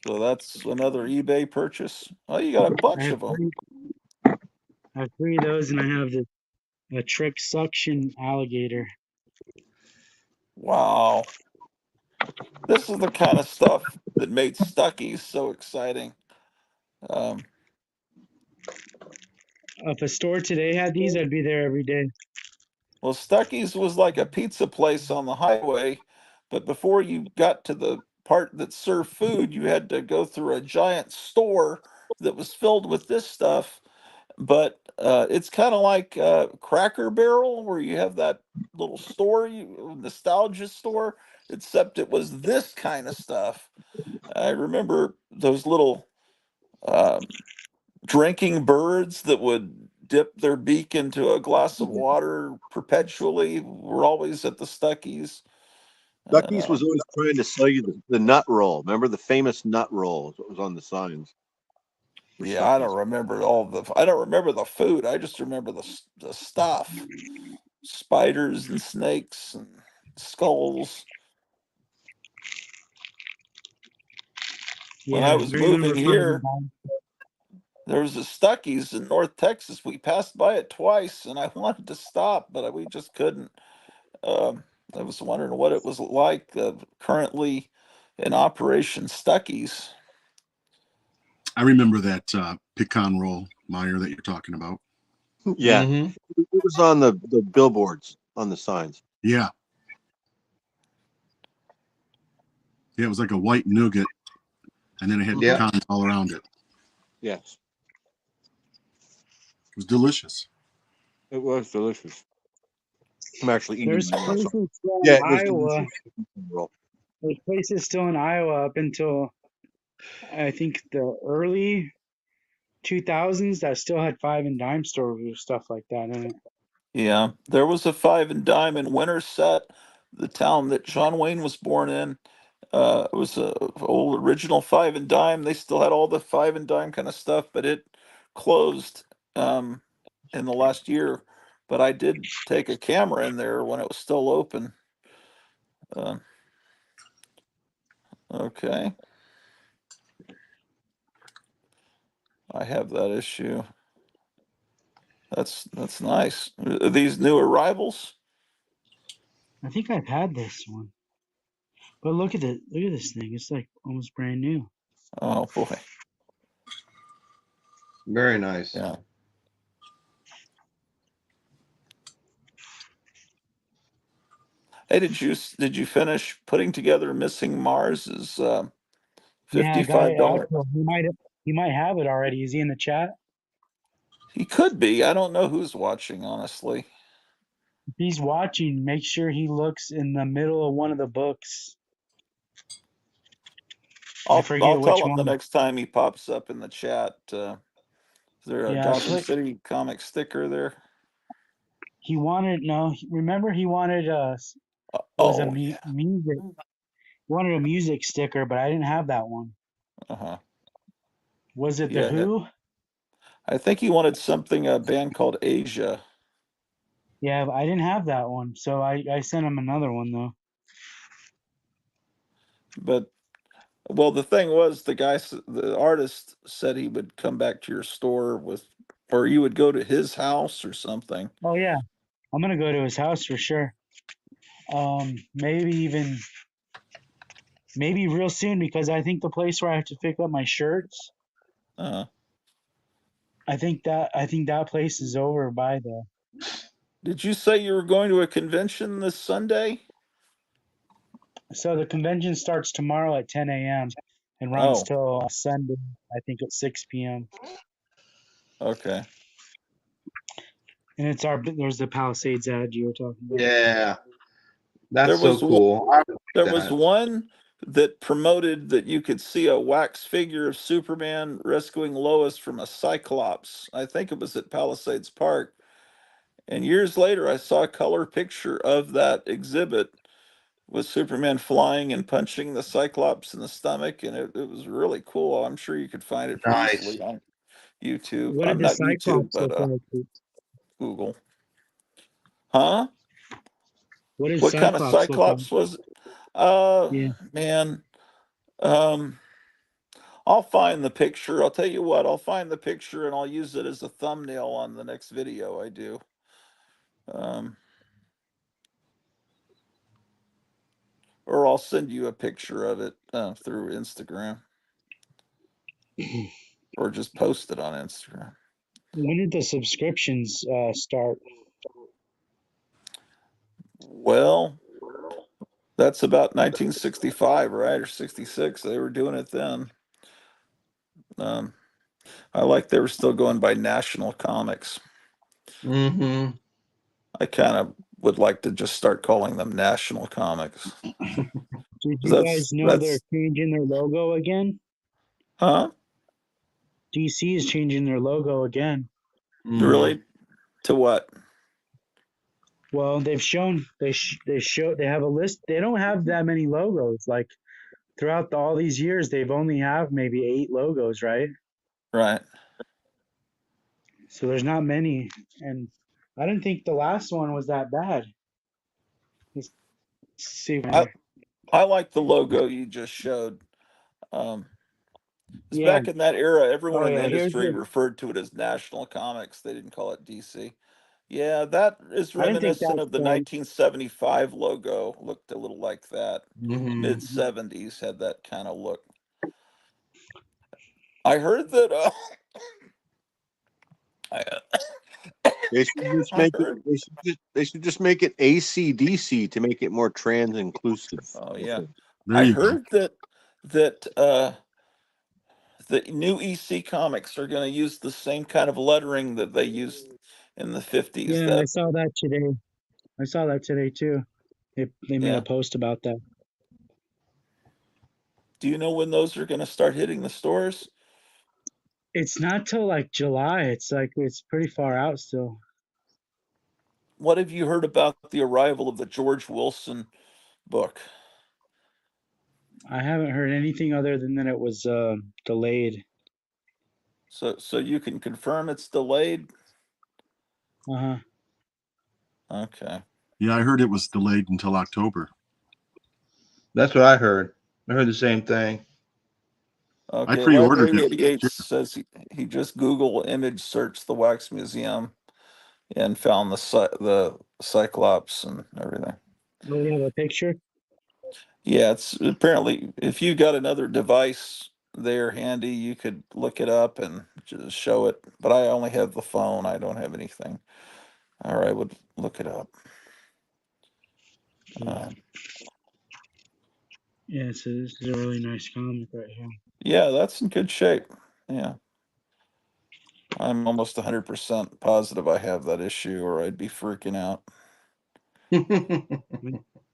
so that's another eBay purchase. Oh, you got a I bunch have of them. three. I have three of those, and I have a trick suction alligator. Wow. This is the kind of stuff that made Stuckey's so exciting. Um, If a store today had these, I'd be there every day. well, Stuckey's was like a pizza place on the highway, but before you got to the part that served food, you had to go through a giant store that was filled with this stuff. But it's kind of like Cracker Barrel, where you have that little store, nostalgia store, except it was this kind of stuff. I remember those little um, drinking birds that would dip their beak into a glass of water perpetually were always at the Stuckey's. Ducky's Uh, was always trying to sell you the nut roll. Remember the famous nut roll? Is what was on the signs for yeah, I Stucky's. don't remember all the. I don't remember the food. I just remember the stuff: spiders and snakes and skulls. When I was moving here, Dime. there was a Stuckey's in North Texas. We passed by it twice, and I wanted to stop, but we just couldn't. I was wondering what it was like currently in operation Stuckey's. I remember that pecan roll, Meyer, that you're talking about. Yeah, Mhm. it was on the billboards on the signs. Yeah. Yeah, it was like a white nougat, and then it had Yeah. pecans all around it. Yes, It was delicious. it was delicious. I'm actually eating There's my muscle. places still in Yeah, it was Iowa. delicious. Roll. There's places still in Iowa up until I think the early 2000s that still had 5 and dime stores with stuff like that in it. Yeah, there was a 5 and dime in Winterset, the town that John Wayne was born in. It was a old original 5 and dime. They still had all the 5 and dime kind of stuff, but it closed in the last year. But I did take a camera in there when it was still open. Okay, I have that issue. That's nice. Are these new arrivals? I think I've had this one. But look at this thing. It's like almost brand new. Oh boy, Very nice. yeah. Hey, did you finish putting together Missing Mars's Yeah, I got it out $55? to him. He might have it already. Is he in the chat? He could be. I don't know who's watching, honestly. If he's watching, make sure he looks in the middle of one of the books. I I'll forget which tell him the one. next time he pops up in the chat. Is there a Yeah, Gotham City comic sticker there? he wanted remember he wanted it was a Oh, music. He wanted a music sticker, but I didn't have that one. uh-huh. Was it the Yeah, Who? I think he wanted something, a band called Asia. Yeah, but I didn't have that one, so I sent him another one though. But well, the thing was, the artist said he would come back to your store with, or you would go to his house or something. Oh yeah, I'm gonna go to his house for sure. Maybe real soon because I think the place where I have to pick up my shirts, Uh, I think that place is over by the. did you say you were going to a convention this Sunday? So the convention starts tomorrow at 10 a.m. and runs Oh, till Sunday, I think at 6 p.m. okay. And there's the Palisades ad you were talking about. Yeah. There That's so was cool. I like There was that. one that promoted that you could see a wax figure of Superman rescuing Lois from a Cyclops. I think it was at Palisades Park. And years later, I saw a color picture of that exhibit with Superman flying and punching the Cyclops in the stomach. And it was really cool. I'm sure you could find it pretty Nice. easily on YouTube. What did I'm the not YouTube, Cyclops but look like? Google. Huh? What did What kind of Cyclops look like? Cyclops was it? Yeah. Man. Um, I'll find the picture. I'll tell you what, I'll find the picture and I'll use it as a thumbnail on the next video I do. Um, or I'll send you a picture of it through Instagram or just post it on Instagram. When did the subscriptions start? Well, that's about 1965, right? Or 66. They were doing it then. Um, I like they were still going by National Comics. Mm-hmm. I kind of would like to just start calling them National Comics. Did you guys know they're That's changing their logo again? huh? DC is changing their logo again. Mm-hmm. Really? To what? Well, they've shown they have a list. They don't have that many logos. Like throughout all these years, they've only have maybe 8 logos, right? Right. So there's not many, and I didn't think the last one was that bad. Let's see. I like the logo you just showed. Um, It's Yeah. back in that era, everyone Oh in the yeah. Here's industry the. referred to it as National Comics. They didn't call it DC. Yeah, that is I didn't think reminiscent that's of the 1975 logo. Looked a little like that. Mhm. Mid 70s had that kind of look. I heard that. I, They should just I make it. heard. They should just make it ACDC to make it more trans inclusive. Oh yeah, There I you go. heard that the new EC comics are going to use the same kind of lettering that they used in the 50s. Yeah, I saw that today. I saw that today too. They made Yeah. a post about that. Do you know when those are going to start hitting the stores? It's not till like July. It's pretty far out still. What have you heard about the arrival of the George Wilson book? I haven't heard anything other than that it was delayed. So you can confirm it's delayed? Uh-huh. Okay. Yeah, I heard it was delayed until October. That's what I heard. I heard the same thing. I Okay, pre-ordered Library it. 88 says he just Google image searched the wax museum and found the Cyclops and everything. Do we have a picture? Yeah, it's apparently if you got another device there handy, you could look it up and just show it. But I only have the phone. I don't have anything. Or I would look it up. Yeah, so this is a really nice comic right here. Yeah, that's in good shape. Yeah. I'm almost 100% positive I have that issue or I'd be freaking out.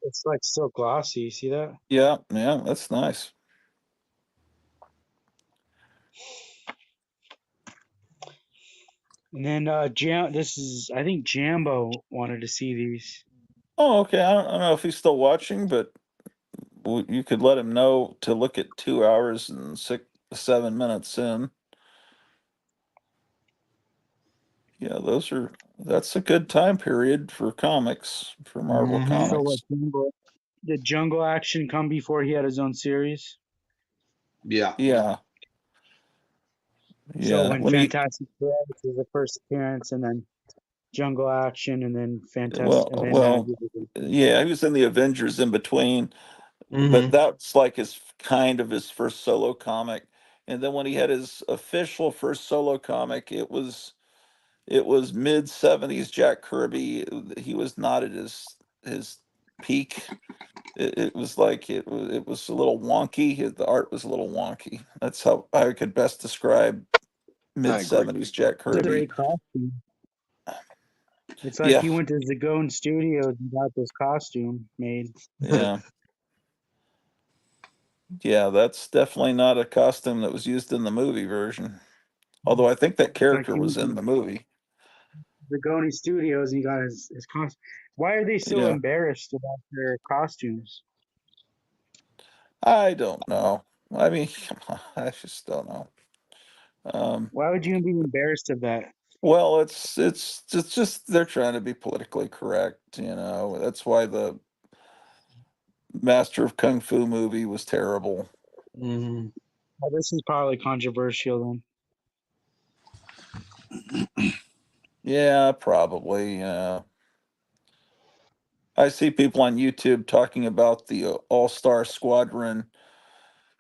It's like so glossy. You see that? Yeah, that's nice. And then I think Jambo wanted to see these. Oh, okay. I don't know if he's still watching, but you could let him know to look at 2 hours and 7 minutes in. Yeah, that's a good time period for comics, for Marvel Mhm. So what Comics. did Jungle Action come before he had his own series? Yeah. Yeah. So Yeah. when Fantastic Four was the first appearance, and then Jungle Action, and then Fantastic, and then yeah, he was in the Avengers in between, but Mhm. that's like his kind of his first solo comic. And then when he had his official first solo comic, it was mid 70s Jack Kirby. He was not at his peak. It was like it was a little wonky. The art was a little wonky. That's how I could best describe mid I agree. 70s Jack It's a Kirby. great costume. It's like Yeah, he went to Zagone Studios and got this costume made. yeah, yeah. That's definitely not a costume that was used in the movie version. Although I think that It's like character he was went in to the movie. Zagone Studios and he got his costume. Why are they so Yeah, embarrassed about their costumes? I don't know. I mean, I just don't know. Why would you be embarrassed of that? Well, it's just they're trying to be politically correct. That's why the Master of Kung Fu movie was terrible. Mhm. Well, this is probably controversial then. Yeah, probably. I see people on YouTube talking about the All-Star Squadron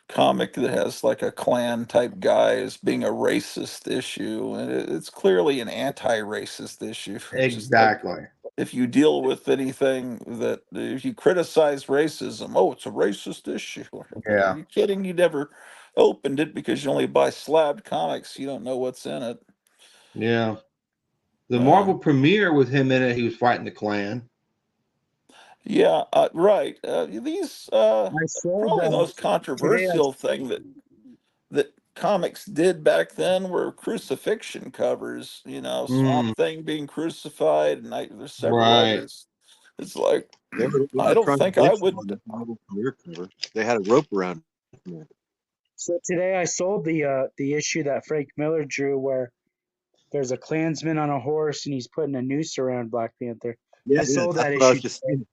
comic that has like a clan type guy as being a racist issue, and it's clearly an anti-racist issue. It's just like Exactly. if you deal with anything that if you criticize racism, oh, it's a racist issue. Are Yeah. you kidding? You never opened it because you only buy slabbed comics. You don't know what's in it. Yeah. The Marvel Um, premiere with him in it, he was fighting the Klan. yeah, right. These I sold probably the most today. controversial thing that comics did back then were crucifixion covers. Swamp Mm, Thing being crucified, and there's several right. others. It's like They I were don't trying to think I lynch him would. on the Marvel career cover. They had a rope around him. So today I sold the issue that Frank Miller drew where there's a Klansman on a horse and he's putting a noose around Black Panther. Yeah, I sold that's that what I was issue. just saying.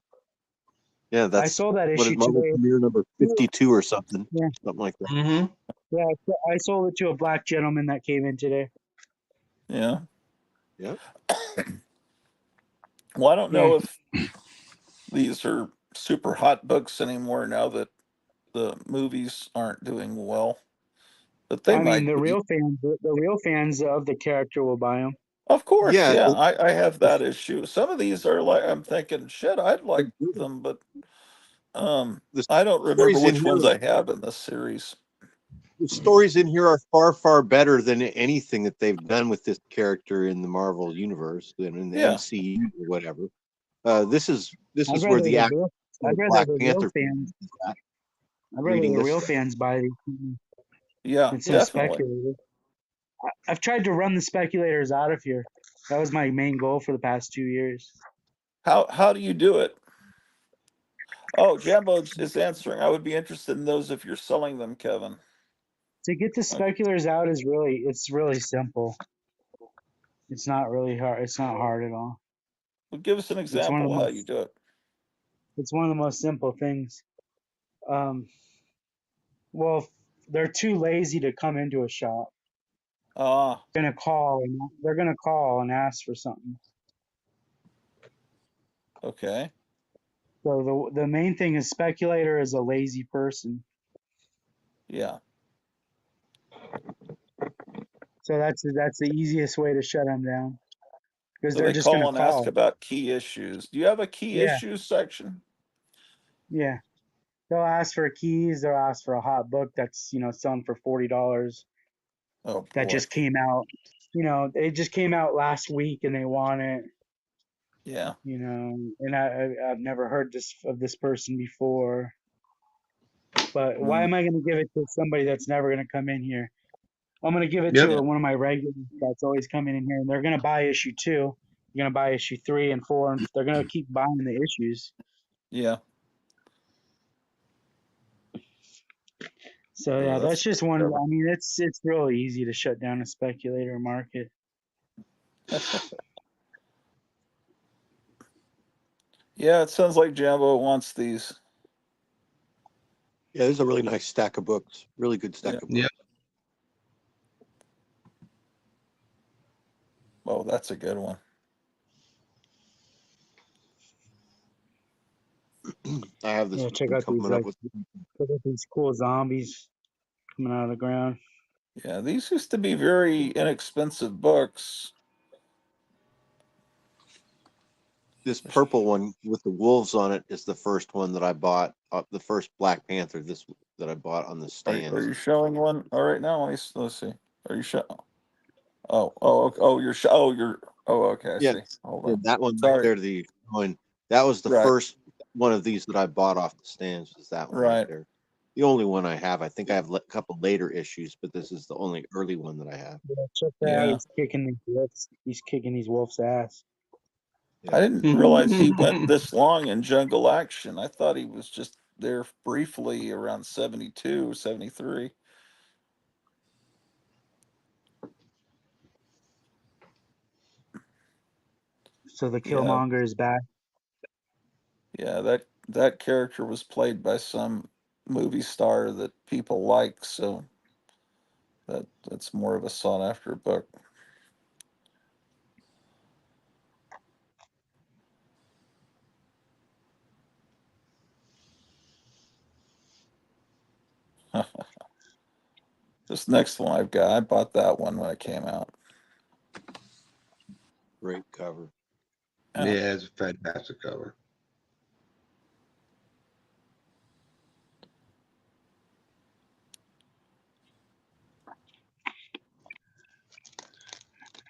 Yeah, I that's sold that what is issue Marvel today. premiere number 52 or something, Yeah. something like that. Mm-hmm. Yeah, I sold it to a black gentleman that came in today. Yeah. Yeah. Well, I don't Yeah. know if these are super hot books anymore now that the movies aren't doing well, but they I mean, might be. the real fans of the character will buy them. Of course, Yeah. yeah. I have that issue. Some of these are like I'm thinking, shit, I'd like them, but The I don't remember stories in which here, ones I have in this series. the stories in here are far, far better than anything that they've done with this character in the Marvel universe than in the Yeah. MCU or whatever. This is I'd where rather the the Black real Panther fans. is at, I'd rather reading the this real stuff. fans buy these Yeah, than some definitely. speculators. I've tried to run the speculators out of here. That was my main goal for the past 2 years. How do you do it? Oh, Jambo is answering. I would be interested in those if you're selling them, Kevin. To get the Okay. speculators out it's really simple. It's not really hard. It's not hard at all. Well, give us an It's one of example the of how you most do it. it's one of the most simple things. Um, well, they're too lazy to come into a shop. Ah, They're gonna call and ask for something. okay. So the main thing is speculator is a lazy person. Yeah. So that's the easiest way to shut them down because So they're they just call gonna and ask call. about key issues. Do you have a key Yeah, issues section? yeah. They'll ask for keys. They'll ask for a hot book that's selling for $40 Oh that boy. just came out. It just came out last week and they want it. Yeah. And I've never heard of this person before. But why Mm, am I going to give it to somebody that's never going to come in here? I'm going to give it Yep. yeah. to one of my regulars that's always coming in here, and they're going to buy issue 2. They're going to buy issue 3 and 4, and they're going to keep buying the issues. Yeah. So Yeah, yeah, that's that's just one. clever. I mean, it's really easy to shut down a speculator market. Yeah, it sounds like Jambo wants these. Yeah, this is a really nice stack of books. Really good stack Yeah. of books. Yeah. Oh, that's a good one. I have this Yeah, check one out these coming up with. cool zombies coming out of the ground. Yeah, these used to be very inexpensive books. This purple one with the wolves on it is the first one that I bought. The first Black Panther. This that I bought on the Are stands. you showing one? All right, now let's see. Are you showing? Oh, you're okay. I Yeah, see. Hold yeah, on. that one right Sorry. there. The one that was the Right, first one of these that I bought off the stands. Was that one right right. there? The only one I have. I think I have a couple later issues, but this is the only early one that I have. Yeah, check that out. Yeah, He's kicking these wolves. He's kicking these wolves' ass. I Yeah, didn't realize he went this long in Jungle Action. I thought he was just there briefly around 72, 73. So the Yeah, Killmonger is back. yeah. That character was played by some movie star that people like, so that's more of a sought after book. This next one I've got, I bought that one when it came out. great cover. Yeah. Yeah, it's a fantastic cover.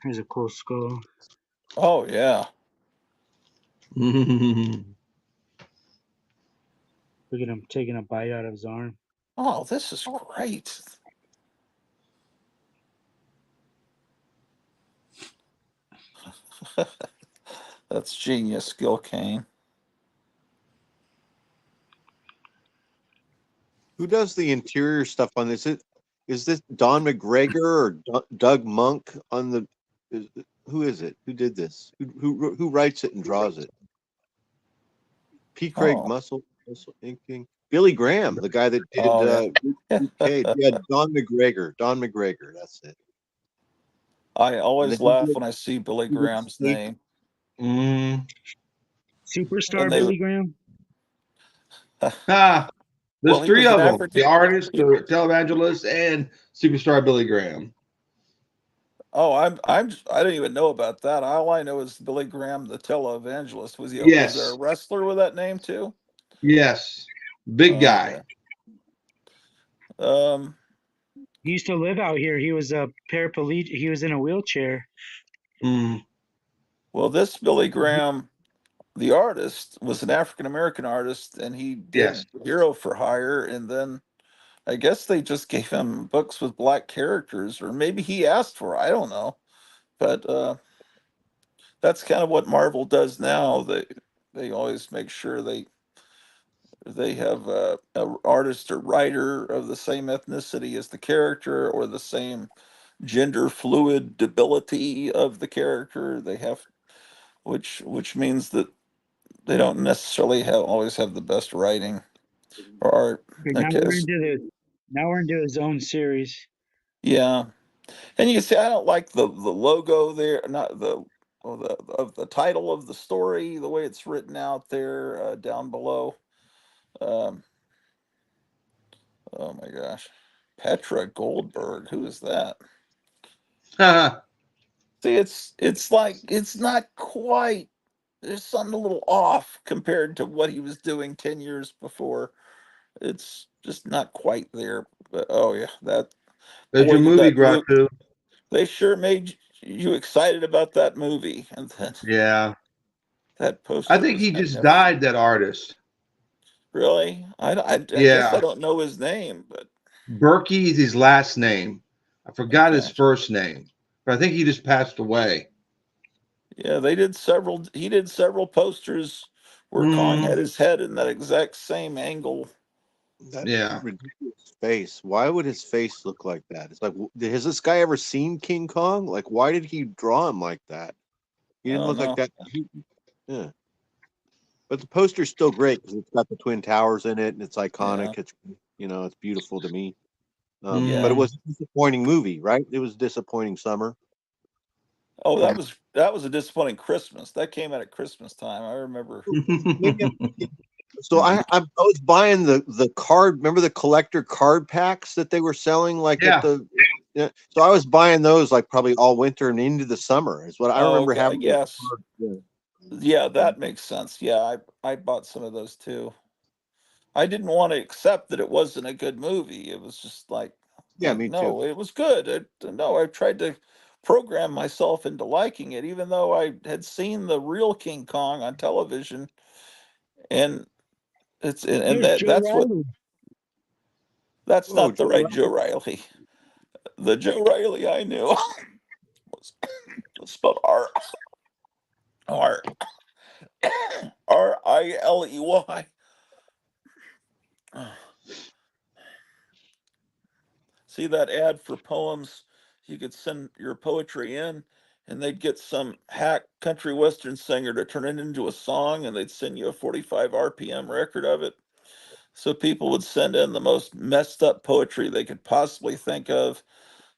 Here's a cool skull. Oh yeah. Look at him taking a bite out of his arm. Oh, this is great. That's genius, Gil Kane. Who does the interior stuff on this? Is this Don McGregor or Doug Monk on the? Who is it? Who did this? Who writes it and draws it? P. Craig Oh, Muscle inking. Billy Graham, the guy that did Oh, yeah. UK. Yeah, Don McGregor, that's it. I And always then he laugh did, when I see Billy he did Graham's Snake. name. Mm. Superstar And they Billy Graham. Ah, there's well, he three was an of them: African. the artist, the televangelist, and superstar Billy Graham. Oh, I don't even know about that. All I know is Billy Graham, the televangelist. Was there a Yes, wrestler with that name too? yes, big Oh, guy. okay. Um, He used to live out here. He was a paraplegic. He was in a wheelchair. Mm. well, this Billy Graham, the artist, was an African American artist, and he Yes, did Hero for Hire, and then I guess they just gave him books with black characters, or maybe he asked for it. I don't know, but that's kind of what Marvel does now. They always make sure they have a artist or writer of the same ethnicity as the character or the same gender fluid ability of the character. They have, which means that they don't necessarily always have the best writing or art. Okay, I guess. now we're into his own series. Yeah, and you can see I don't like the logo there, not the. Well, the title of the story, the way it's written out there down below. Um, oh my gosh, Petra Goldberg, who is that? See, it's like it's not quite. There's something a little off compared to what he was doing 10 years before. It's just not quite there. But oh yeah, that there's boy, your you movie, got moved. Gratu. They sure made you excited about that movie, and then Yeah, that I poster think was he just magnificent. died. That artist. Really, I guess I Yeah, don't know his name, but Berkey is his last name. I forgot his okay. first name, but I think he just passed away. Yeah, they did several. He did several posters where Kong Mm. had his head in that exact same angle. That Yeah. ridiculous face. Why would his face look like that? It's like, has this guy ever seen King Kong? Like, why did he draw him like that? He I didn't don't look like know. that. Yeah. But the poster's still great because it's got the Twin Towers in it and it's Yeah, iconic. It's it's beautiful to me. But it yeah. Mm. was a disappointing movie, right? It was a disappointing summer. Oh, Yeah. that was a disappointing Christmas. That came out at Christmas time. I remember. Maybe so I was buying the card. Remember the collector card packs that they were selling like at Yeah. the. Yeah, so I was buying those like probably all winter and into the summer is what I Oh, remember okay. having. Those Yes. cards, yeah. Yeah, that makes sense. Yeah, I bought some of those too. I didn't want to accept that it wasn't a good movie. It was just Yeah, like me too. no, it was good. No, I tried to program myself into liking it, even though I had seen the real King Kong on television, and and There's Joe Riley. that's Oh, not the Joe right Joe Riley. The Joe Riley I knew was spelled R Riley. See that ad for poems? You could send your poetry in, and they'd get some hack country western singer to turn it into a song, and they'd send you a 45 RPM record of it. So people would send in the most messed up poetry they could possibly think of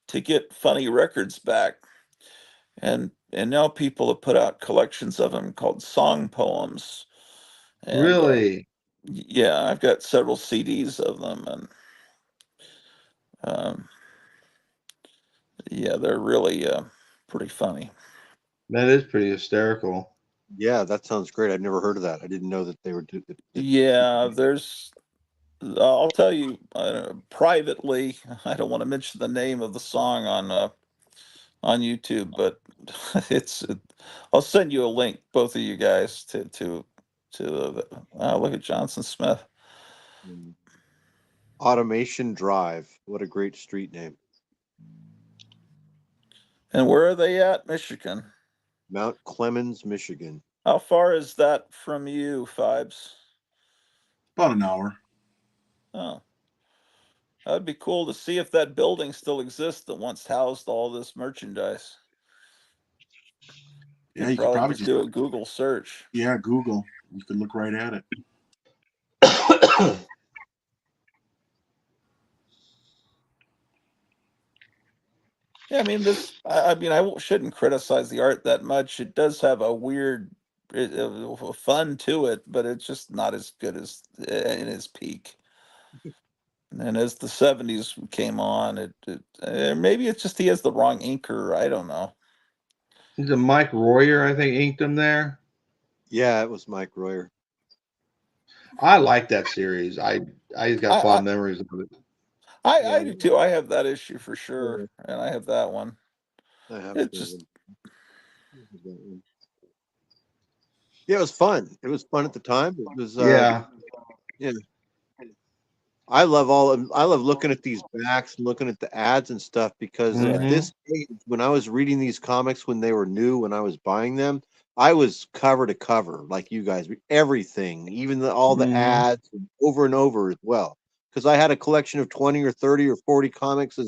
to get funny records back. And now people have put out collections of them called song poems. And Really? yeah, I've got several CDs of them, and um, yeah, they're really pretty funny. That is pretty hysterical. Yeah, that sounds great. I've never heard of that. I didn't know that they were that people. Yeah, I'll tell you privately. I don't want to mention the name of the song on YouTube, but it's. I'll send you a link, both of you guys, to look at Johnson Smith. Automation Drive. What a great street name. And where are they at? Michigan. Mount Clemens, Michigan. How far is that from you, Fibes? About an hour. Oh, that'd be cool to see if that building still exists that once housed all this merchandise. You Yeah, could you could probably probably just just do a Google search. Google. You could look right at it. Yeah, I mean I mean, shouldn't criticize the art that much. It does have a weird, fun to it, but it's just not as good as in its peak. And as the '70s came on, maybe it's just he has the wrong inker. I don't know. Is it Mike Royer? I think inked him there. Yeah, it was Mike Royer. I like that series. I just got I fond memories of it. I Yeah, do too. I have that issue for sure, and I have that one. I have It to. just Yeah, it was fun. It was fun at the time. It was Yeah. yeah. I love looking at these backs and looking at the ads and stuff because at Mhm. this age, when I was reading these comics when they were new, when I was buying them, I was cover to cover like you guys, everything, even all the Mhm. ads over and over as well. Because I had a collection of 20 or 30 or 40 comics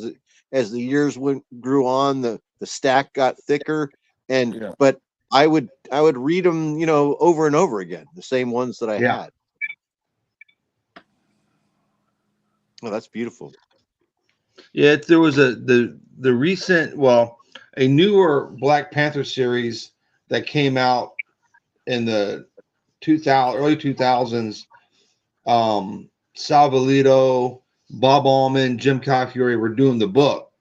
as the years grew on, the stack got thicker, and yeah. but I would read them, over and over again, the same ones that I Yeah. had. Oh, that's beautiful. Yeah. There was the recent, a newer Black Panther series that came out in the early 2000s. Sal Valito, Bob Allman, Jim Calafiore were doing the book,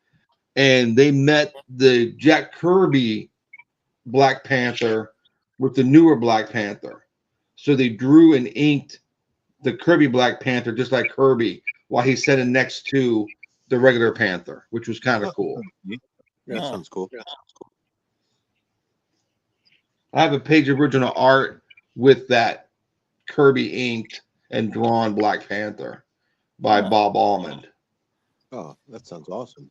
and they met the Jack Kirby Black Panther with the newer Black Panther. So they drew and inked the Kirby Black Panther just like Kirby while he's sitting next to the regular Panther, which was kind of Oh, cool. yeah, that Huh. sounds cool. I have a page of original art with that Kirby inked and drawn Black Panther by Huh. Bob Allman. Oh, that sounds awesome.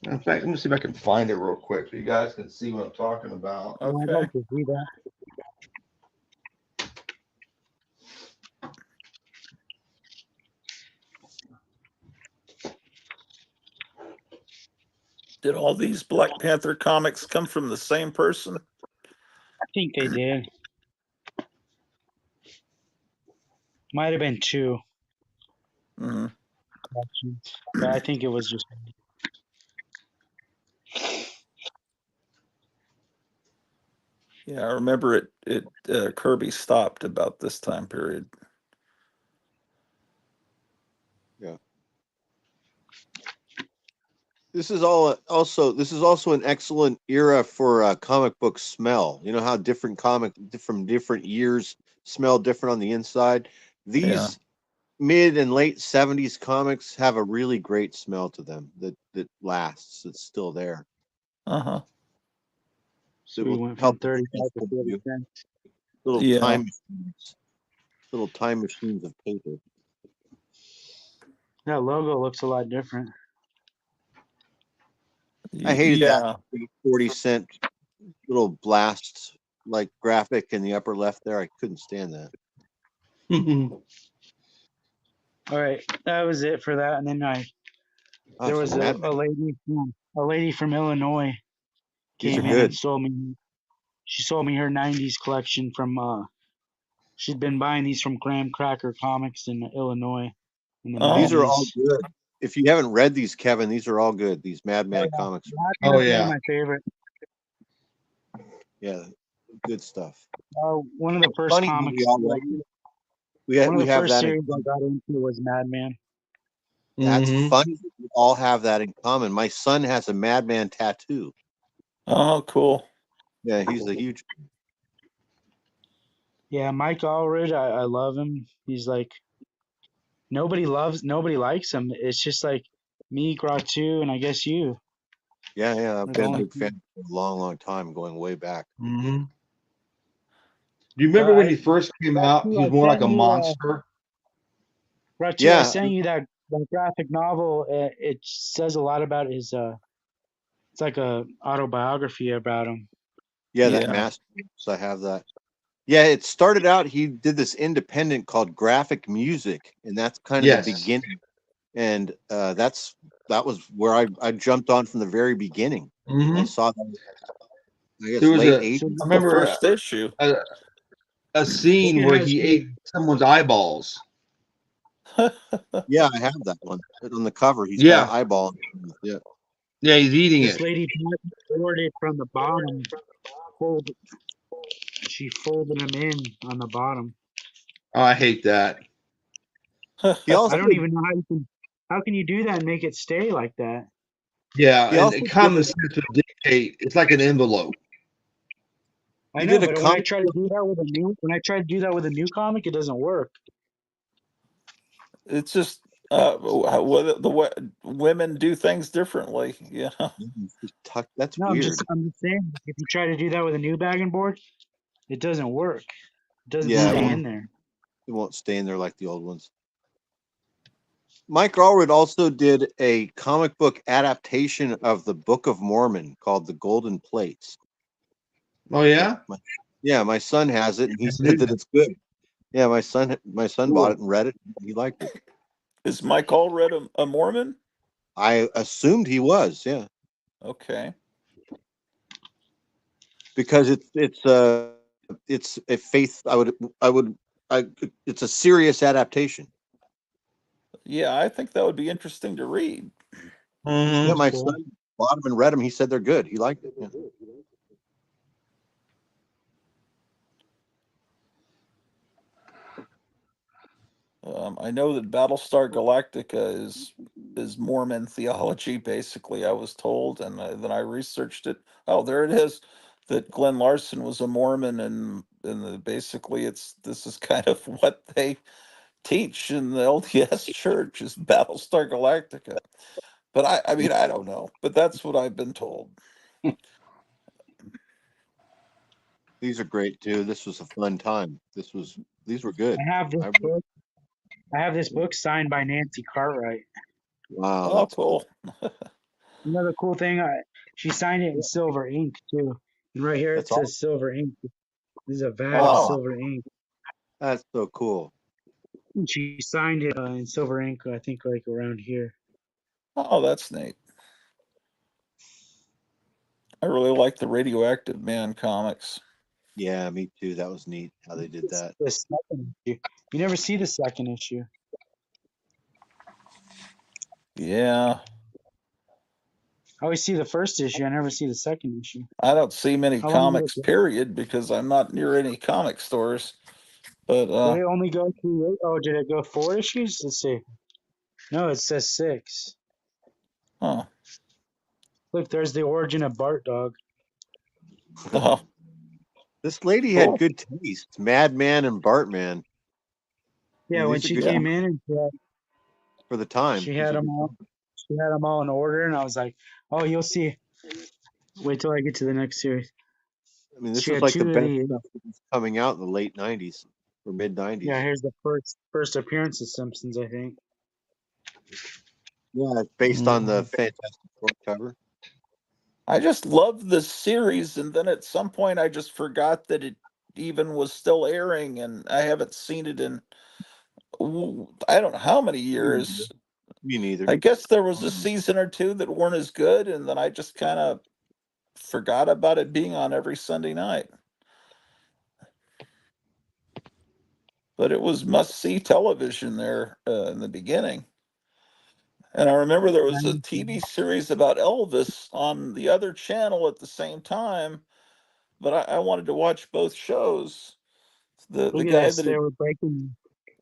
In fact, let me see if I can find it real quick so you guys can see what I'm talking about. Yeah, I'd Okay. like to see that. Did all these Black Panther comics come from the same person? I think they did. Might have been two Hmm. collections, but I think it was just. Yeah, I remember Kirby stopped about this time period. Yeah. This is also an excellent era for comic book smell. You know how from different years smell different on the inside. Yeah. These mid and late '70s comics have a really great smell to them that lasts. It's still there. Uh-huh. So That we will went from help 35 to you. 40 cents. Little Yeah. little time machines of paper. That logo looks a lot different. I hated that Yeah. 40-cent little blast like graphic in the upper left there. I couldn't stand that. All right, that was it for that. And then Oh, there so was Mad a lady from Illinois These are came in and good. sold me. She sold me her '90s collection from. She'd been buying these from Graham Cracker Comics in Illinois in the Oh. These are all '90s. good. If you haven't read these, Kevin, these are all good. These Madman Oh, comics. yeah. Oh That's one of yeah. my favorite. Yeah, good stuff. One of the first Funny how we comics, all like like it. one of We the have first that in series I common. got into was Madman. That's Hmm. funny. We all have that in common. My son has a Madman tattoo. Oh, cool. Yeah, he's a huge. Yeah, Mike Allred, I love him. He's like nobody likes him. It's just like me, Gratu, and I guess you. Yeah. I've Like been a only. big fan for a long, long time, going way back. Hmm. Do you remember when he first came out? He was more like a monster. Gratu, I Yeah, sent you that graphic novel. It says a lot about his. It's like a autobiography about him. yeah, that Yeah. masterpiece. I have that. Yeah, it started out. He did this independent called Graphic Music, and that's kind of the Yes. beginning. And that was where I jumped on from the very beginning. Hmm. I saw that. I guess There was late a. '80s. I The remember first issue. a scene where he ate someone's eyeballs. Yeah, I have that one. On the cover, he's Yeah. got an eyeball. Yeah. Yeah, he's eating This it. lady poured it from the bottom. She folded them in on the bottom. Oh, I hate that. He also I don't even know how can you do that and make it stay like that? Yeah, he and also common did, sense would dictate it's like an envelope. I he know, did a but when I comic try to do that with a new comic, it doesn't work. It's just the way women do things differently. Yeah. That's No, weird. I'm just saying, if you try to do that with a new bag and board, it doesn't work. It doesn't Yeah, stay in there. it won't stay in there like the old ones. Mike Allred also did a comic book adaptation of the Book of Mormon called The Golden Plates. Oh yeah? Yeah, my son has it, and he I said knew that that. it's good. Yeah, my son Cool. bought it and read it. And he liked it. Is Mike Allred a Mormon? I assumed he was. Yeah, Okay. because it's a faith. It's a serious adaptation. Yeah, I think that would be interesting to read. Mhm. Yeah, my Cool. son bought them and read them. He said they're good. He liked it. Yeah. I know that Battlestar Galactica is Mormon theology, basically. I was told, and then I researched it. Oh, there it is. That Glenn Larson was a Mormon, and basically, this is kind of what they teach in the LDS Church is Battlestar Galactica. But I mean, I don't know, but that's what I've been told. These are great too. This was a fun time. These were good. I have this book. I have this book signed by Nancy Cartwright. Wow, Oh, that's cool. cool. Another cool thing, she signed it in silver ink too. And right here it That's all. says silver ink. This is a vat of Oh, silver ink. That's so cool. And she signed it in silver ink, I think, like around here. oh, that's neat. I really like the Radioactive Man comics. Yeah, me too. That was neat how they did that. The second issue. You never see the second issue. Yeah, I always see the first issue. I never see the second issue. I don't see many How long did it comics, go? period, because I'm not near any comic stores. But Did it only go through? Oh, did it go 4 issues? Let's see. No, it says 6. huh. Look, there's the origin of Bart Dog. Oh, This lady had cool. good taste. Madman and Bartman. I Yeah, mean, when these are she good Yeah. came in and for the time. she These had are them good. all. She had them all in order, and I was like, "Oh, you'll see." Wait till I get to the next series. I mean, this She is had like the 2 of best these. stuff that was coming out in the late '90s or mid Yeah, '90s. here's the first appearance of Simpsons, I think. Yeah, it's based on the Fantastic Four cover. I just loved this series, and then at some point I just forgot that it even was still airing, and I haven't seen it in I don't know how many years. Me neither. I guess there was a season or two that weren't as good, and then I just kind of forgot about it being on every Sunday night. But it was must see television there in the beginning. And I remember there was a TV series about Elvis on the other channel at the same time, but I wanted to watch both shows. The Look at guy this. that had,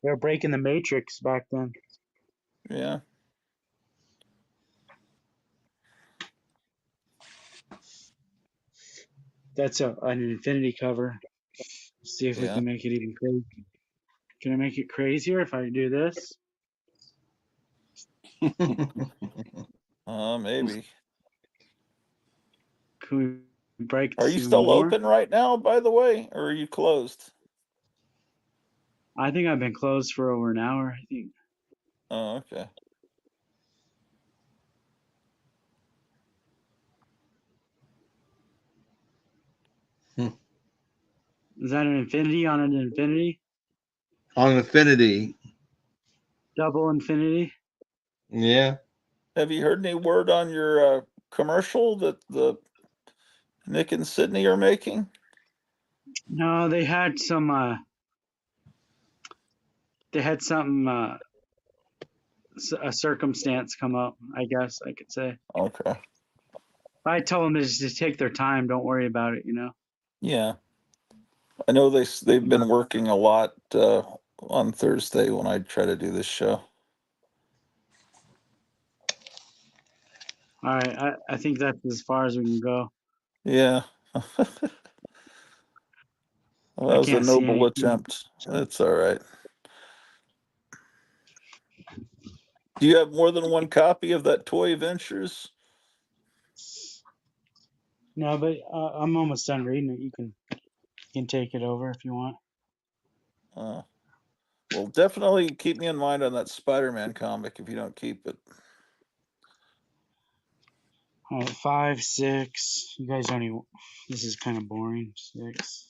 They were breaking the Matrix back then. yeah, That's an infinity cover. Let's see if we yeah, can make it even crazy. Can I make it crazier if I do this? maybe. Can we break Are this you even still more? open right now, by the way, or are you closed? I think I've been closed for over an hour. I think. Oh, okay. Is that an infinity on an infinity? On Infinity. Double infinity? Yeah. Have you heard any word on your commercial that the Nick and Sydney are making? No, they had some. They had something a circumstance come up, I guess I could say. Okay. I tell them to just take their time. Don't worry about it, you know? Yeah. I know they've been working a lot on Thursday when I try to do this show. All right. I think that's as far as we can go. Yeah. Well, I that was a can't see noble anything. attempt. That's all right. Do you have more than one copy of that Toy Ventures? No, but I'm almost done reading it. You can take it over if you want. Well, definitely keep me in mind on that Spider-Man comic if you don't keep it. All right, 5, 6. You guys don't even. This is kind of boring. 6.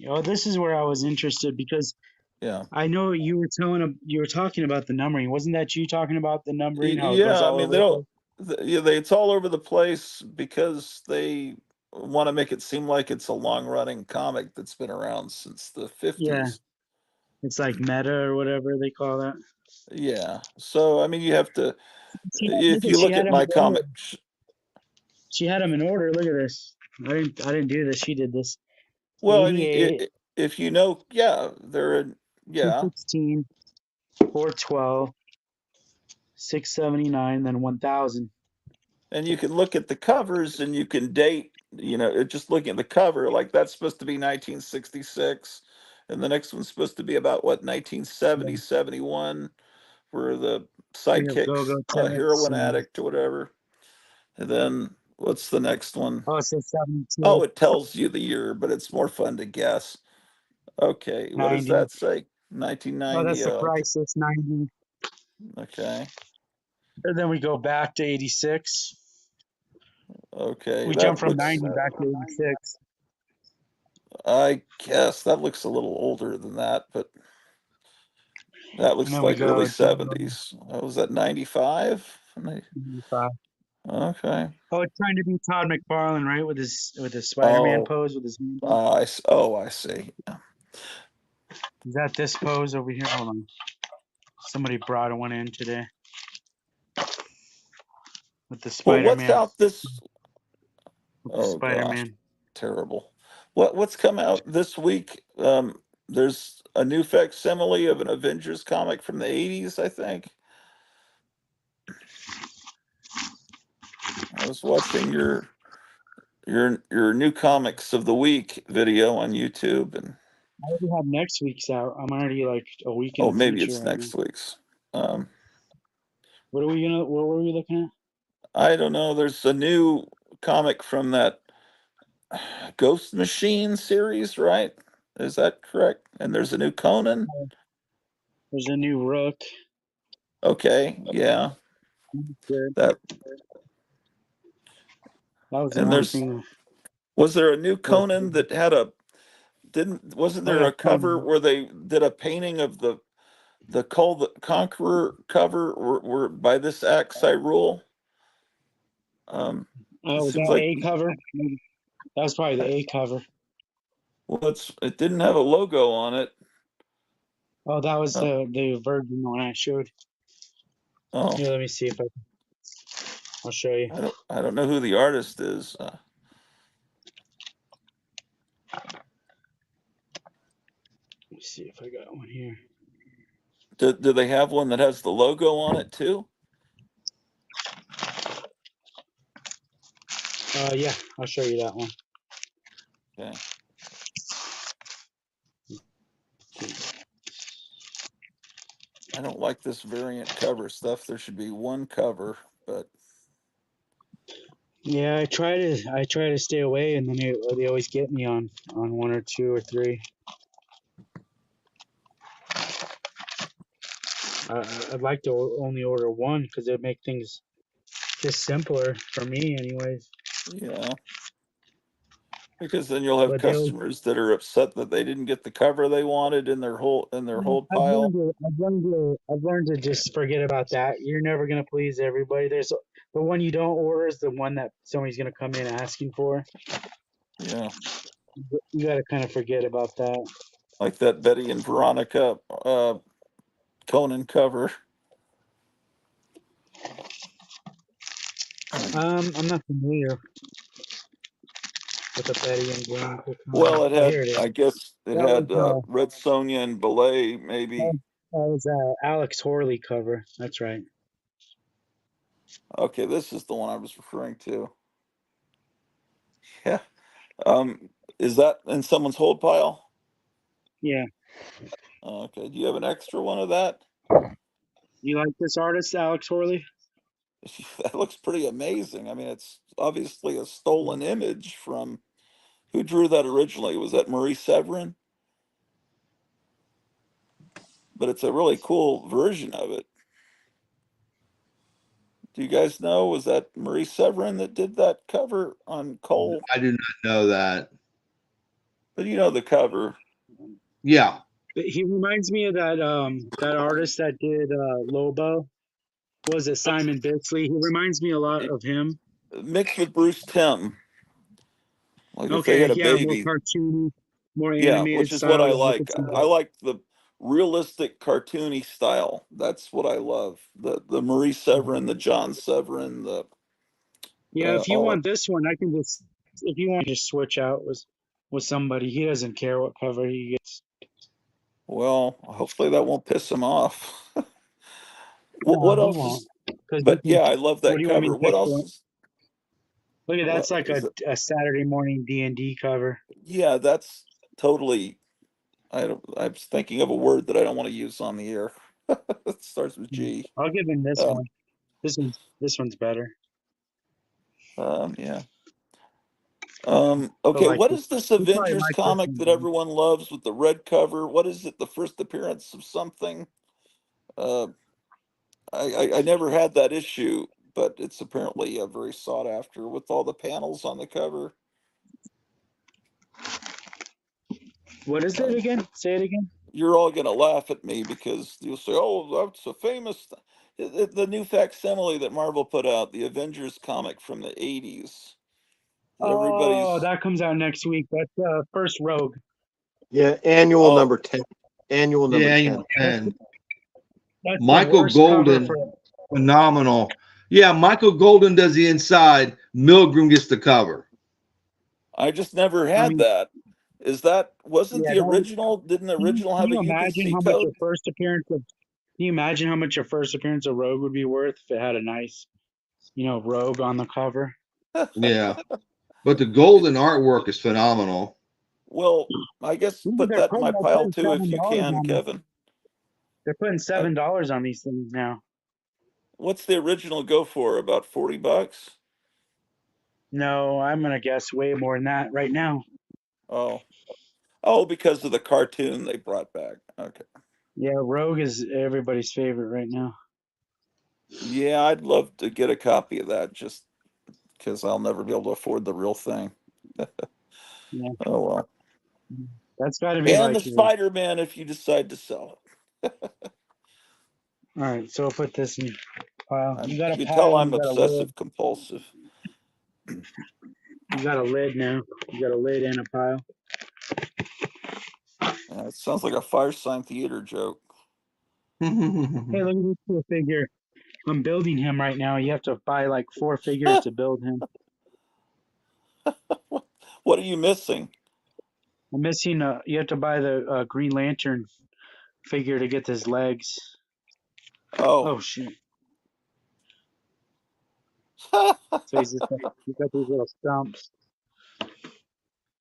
Oh, this is where I was interested because Yeah. I know you were talking about the numbering. Wasn't that you talking about the numbering? How it goes Yeah, I all mean over they the don't. place? It's all over the place because they want to make it seem like it's a long-running comic that's been around since the Yeah, 50s. it's like meta or whatever they call that. Yeah. So I mean, you have to. Look If at you she look had at them in my order. comic, She had them in order. Look at this. I didn't do this. She did this. well, I mean, 88, if you know, yeah, they're in, yeah, 216, 412, 679, then 1000. and you can look at the covers and you can date. Just looking at the cover, like that's supposed to be 1966, and the next one's supposed to be about what 1970, 71, where the We have sidekick's go-go a techs heroin and addict or whatever. And then what's the next one? oh, it says 72, Oh, it tells you the year, but it's more fun to guess. Okay, what does 90. that say? Oh, that's 1990. the Oh, crisis, 90. okay. And then we go back to 86. Okay, We jump that from looks, 90 back to 86. I guess that looks a little older than that, but that And looks then we like early go to 70s. Was that 95? 95. Okay. Oh, it's trying to be Todd McFarlane, right? With his Spider-Man Oh, pose with his hand up. I see. Yeah. Is that this pose over here? Hold on. Somebody brought one in today with the Well, what's Spider-Man. out this? With the Oh gosh, Spider-Man. terrible. What's come out this week? There's a new facsimile of an Avengers comic from the 80s, I think. I was watching your new comics of the week video on YouTube, and I already have next week's out. I'm already like a week in oh, the maybe future it's right now. next week's. Um, What were we looking at? I don't know. There's a new comic from that Ghost Machine series, right? Is that correct? And there's a new Conan. There's a new Rook. Okay, yeah. Good. That That was the and only there's thing. was there a new Worth Conan that had wasn't Oh there yeah, a cover Conan. where they did a painting of the Cole the Conqueror cover were by this axe I rule? It Oh, was seems that like A cover? That was probably the A cover. well, it didn't have a logo on it. Oh, that was Uh, the Virgin one I showed. oh, Here, let me see if I'll show you. I don't know who the artist is. Let me see if I got one here. Do they have one that has the logo on it too? Yeah, I'll show you that one. Okay. I don't like this variant cover stuff. There should be one cover, but Yeah, I try to stay away, and then they always get me on one or two or three. I'd like to only order one because it'd make things just simpler for me, anyways. yeah, because then you'll have But they always, customers that are upset that they didn't get the cover they wanted in their whole pile. I've learned to just forget about that. You're never gonna please everybody. There's the one you don't order is the one that somebody's gonna come in asking for. Yeah, You got to kind of forget about that. like that Betty and Veronica Conan cover. I'm not familiar with the Betty and Glenn. Well, it Oh, had, here it is. I guess, it That was had Red Sonja and Belay, maybe. Alex Horley cover. That's right. Okay, this is the one I was referring to. Yeah. Is that in someone's hold pile? Yeah. Okay. Do you have an extra one of that? You like this artist, Alex Horley? That looks pretty amazing. I mean, it's obviously a stolen image from who drew that originally? Was that Marie Severin? But it's a really cool version of it. Do you guys know? Was that Marie Severin that did that cover on Cole? I do not know that. But you know the cover. Yeah. He reminds me of that artist that did Lobo. Was it Simon Bisley? He reminds me a lot of him. Mixed with Bruce Timm. Like if they Okay, had a yeah, more baby. cartoony, more Yeah, animated which is what style. I Yeah, I like. could see I that. like the realistic cartoony style. That's what I love. The Marie Severin, the John Severin, the Yeah, if you all of, want this one, I can just if you want to just switch out with somebody. He doesn't care what cover he gets. well, hopefully that won't piss him off. No, What he else won't. is, Because but yeah, I love what that do you want me cover. to What pick else for it? is, Look at what that's like is it? a Saturday morning D&D cover. Yeah, that's totally, I was thinking of a word that I don't want to use on the air. It starts with G. I'll give him this Um, one. This one's better. yeah. He'll Okay, like what this. is this He probably Avengers like this comic one that better. everyone loves with the red cover? What is it? The first appearance of something? Uh, I never had that issue, but it's apparently very sought after with all the panels on the cover. What is it Um, again? Say it again. you're all gonna laugh at me because you'll say, "Oh, that's a famous." The new facsimile that Marvel put out, the Avengers comic from the '80s, that Oh, everybody's. that comes out next week. That's first Rogue. Yeah, annual Oh, number 10. Annual number Yeah, 10. That's, and that's the Michael worst cover Golden, for. phenomenal. Yeah, Michael Golden does the inside. Milgram gets the cover. I just never I had mean, that. Is that wasn't yeah. the original? Didn't the original Can have a you imagine UPC how much your code? first appearance of? Can you imagine how much your first appearance of Rogue would be worth if it had a nice, Rogue on the cover? Yeah, but the Golden artwork is phenomenal. Well, I guess put They're that in putting my they're pile putting too if seven you dollars can, on them. Kevin. They're putting Uh, $7 on these things now. what's the original go for? About $40? No, I'm gonna guess way more than that right now. Oh, oh, because of the cartoon they brought back. Okay. Yeah, Rogue is everybody's favorite right now. Yeah, I'd love to get a copy of that just because I'll never be able to afford the real thing. Yeah, Oh well. that's got to be And like the Spider-Man if you decide to sell it. all right. So I'll put this in pile. You got a You can tell pile. I'm You got a lid. obsessive compulsive. You got a lid now. You got a lid and a pile. It sounds like a Firesign Theater joke. Hey, look at this cool figure. I'm building him right now. You have to buy like 4 figures to build him. What are you missing? I'm missing. You have to buy the Green Lantern figure to get his legs. Oh. Oh shit! So he's got these little stumps.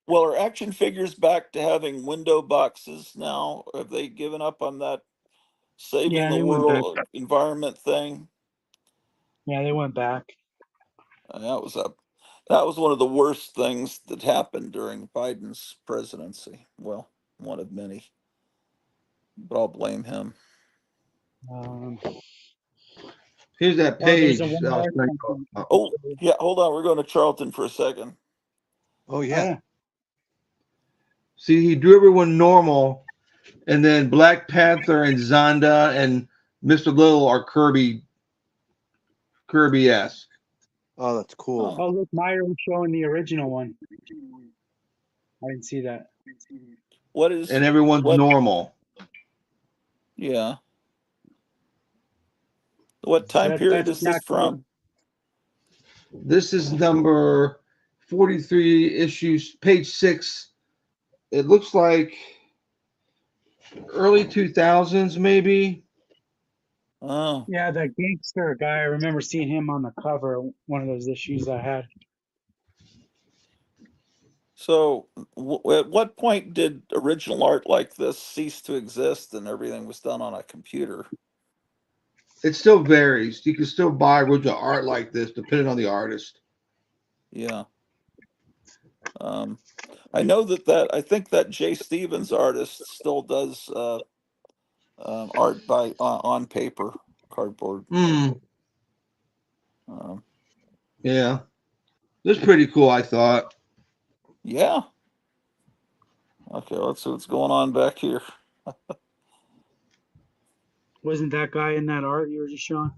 Well, are action figures back to having window boxes now? Have they given up on that saving Yeah, the they went back. world environment thing? Yeah, they went back. That was one of the worst things that happened during Biden's presidency. Well, one of many, but I'll blame him. Um, Here's that oh, there's a page. one I was more trying something. to- Oh, yeah, hold on. We're going to Charlton for a second. Oh, Oh yeah. yeah. See, he drew everyone normal, and then Black Panther and Zonda and Mr. Little are Kirby-esque. Oh, that's cool. Oh, Oh look, Meyer was showing the original one. I didn't see that. what is And everyone's what? normal. Yeah. What time period That's is this from? This is number 43, issues, page 6. It looks like early 2000s, maybe. Oh, Yeah, that gangster guy. I remember seeing him on the cover of one of those issues I had. so at what point did original art like this cease to exist and everything was done on a computer? It still varies. You can still buy original art like this, depending on the artist. Yeah. Um, I know that I think that Jay Stevens artist still does art by on paper, cardboard. Mm, Um, yeah. That's pretty cool, I thought. yeah. Okay, let's see what's going on back here. Wasn't that guy in that art you were just showing?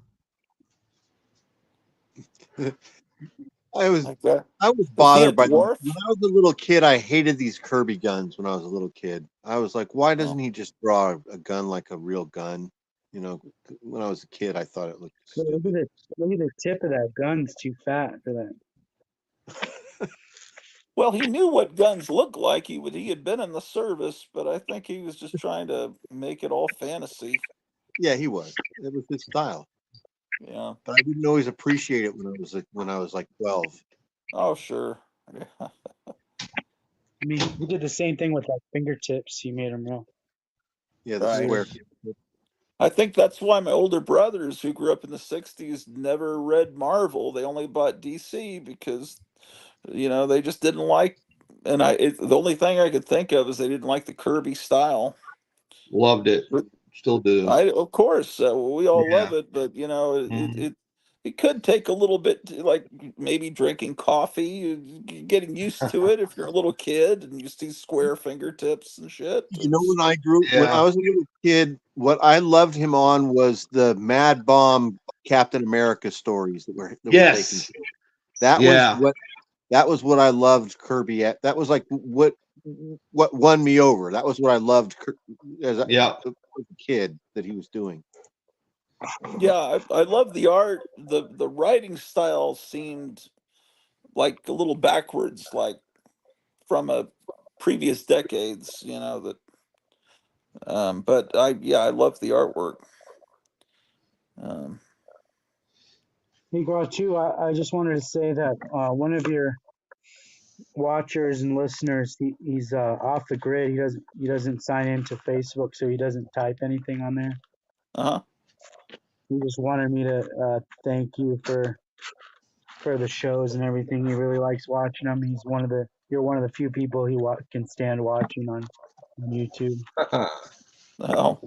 I was Like that. I was Is he a bothered by them. dwarf? When I was a little kid, I hated these Kirby guns when I was a little kid. I was like, why doesn't Oh. he just draw a gun like a real gun? You know, when I was a kid, I thought it looked Look at stupid. look at the tip of that gun's too fat for that. Well, he knew what guns looked like. He had been in the service, but I think he was just trying to make it all fantasy. Yeah, he was. It was his style. Yeah. But I didn't always appreciate it when I was like 12. Oh, sure. Yeah. I mean, he did the same thing with like fingertips. He made them real Yeah, the Right. square. weird. I think that's why my older brothers who grew up in the 60s never read Marvel. They only bought DC because, they just didn't like, and the only thing I could think of is they didn't like the Kirby style. Loved it. But Still do. of course, we all Yeah. love it, but Mhm. it could take a little bit, like maybe drinking coffee, getting used to it if you're a little kid and you see square fingertips and shit. You know, when I Yeah. was a little kid, what I loved him on was the Mad Bomb Captain America stories that were taken. Yes. That was Yeah. what I loved Kirby at. That was like what won me over. That was what I loved Yeah. as a kid that he was doing. Yeah, I love the art. The writing style seemed like a little backwards, like from a previous decades, that but I love the artwork. Um, Hey, Guachu, I just wanted to say that one of your watchers and listeners, he's off the grid. He doesn't sign into Facebook, so he doesn't type anything on there. uh-huh. He just wanted me to thank you for the shows and everything. He really likes watching them. You're one of the few people can stand watching on YouTube. Oh.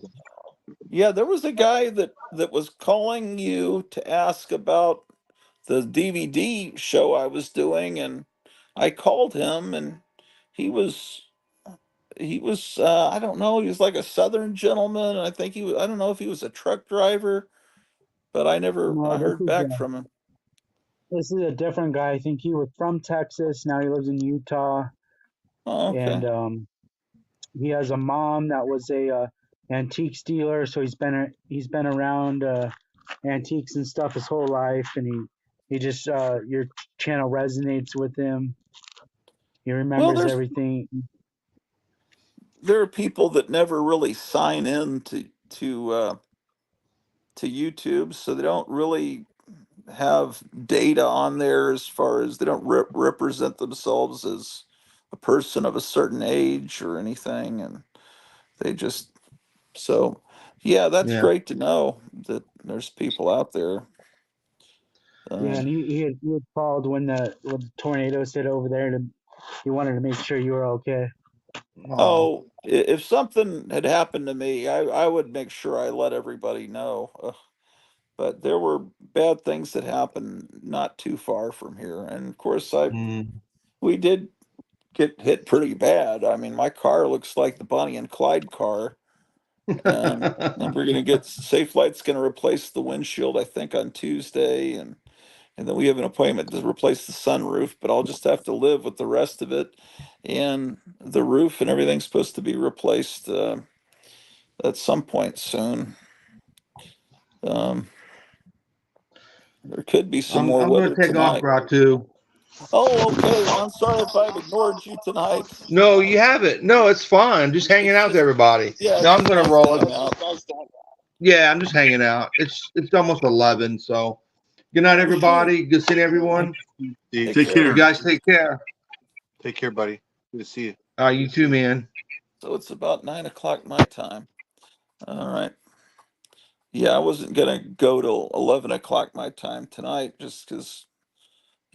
Yeah, there was a guy that was calling you to ask about the DVD show I was doing, and I called him, and he was I don't know, he was like a southern gentleman. I think I don't know if he was a truck driver, but No, I heard back from him. this is a different guy. I think he was from Texas. Now he lives in Utah, Oh, and okay. he has a mom that was a antiques dealer. So he's been around antiques and stuff his whole life, and he just your channel resonates with him. He Well, remembers everything. there are people that never really sign in to YouTube, so they don't really have data on there as far as they don't represent themselves as a person of a certain age or anything, and they just so yeah, that's Yeah. great to know that there's people out there. Yeah, and Um, he had called when the tornadoes hit over there. He wanted to make sure you were okay. Oh. oh, if something had happened to me, I would make sure I let everybody know. But there were bad things that happened not too far from here, and of course, Mm. we did get hit pretty bad. I mean, my car looks like the Bonnie and Clyde car. And we're gonna get Safe Light's gonna replace the windshield, I think, on Tuesday, and then we have an appointment to replace the sunroof, but I'll just have to live with the rest of it. And the roof and everything's supposed to be replaced at some point soon. Um, There could be some more I'm going weather to take off, tonight. Gratu. Oh, okay. I'm sorry if I've ignored you tonight. No, you haven't. No, it's fine. I'm just hanging It's out with just, everybody. yeah, No, it's I'm just going to nice to roll hang it. out. Yeah, I'm just hanging out. It's almost 11, so good night, Appreciate it. everybody. Good seeing everyone. Steve, Take care. You guys take care. take care, buddy. Good to see you. You too, man. So it's about 9 o'clock my time. All right. Yeah, I wasn't gonna go till 11 o'clock my time tonight, just because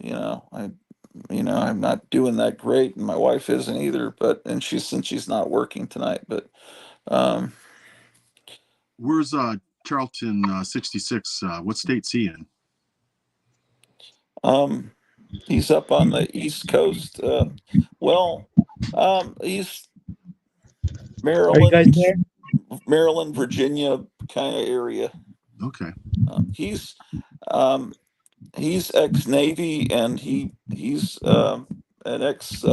I'm not doing that great, and my wife isn't either. But and since she's not working tonight, but um, Where's Charlton 66? What state's he in? um, he's up on the East Coast. Well, he's Are you guys Maryland, there? Maryland, Virginia kind of area. Okay. Uh, he's um, he's ex Navy, and he's an ex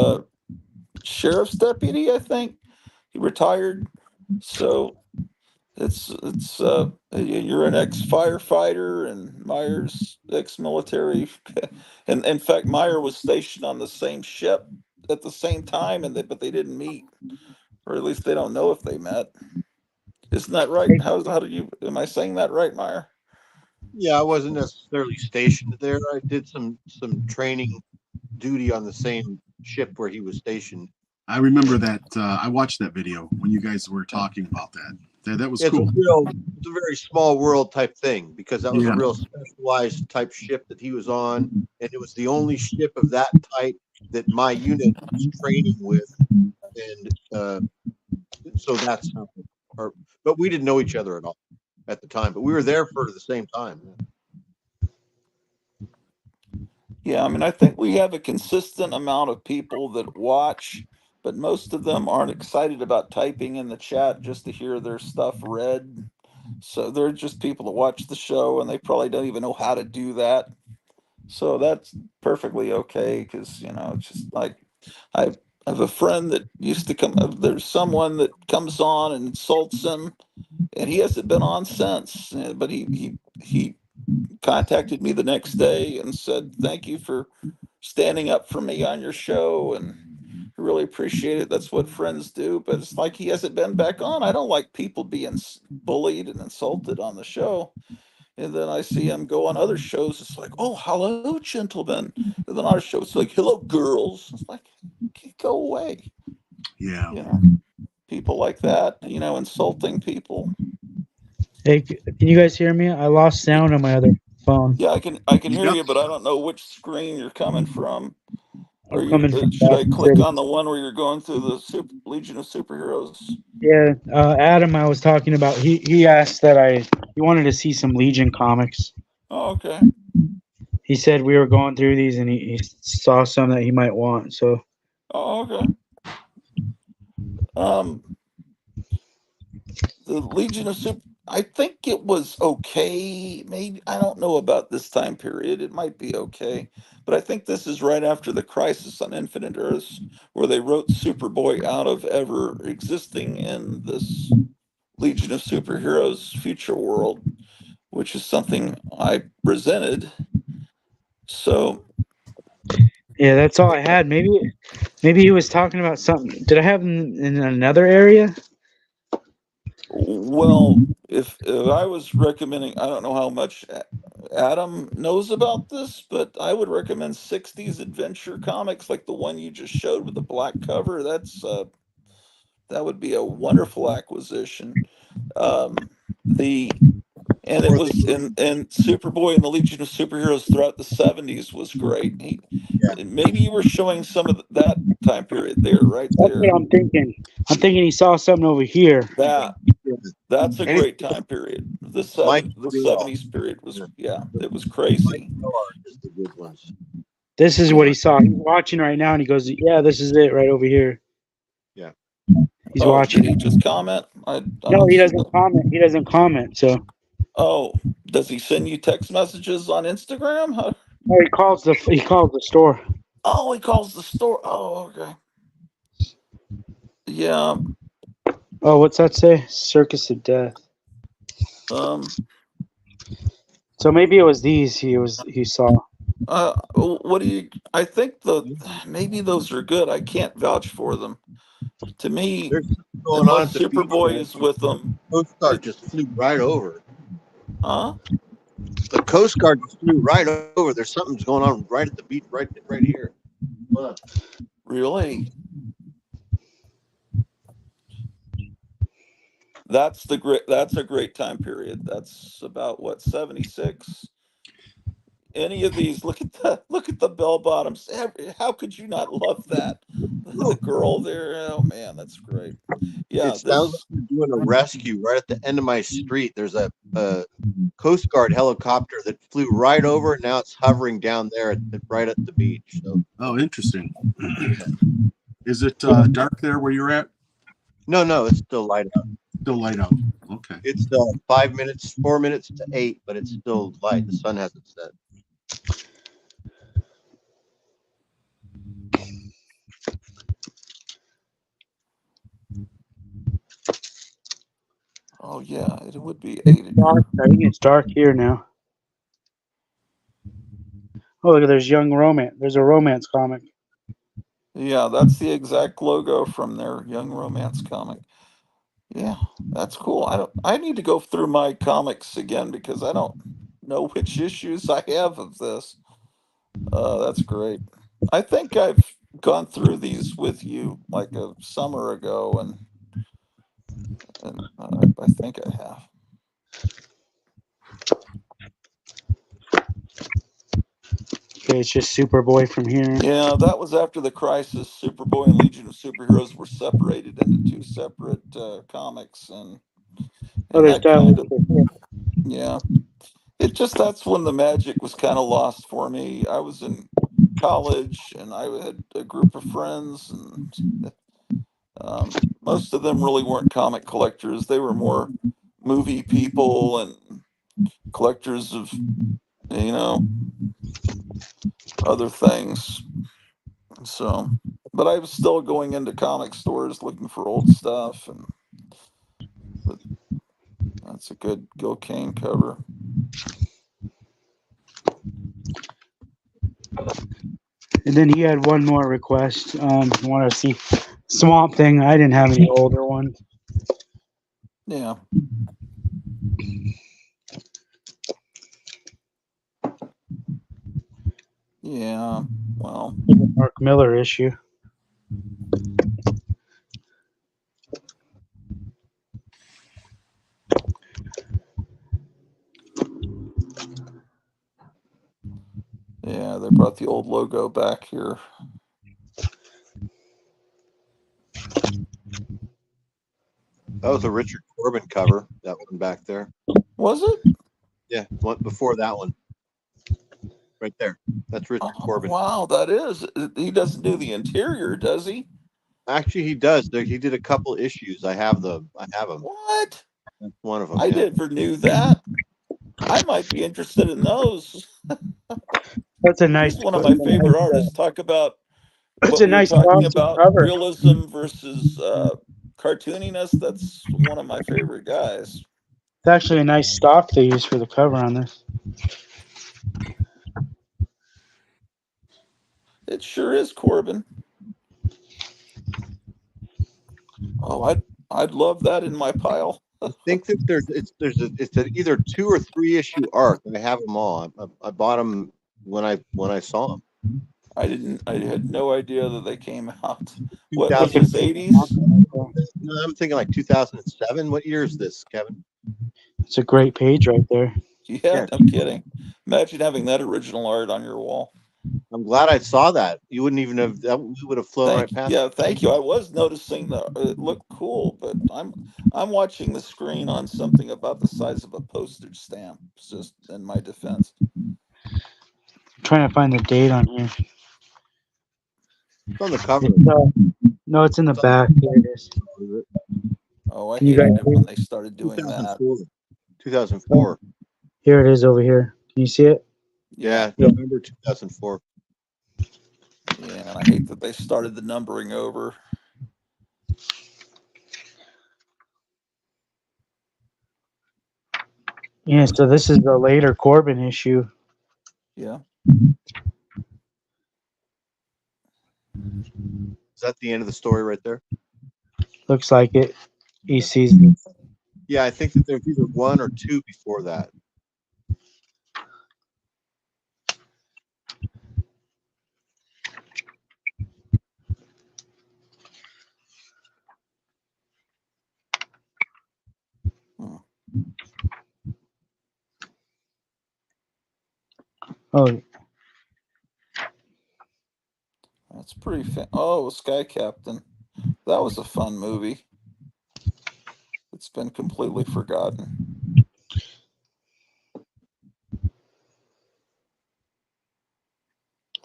sheriff's deputy. I think he retired. So you're an ex firefighter, and Meyer's ex military, and in fact Meyer was stationed on the same ship at the same time, but they didn't meet, or at least they don't know if they met. Isn't that right? Hey, How do you am I saying that right, Meyer? Yeah, I wasn't necessarily stationed there. I did some training duty on the same ship where he was stationed. I remember that. I watched that video when you guys were talking about that. That was It's cool. a very small world type thing, because that was a Yeah. real specialized type ship that he was on, and it was the only ship of that type that my unit was training with, and so that's how. But we didn't know each other at all at the time. But we were there for the same time. Yeah, I mean, I think we have a consistent amount of people that watch, but most of them aren't excited about typing in the chat just to hear their stuff read. So they're just people that watch the show, and they probably don't even know how to do that. So that's perfectly okay, because it's just like I have a friend that used to come. There's someone that comes on and insults him, and he hasn't been on since. But he contacted me the next day and said, "Thank you for standing up for me on your show, and I really appreciate it. That's what friends do." But it's like he hasn't been back on. I don't like people being bullied and insulted on the show. And then I see him go on other shows. It's like, "Oh, hello, gentlemen." And then our show, it's like, "Hello, girls." It's like, go away. Yeah. People like that, insulting people. hey, can you guys hear me? I lost sound on my other phone. Yeah, I can hear Yep. you, but I don't know which screen you're coming from. I'm Are you? coming from Should I Dawson click City. on the one where you're going through the Legion of Superheroes? Yeah, Adam, I was talking about. He asked he wanted to see some Legion comics. Oh, okay. He said we were going through these, and he saw some that he might want. So Oh, okay. Um, the Legion of Super. I think it was okay. Maybe I don't know about this time period. It might be okay, but I think this is right after the Crisis on Infinite Earths, where they wrote Superboy out of ever existing in this Legion of Superheroes future world, which is something I resented. So, yeah, that's all I had. Maybe he was talking about something. Did I have him in another area? well, if I was recommending, I don't know how much Adam knows about this, but I would recommend 60s adventure comics like the one you just showed with the black cover. That would be a wonderful acquisition. Um, the and it Or they was and Superboy and the Legion of Superheroes throughout the 70s was great. Maybe you were showing some of that time period there, right That's there. what I'm thinking. I'm thinking he saw something over here. That that's a anything great time period. Mike The Newell. 70s period was, Yeah. yeah, it was Mike crazy. Newell is the good ones. This is what he saw. He's watching right now, and he goes, "Yeah, this is it right over here." Yeah. He's Oh, did he watching. just comment? I No, don't he see doesn't that. comment. He doesn't comment. So Oh, does he send you text messages on Instagram? Huh? oh, he calls the store. Oh, he calls the store. Oh, okay. Yeah. Oh, what's that say? Circus of Death. Um, So maybe it was these he saw. What do you? I think maybe those are good. I can't vouch for them. To me, There's something going on unless at the beach, Superboy man. is with them, Coast Guard it, just flew right over. huh? The Coast Guard just flew right over. There's something's going on right at the beach, right here. Come on. Really? That's a great time period. That's about what, 76? Any of these, look at the bell bottoms. How could you not love that? The girl there, oh man, that's great. It Yeah, sounds like this they're doing a rescue right at the end of my street. There's a Coast Guard helicopter that flew right over, and now it's hovering down there right at the beach. So Oh, interesting. Is it dark there where you're at? no, it's still light out. Still light out. Okay. It's 4 minutes to 8, but it's still light. The sun hasn't set. oh yeah, it would be 8 in Dark. here. I think it's dark here now. Oh, look, there's Young Romance. There's a romance comic. Yeah, that's the exact logo from their Young Romance comic. Yeah, that's cool. I need to go through my comics again because I don't know which issues I have of this. That's great. I think I've gone through these with you like a summer ago, and I think I have. Okay, it's just Superboy from here. Yeah, that was after the crisis. Superboy and Legion of Superheroes were separated into two separate comics, Oh, and there's that kind of, Dial. yeah. It just that's when the magic was kind of lost for me. I was in college and I had a group of friends, and most of them really weren't comic collectors. They were more movie people and collectors of, you know, other things. So, but I was still going into comic stores looking for old stuff, and but that's a good Gil Kane cover. And then he had one more request. He wanted to see Swamp Thing. I didn't have any older ones. Yeah. Yeah. Well, Mark Miller issue. yeah, they brought the old logo back here. That was a Richard Corbin cover. That one back there. Was it? Yeah, one before that one. Right there. That's Richard Oh, Corbin. wow, that is. He doesn't do the interior, does he? Actually, he does. He did a couple issues. I have them. What? That's one of them. I Yeah. never knew that. I might be interested in those. That's a nice. He's one of my favorite artists. Talk about That's what a we were nice talking glossy about, cover. realism versus cartooniness. That's one of my favorite guys. It's actually a nice stock they use for the cover on this. It sure is, Corbin. Oh, I'd love that in my pile. I think that it's an either 2 or 3 issue arc. I have them all. I bought them when I saw them. I had no idea that they came out. What was 2000. this, 80s? No, I'm thinking like 2007. What year is this, Kevin? It's a great page right there. Yeah, Yeah. no kidding. Imagine having that original art on your wall. I'm glad I saw that. You wouldn't even have that. We would have flown right past. Thank you. I was noticing that it looked cool, but I'm watching the screen on something about the size of a postage stamp. It's just in my defense. I'm trying to find the date on here. It's on the cover. No, it's in the back. Here it is. Oh, I Can you hated guys it when they started doing that. 2004. Here it is over here. Can you see it? Yeah, November 2004. Yeah, and I hate that they started the numbering over. Yeah, so this is the later Corbin issue. Yeah. Is that the end of the story right there? Looks like it. He sees. Yeah, I think that there's either one or two before that. Hmm. Oh, That's pretty Oh, Sky Captain. That was a fun movie. It's been completely forgotten.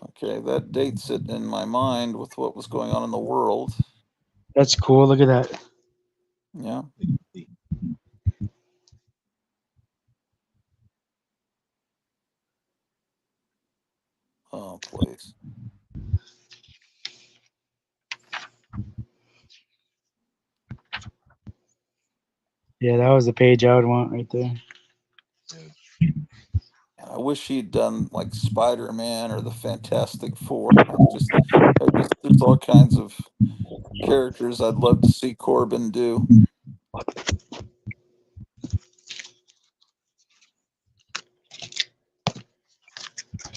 Okay, that dates it in my mind with what was going on in the world. that's cool. Look at that. Yeah. Oh, please. Yeah, that was the page I would want right there. I wish he'd done like Spider-Man or the Fantastic Four. There's all kinds of characters I'd love to see Corbin do. I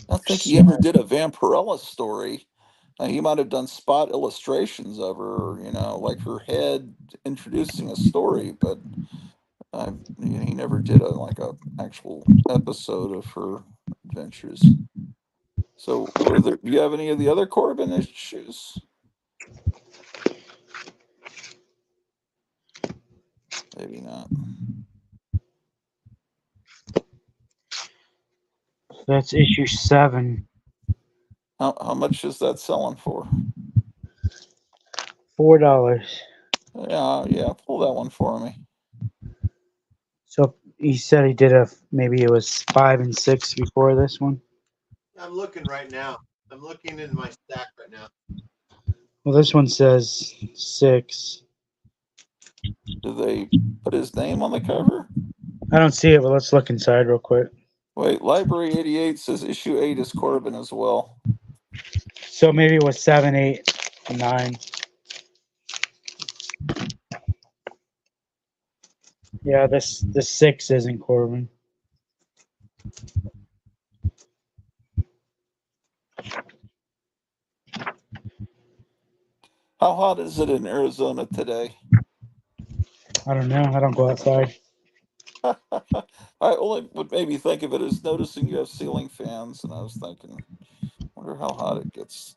don't think he ever did a Vampirella story. He might have done spot illustrations of her, or, like her head introducing a story, but he never did a actual episode of her adventures. So, do you have any of the other Corbin issues? Maybe not. That's issue 7. How much is that selling for? $4. Yeah, pull that one for me. So he said he did maybe it was 5 and 6 before this one. I'm looking right now. I'm looking in my stack right now. Well, this one says 6. Do they put his name on the cover? I don't see it, but let's look inside real quick. Wait, Library 88 says issue 8 is Corbin as well. So maybe it was 7, 8, and 9. Yeah, this 6 isn't Corbin. How hot is it in Arizona today? I don't know. I don't go outside. I only would maybe think of it as noticing you have ceiling fans, and I was thinking, wonder how hot it gets.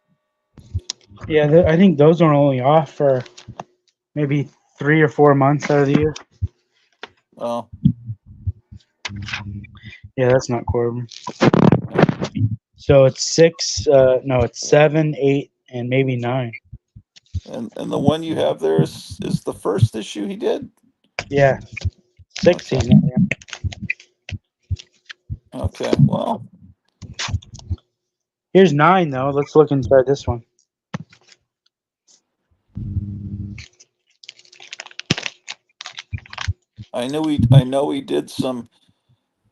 Yeah, I think those are only off for maybe 3 or 4 months out of the year. Oh, Yeah, that's not Corbin. yeah. So it's 6. No, it's 7, 8, and maybe 9. And the one you have there is the first issue he did? Yeah, 6 Okay. he's not in. Okay, well, Here's 9 though. Let's look inside this one. I know he did some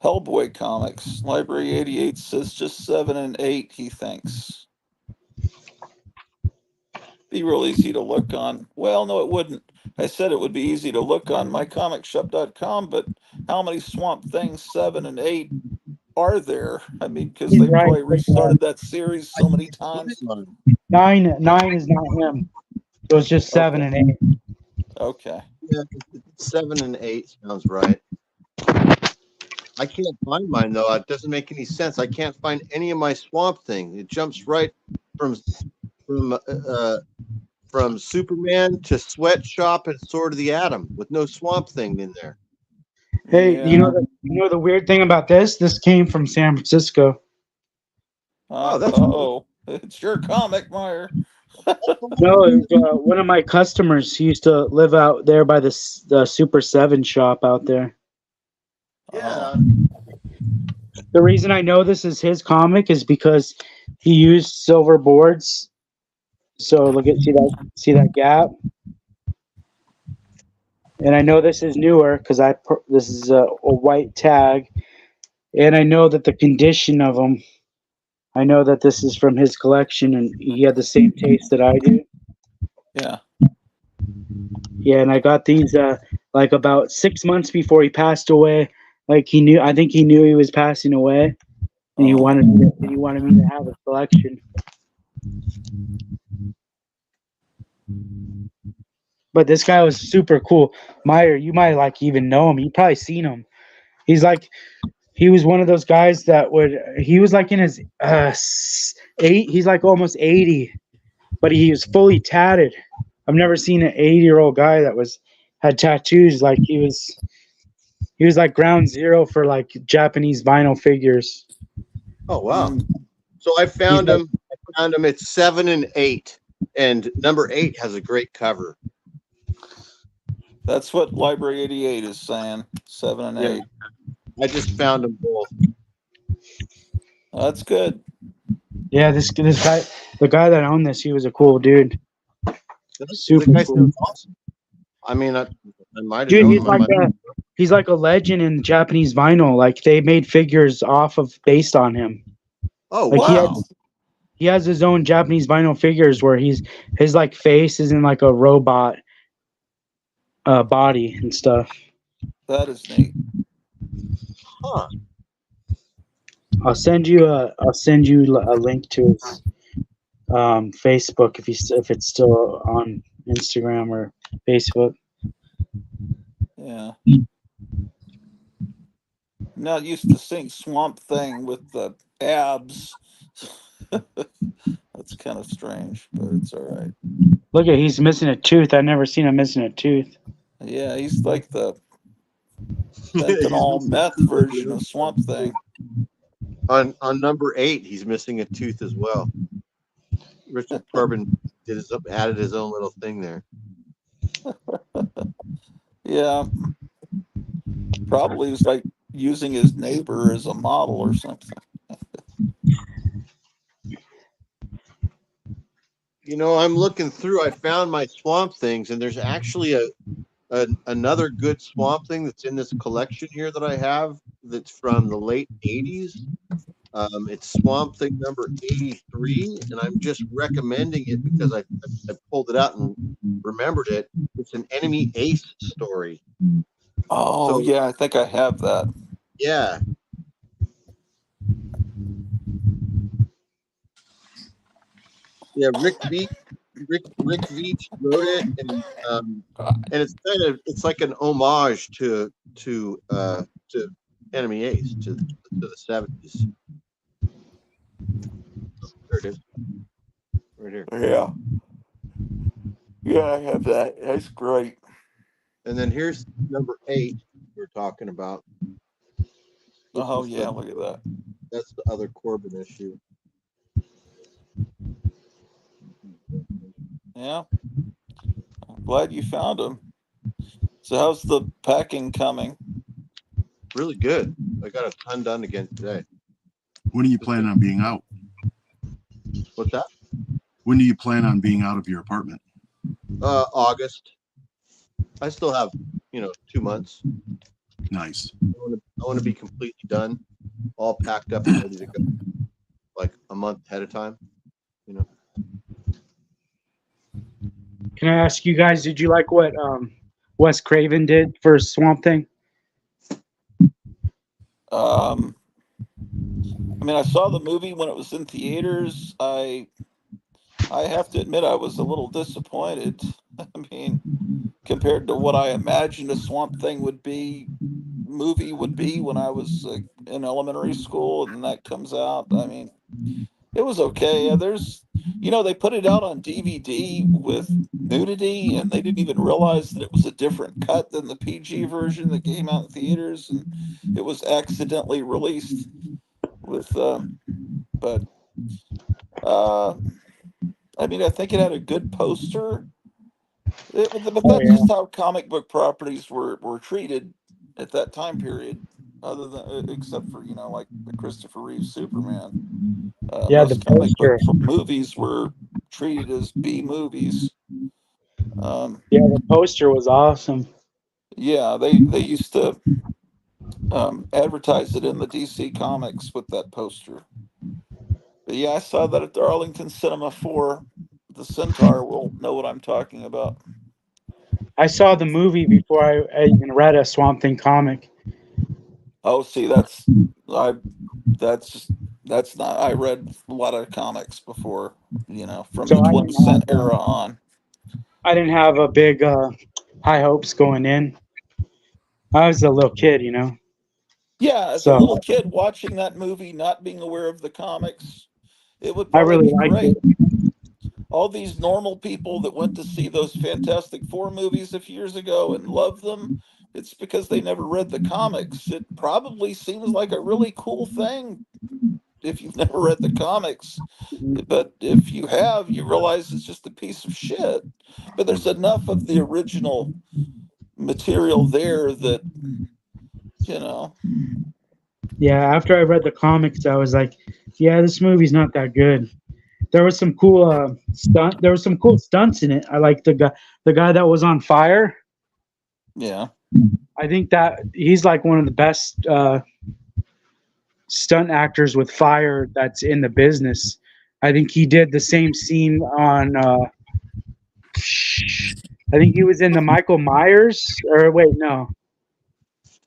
Hellboy comics. Library 88 says just 7 and 8, he thinks. Be real easy to look on. Well, no, it wouldn't. I said it would be easy to look on mycomicshop.com, but how many Swamp Things 7 and 8 are there? I mean, because He's they right. probably restarted that series so many times. 9 is not him. So it's just 7 Okay. and 8. Okay. Yeah, 7 and 8 sounds right. I can't find mine though. It doesn't make any sense. I can't find any of my Swamp Thing. It jumps right from Superman to Sweatshop and Sword of the Atom with no Swamp Thing in there. Hey, Yeah. you know the weird thing about this? This came from San Francisco. Oh, that's Oh, it's your comic, Meyer. No, it was, one of my customers. He used to live out there by the Super 7 shop out there. yeah. The reason I know this is his comic is because he used silver boards. So look at see that gap. and I know this is newer because this is a white tag, and I know that the condition of them. I know that this is from his collection, and he had the same taste that I do. Yeah. Yeah, and I got these like about 6 months before he passed away. Like he knew, I think he knew he was passing away, and Oh. he wanted me to have a collection. But this guy was super cool. Meyer, you might like even know him. You probably seen him. He's like he was one of those guys that would. He was like in his he's like almost 80, but he was fully tatted. I've never seen an 80-year-old guy that had tattoos. Like he was like ground zero for like Japanese vinyl figures. Oh wow! Mm. So I found He's him. I found him at 7 and 8, and number 8 has a great cover. That's what Library 88 is saying. 7 and Yeah. 8. I just found them both. That's good. Yeah, this guy, the guy that owned this, he was a cool dude. Super The guy cool. sounds awesome. I mean, I might have Dude, known he's him. like he's like a legend in Japanese vinyl. Like they made figures based on him. Oh Like Wow. he has his own Japanese vinyl figures where his like face is in like a robot body and stuff. That is neat. Huh. I'll send you a link to his Facebook if it's still on Instagram or Facebook. Yeah. Not used to seeing Swamp Thing with the abs. That's kind of strange, but it's all right. Look at he's missing a tooth. I've never seen him missing a tooth. Yeah, he's like the He's fentanyl missing meth a tooth. version of Swamp Thing. On number 8, he's missing a tooth as well. Richard Corbin added his own little thing there. Yeah. Probably was like using his neighbor as a model or something. You know, I'm looking through. I found my Swamp Things, and there's actually another good Swamp Thing that's in this collection here that I have. That's from the late '80s. It's Swamp Thing number 83, and I'm just recommending it because I pulled it out and remembered it. It's an Enemy Ace story. Oh, So- yeah, I think I have that. Yeah. Yeah, Rick Veach wrote it, and it's like an homage to Enemy Ace to the 70s. There it is, right here. Yeah. Yeah, I have that. That's great. And then here's number 8 we're talking about. Oh, yeah, look at that. That's the other Corbin issue. Yeah. I'm glad you found him. So how's the packing coming? Really good. I got a ton done again today. When are you planning on being out? What's that? When do you plan on being out of your apartment? August. I still have, 2 months. Nice. I want to be completely done, all packed up and ready to go, like a month ahead of time. Can I ask you guys? Did you like what Wes Craven did for Swamp Thing? I mean, I saw the movie when it was in theaters. I have to admit I was a little disappointed. I mean, compared to what I imagined a Swamp Thing movie would be when I was in elementary school, and that comes out. I mean, it was okay. They put it out on DVD with nudity, and they didn't even realize that it was a different cut than the PG version that came out in theaters, and it was accidentally released with, but I mean, I think it had a good poster. But that's just how comic book properties were treated at that time period. Other than except for like the Christopher Reeve Superman. Most the comic book poster. movies were treated as B movies. Yeah, the poster was awesome. Yeah, they used to advertise it in the DC Comics with that poster. But yeah, I saw that at the Arlington Cinema 4. The Centaur will know what I'm talking about. I saw the movie before I even read a Swamp Thing comic. Oh, see, I that's that's not. I read a lot of comics before, from the So 20th cent era on. I didn't have a big high hopes going in. I was a little kid, Yeah, as a so little kid watching that movie, not being aware of the comics, it would I probably really be liked great. it. All these normal people that went to see those Fantastic Four movies a few years ago and loved them, it's because they never read the comics. It probably seems like a really cool thing if you've never read the comics. But if you have, you realize it's just a piece of shit. But there's enough of the original material there that, you know, Yeah, after I read the comics, I was like, yeah, this movie's not that good. There was some cool There was some cool stunts in it. I like the guy that was on fire. yeah, I think that he's like one of the best stunt actors with fire that's in the business. I think he did the same scene on. I think he was in the Michael Myers, or wait, no,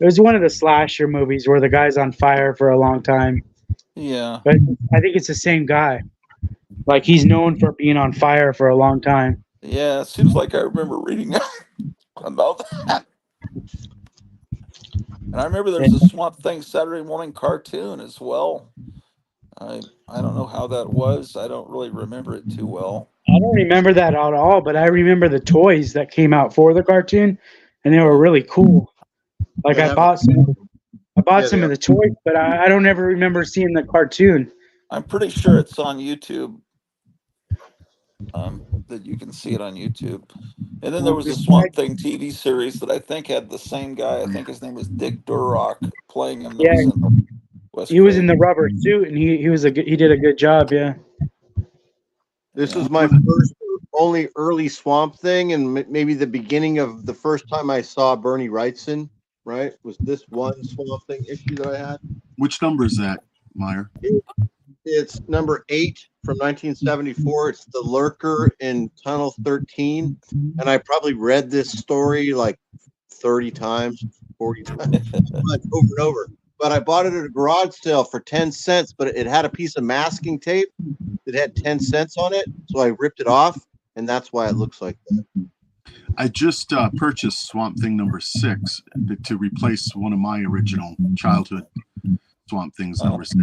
it was one of the slasher movies where the guy's on fire for a long time. yeah, But I think it's the same guy. Like he's known for being on fire for a long time. yeah. It seems like I remember reading about that. And I remember there was a And Swamp Thing Saturday morning cartoon as well. I don't know how that was. I don't really remember it too well. I don't remember that at all, but I remember the toys that came out for the cartoon, and they were Yeah. really cool. Like They have, I bought yeah, they some of have. the toys, but I don't ever remember seeing the cartoon. I'm pretty sure it's on YouTube. That you can see it on YouTube. And then there was a This Swamp Thing TV series that I think had the same guy. I think his name was Dick Durock playing him. That Yeah, was in West he was in the Craven. rubber suit, and he did a good job. Yeah. This Yeah. was my first, only early Swamp Thing, and maybe the beginning of the first time I saw Bernie Wrightson. Right? Was this one Swamp Thing issue that I had? Which number is that, Meyer? It's number 8 from 1974. It's the Lurker in Tunnel 13, and I probably read this story like 30 times, 40 times, over and over. But I bought it at a garage sale for 10 cents, but it had a piece of masking tape that had 10 cents on it. So I ripped it off, and that's why it looks like that. I just purchased Swamp Thing number 6 to replace one of my original childhood Swamp Things number 6.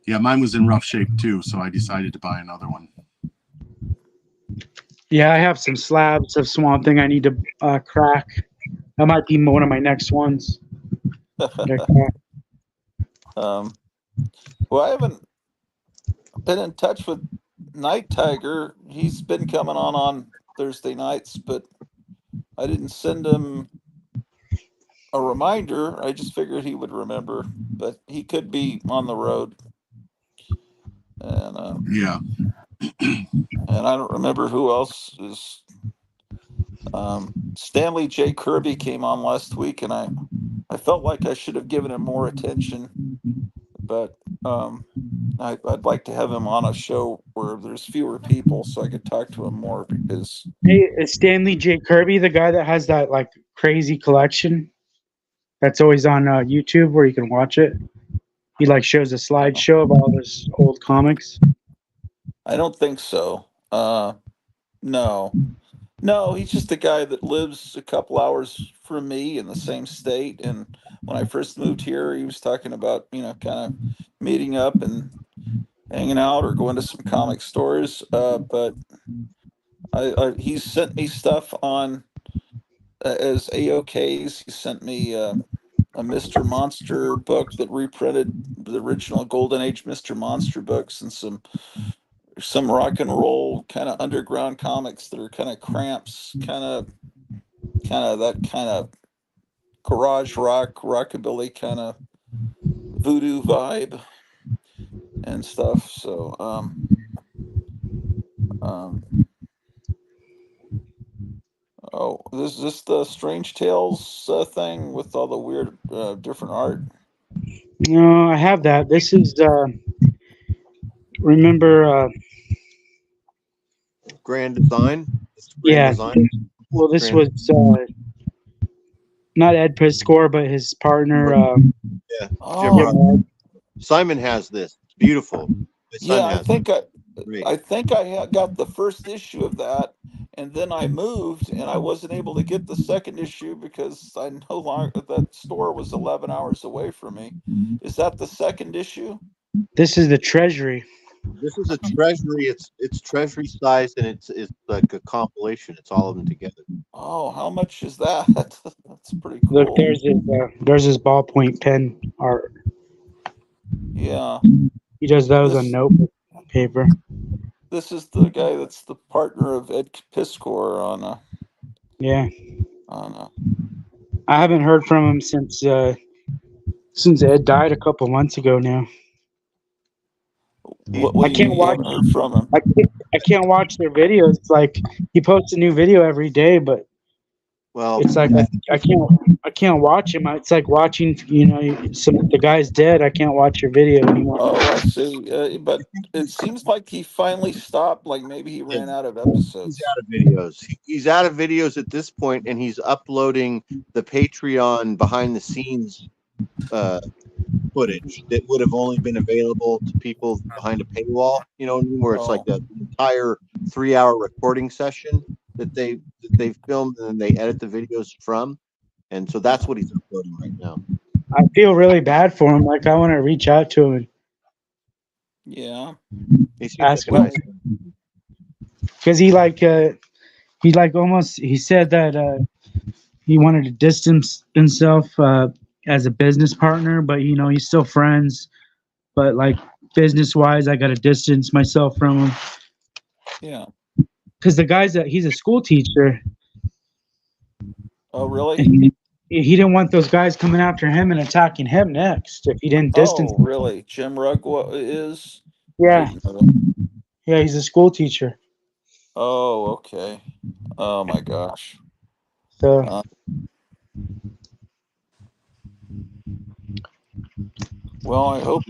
Yeah, mine was in rough shape too, so I decided to buy another one. Yeah, I have some slabs of Swamp Thing I need to crack. That might be one of my next ones. Well, I haven't been in touch with Night Tiger. He's been coming on Thursday nights, but I didn't send him a reminder. I just figured he would remember, but he could be on the road. And Yeah. and I don't remember who else is. Stanley J. Kirby came on last week, and I felt like I should have given him more attention, but I'd like to have him on a show where there's fewer people so I could talk to him more because Hey, is Stanley J. Kirby the guy that has that like crazy collection that's always on YouTube where you can watch it? He like shows a slideshow of all his old comics. I don't think so. No. No, he's just a guy that lives a couple hours from me in the same state. And when I first moved here, he was talking about, kind of meeting up and hanging out or going to some comic stores. But he's sent me stuff on as AOKs. He sent me a Mr. Monster book that reprinted the original Golden Age Mr. Monster books and some rock and roll kind of underground comics that are kind of cramps, kind of that kind of garage rock, rockabilly kind of voodoo vibe and stuff. So um Oh, is this the Strange Tales thing with all the weird different art? No, I have that. This is remember Grand Design. This is Grand yeah. Design. Well, this Grand. was not Ed Piscor, but his partner. Yeah, Jim Oh, Rudd. Simon has this. It's beautiful. My son yeah. has it. Great. I think got the first issue of that, and then I moved, and I wasn't able to get the second issue because I no longer that store was 11 hours away from me. Is that the second issue? This is the Treasury. This is a treasury. It's treasury size, and it's like a compilation. It's all of them together. Oh, how much is that? That's pretty Look, cool. there's his ballpoint pen art. Yeah. He does those on This notebook paper. this is the guy that's the partner of Ed Piscor Yeah, on a I haven't heard from him since Ed died a couple months ago now. He's what I do you can't mean you watch. haven't heard from him? I can't watch their videos. It's like he posts a new video every day, but well. it's like I can't watch him. It's like watching the guy's dead. I can't watch your video anymore. Oh, I see. But it seems like he finally stopped. Like maybe he Yeah, ran out of he's episodes. out of videos. He's out of videos at this point, and he's uploading the Patreon behind the scenes uh, footage that would have only been available to people behind a paywall. You know what I mean? Where it's like Oh, the entire 3-hour recording session that they filmed and then they edit the videos from. And so that's yeah, what he's uploading right now. I feel really bad for him. Like I want to reach out to him and yeah. He seems like ask a him nice guy. because he like almost he said that he wanted to distance himself as a business partner, but he's still friends. But like business wise, I got to distance myself from him Yeah. because the guy's he's a school teacher, Oh, really? and he didn't want those guys coming after him and attacking him next if he didn't distance. Oh, really? Jim Rugg is? I Yeah, didn't know that. yeah, he's a school teacher. Oh, okay. Oh my gosh. So Uh, well, I hope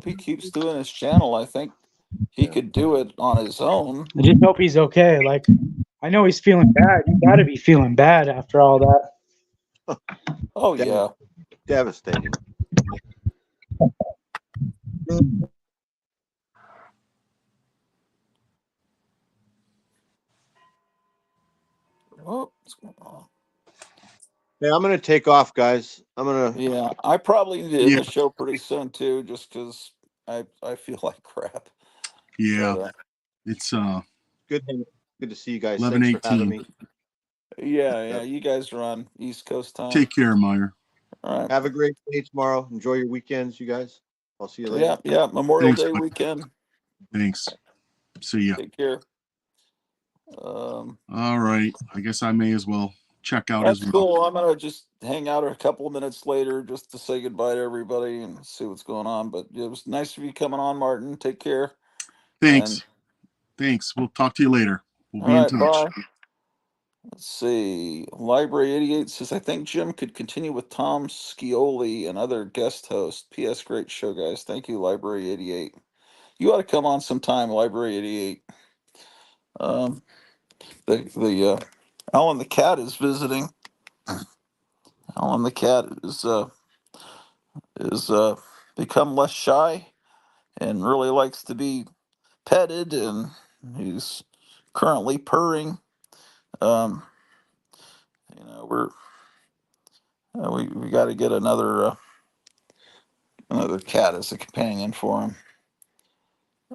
he keeps doing his channel. I think he Yeah. could do it on his own. I just hope he's okay. Like I know he's feeling bad. You got to be feeling bad after all that. Oh, Dev- yeah. Devastating. Oh, what's going on? Hey, I'm gonna take off, guys. I'm gonna. Yeah, I probably need to end Yeah, the show pretty soon too, just because I feel like crap. yeah. But It's Good. Good to see you guys. Thanks for having 11:18. me. yeah, you guys are on East Coast time. Take care, Meyer. All right. Have a great day tomorrow. Enjoy your weekends, you guys. I'll see you later. Yeah. Memorial Thanks, Day Mike. weekend. Thanks. See ya. Take care. All right. I guess I may as well check out as That's well. cool. I'm gonna just hang out a couple of minutes later just to say goodbye to everybody and see what's going on. But it was nice of you coming on, Martin. Take care. And Thanks. Thanks. We'll talk to you later. We'll all be in right, touch. bye. Let's see. Library 88 says, I think Jim could continue with Tom Scioli and other guest hosts. P.S. Great show, guys. Thank you, Library 88. You ought to come on sometime, Library 88. Um, the Alan the cat is visiting. Alan the cat is become less shy and really likes to be petted, and he's currently purring. Um, we're we got to get another cat as a companion for him.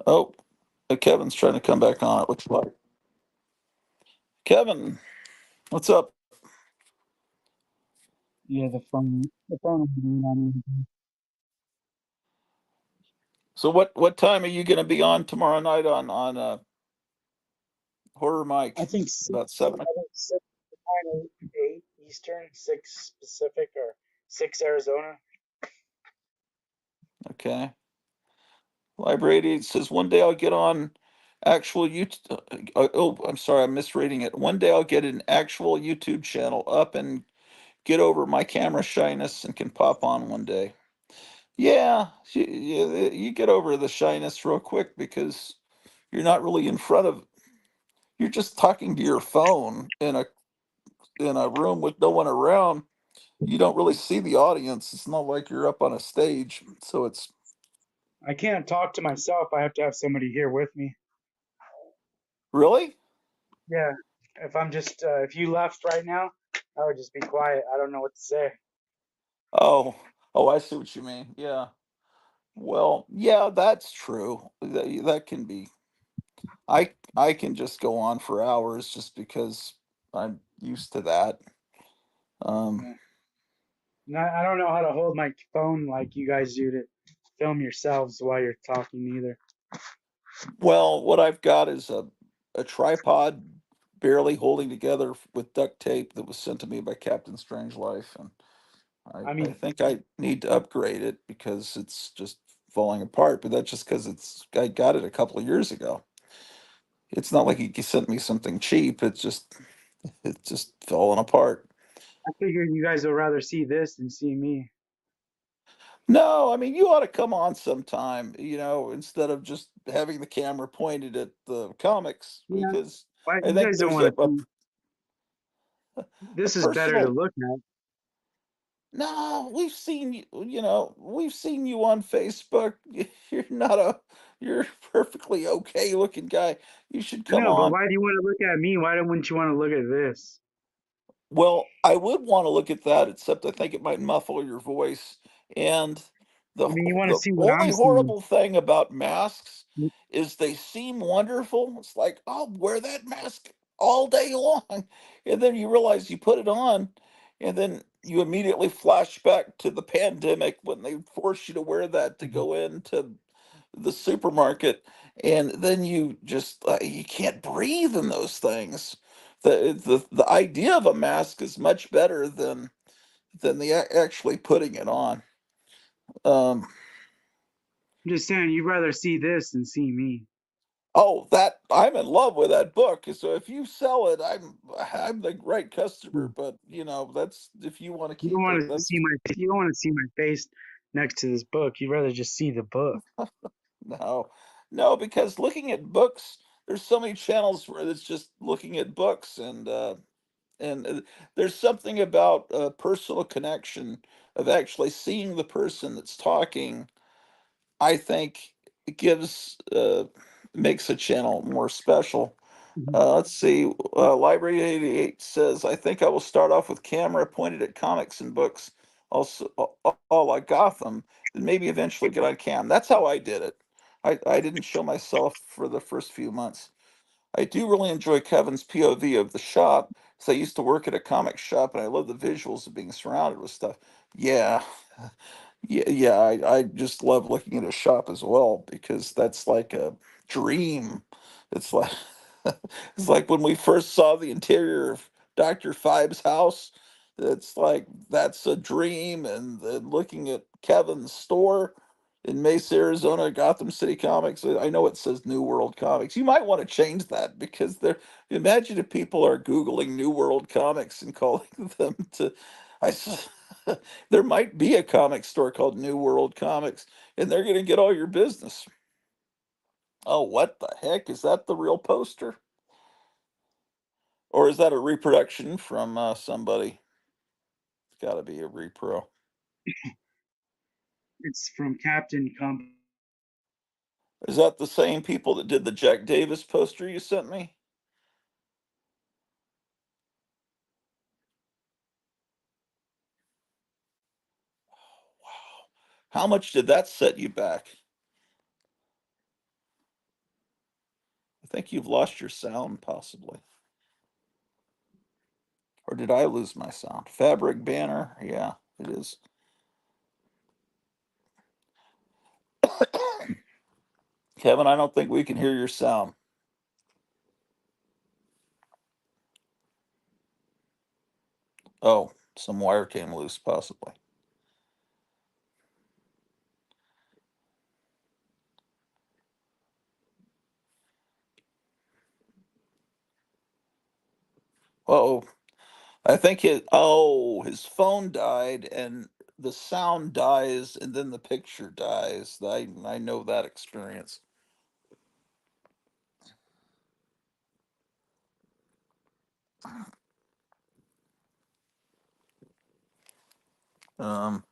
Oh, Kevin's trying to come back on. It looks like Kevin. What's up? Yeah, the phone. So what time are you going to be on tomorrow night on Horror I Mike? think six, About 7. 8 Eastern, 6 Pacific, or 6 Arizona. Okay. Library 88 says one day I'll get on actual YouTube. Oh, I'm sorry, I'm misreading it. One day I'll get an actual YouTube channel up and get over my camera shyness and can pop on one day. Yeah, you get over the shyness real quick because you're not really in front of. You're just talking to your phone in a room with no one around. You don't really see the audience. It's not like you're up on a stage. So it's I can't talk to myself. I have to have somebody here with me. really. Yeah. If I'm just if you left right now, I would just be quiet. I don't know what to say. Oh, oh, I see what you mean. Yeah. Well, yeah, that's true. That can be. I can just go on for hours just because I'm used to that. Um, Yeah. And I don't know how to hold my phone like you guys do to film yourselves while you're talking either. well, what I've got is a tripod barely holding together with duct tape that was sent to me by Captain Strangeliffe, and I I mean, think I need to upgrade it because it's just falling apart. But that's just because I got it a couple of years ago. It's not like he sent me something cheap. It's just falling apart. I figured you guys would rather see this than see me. No, I mean you ought to come on sometime, instead of just having the camera pointed at the comics, Yeah. because Why I you think guys don't there's want to see? a This is better to personal. look at. No, we've seen you on Facebook. You're not a, you're a perfectly okay looking guy. You should I come know, but on. why do you want to look at me? Wouldn't you want to look at this? Well, I would want to look at that, except I think it might muffle your voice. And I mean, you want to the see what I'm only seeing. horrible thing about masks is they seem wonderful. It's like, I'll wear that mask all day long. And then you realize you put it on, and then you immediately flash back to the pandemic when they forced you to wear that to go into the supermarket, and then you just you can't breathe in those things. The idea of a mask is much better than the actually putting it on. um I'm just saying, you'd rather see this than see me. oh, that I'm in love with that book, so if you sell it, I'm the right customer. Hmm. But that's, if you want to You don't keep want it, to that's. see my you don't want to see my face next to this book. You'd rather just see the book. No, no, because looking at books, there's so many channels where it's just looking at books, and there's something about a personal connection of actually seeing the person that's talking. I think it makes a channel more special. Mhm. Let's see. Library 88 says, I think I will start off with camera pointed at comics and books, also all like Gotham, then maybe eventually get on cam. That's how I did it. I didn't show myself for the first few months. I do really enjoy Kevin's POV of the shop, because I used to work at a comic shop and I love the visuals of being surrounded with stuff. Yeah, yeah, I just love looking at a shop as well because that's like a dream. It's like it's like when we first saw the interior of Dr. Fibe's house. It's like that's a dream, and then looking at Kevin's store in Mesa, Arizona, Gotham City Comics. I know it says New World Comics. You might want to change that because they're. Imagine if people are Googling New World Comics and calling them to. I. There might be a comic store called New World Comics, and they're going to get all your business. Oh, what the heck? Is that the real poster? Or is that a reproduction from somebody? It's got to be a repro. It's from Captain Comp. Is that the same people that did the Jack Davis poster you sent me? Wow. How much did that set you back? I think you've lost your sound, possibly. Or did I lose my sound? Fabric banner? Yeah, it is. Kevin, I don't think we can hear your sound. Oh, some wire came loose, possibly. Oh, I think his phone died and the sound dies and then the picture dies. I know that experience. Um,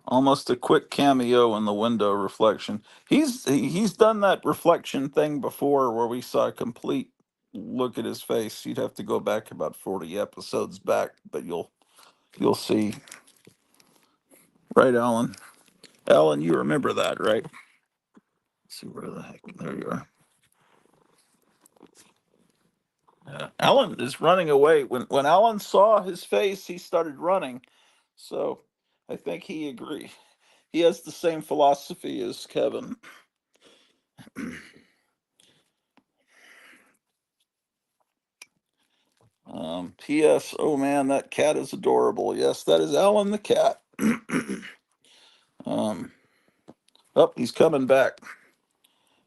Almost a quick cameo in the window reflection. He's done that reflection thing before where we saw a complete look at his face. You'd have to go back about 40 episodes back, but you'll see. Right, Alan? Alan, you remember that, right? Let's see where the heck. There you are. Alan is running away. When Alan saw his face, he started running. So I think he agreed. He has the same philosophy as Kevin. P.S. Oh man, that cat is adorable. Yes, that is Alan the cat. um, oh, he's coming back.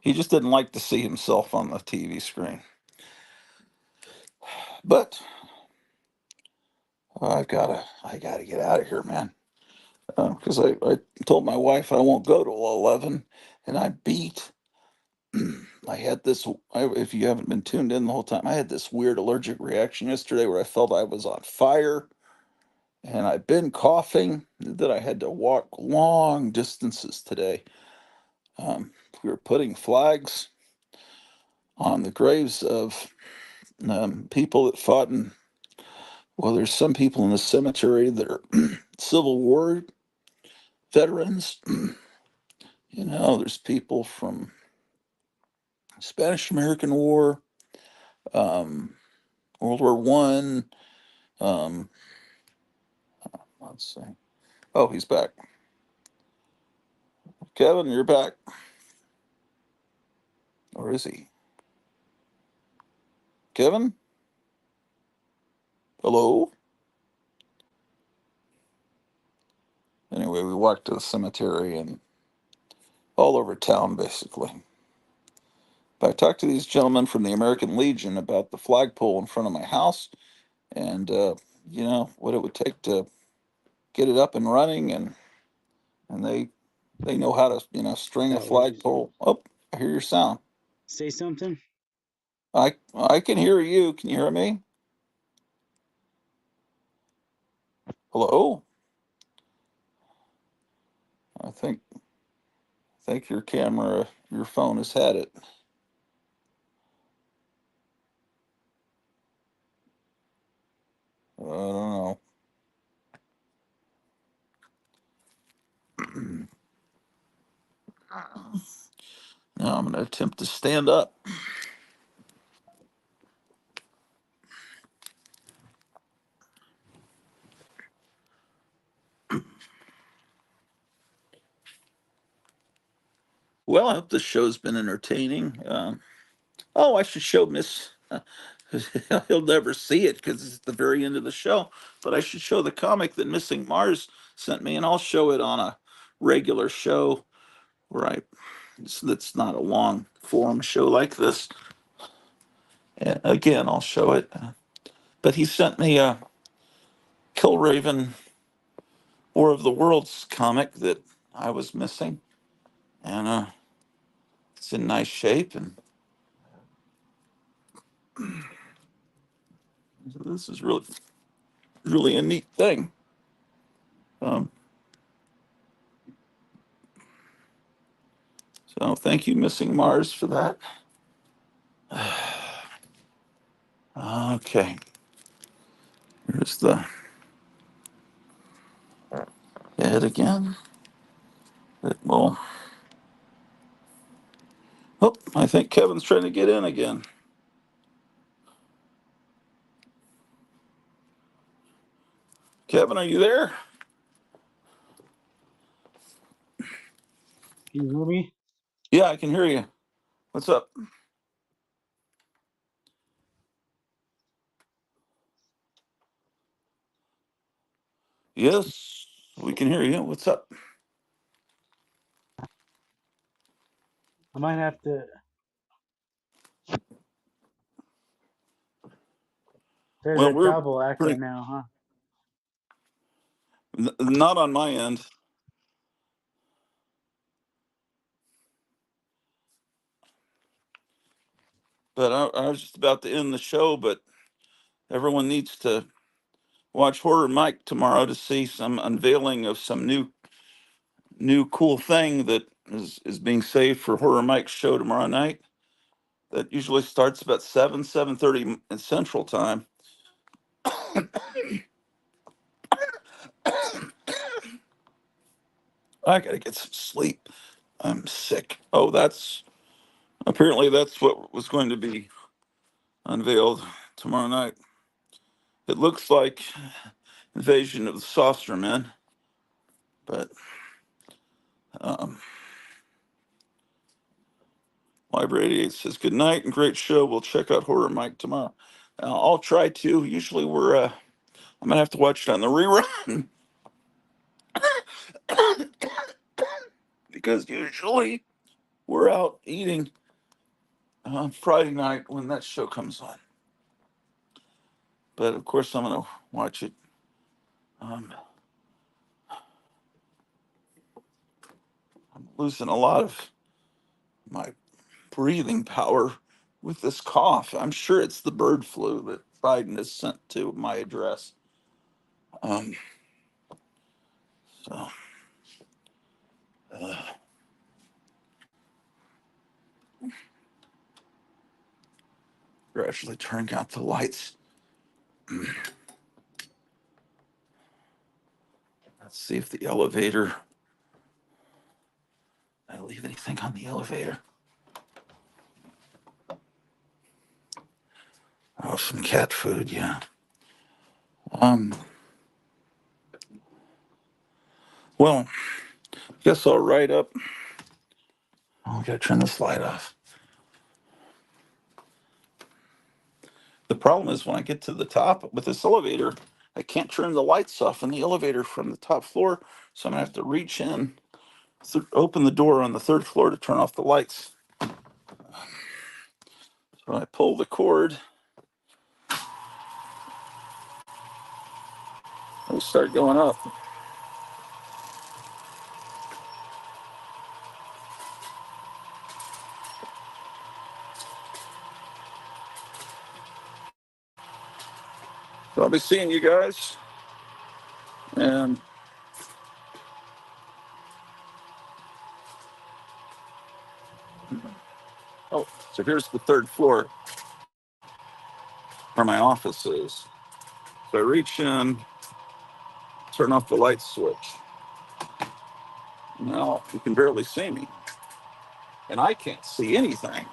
He just didn't like to see himself on the TV screen. But I gotta get out of here, man. Because I told my wife I won't go to 11, and I beat. I had this. If you haven't been tuned in the whole time, I had this weird allergic reaction yesterday where I felt I was on fire, and I've been coughing. That I had to walk long distances today. We were putting flags on the graves of people that fought in. Well, there's some people in the cemetery that are Civil War veterans. There's people from Spanish American War, um, World War One. Um, let's see. Oh, he's back. Kevin, you're back. Or is he? Kevin? Hello? Anyway, we walked to the cemetery and all over town, basically. But I talked to these gentlemen from the American Legion about the flagpole in front of my house and, what it would take to get it up and running. And they know how to, string a That was flagpole. Oh, I hear your sound. say something. I can hear you. Can you hear me? Hello? I think your phone has had it. I don't know. Now I'm going to attempt to stand up. Well, I hope this show's been entertaining. I should show Miss. He'll never see it because it's at the very end of the show. But I should show the comic that Missing Mars sent me, and I'll show it on a regular show where that's not a long form show like this. And again, I'll show it. But he sent me a Killraven War of the Worlds comic that I was missing, and it's in nice shape. And this is really a neat thing. Um, so thank you, Missing Mars, for that. Okay, here's the head again. It will. Oh, I think Kevin's trying to get in again. Kevin, are you there? Can you hear me? Yeah, I can hear you. What's up? Yes, we can hear you. What's up? I might have to There's Well, a we're double echo pretty now, not on my end. But I was just about to end the show, but everyone needs to watch Horror Mike tomorrow to see some unveiling of some new cool thing that is being saved for Horror Mike's show tomorrow night. That usually starts about 7:30 in Central Time. I gotta get some sleep. I'm sick. Oh, that's apparently that's what was going to be unveiled tomorrow night. It looks like Invasion of the Saucer Men, but um, Library 88 says good night and great show. We'll check out Horror Mike tomorrow. I'll try to. Usually I'm gonna have to watch it on the rerun because usually we're out eating Friday night when that show comes on. But of course, I'm gonna watch it. Um, I'm losing a lot of my breathing power with this cough. I'm sure it's the bird flu that Biden has sent to my address. Um, so uh, we're actually turning out the lights. Let's see if the elevator. Did I leave anything on the elevator? Oh, some cat food, yeah. Um, well, guess I'll write up. Oh, I gotta turn this light off. The problem is when I get to the top with this elevator, I can't turn the lights off in the elevator from the top floor. So I'm gonna have to reach in, open the door on the third floor to turn off the lights. So I pull the cord, we start going up. So I'll be seeing you guys. And oh, so here's the third floor where my office is. So I reach in, turn off the light switch. Now you can barely see me. And I can't see anything.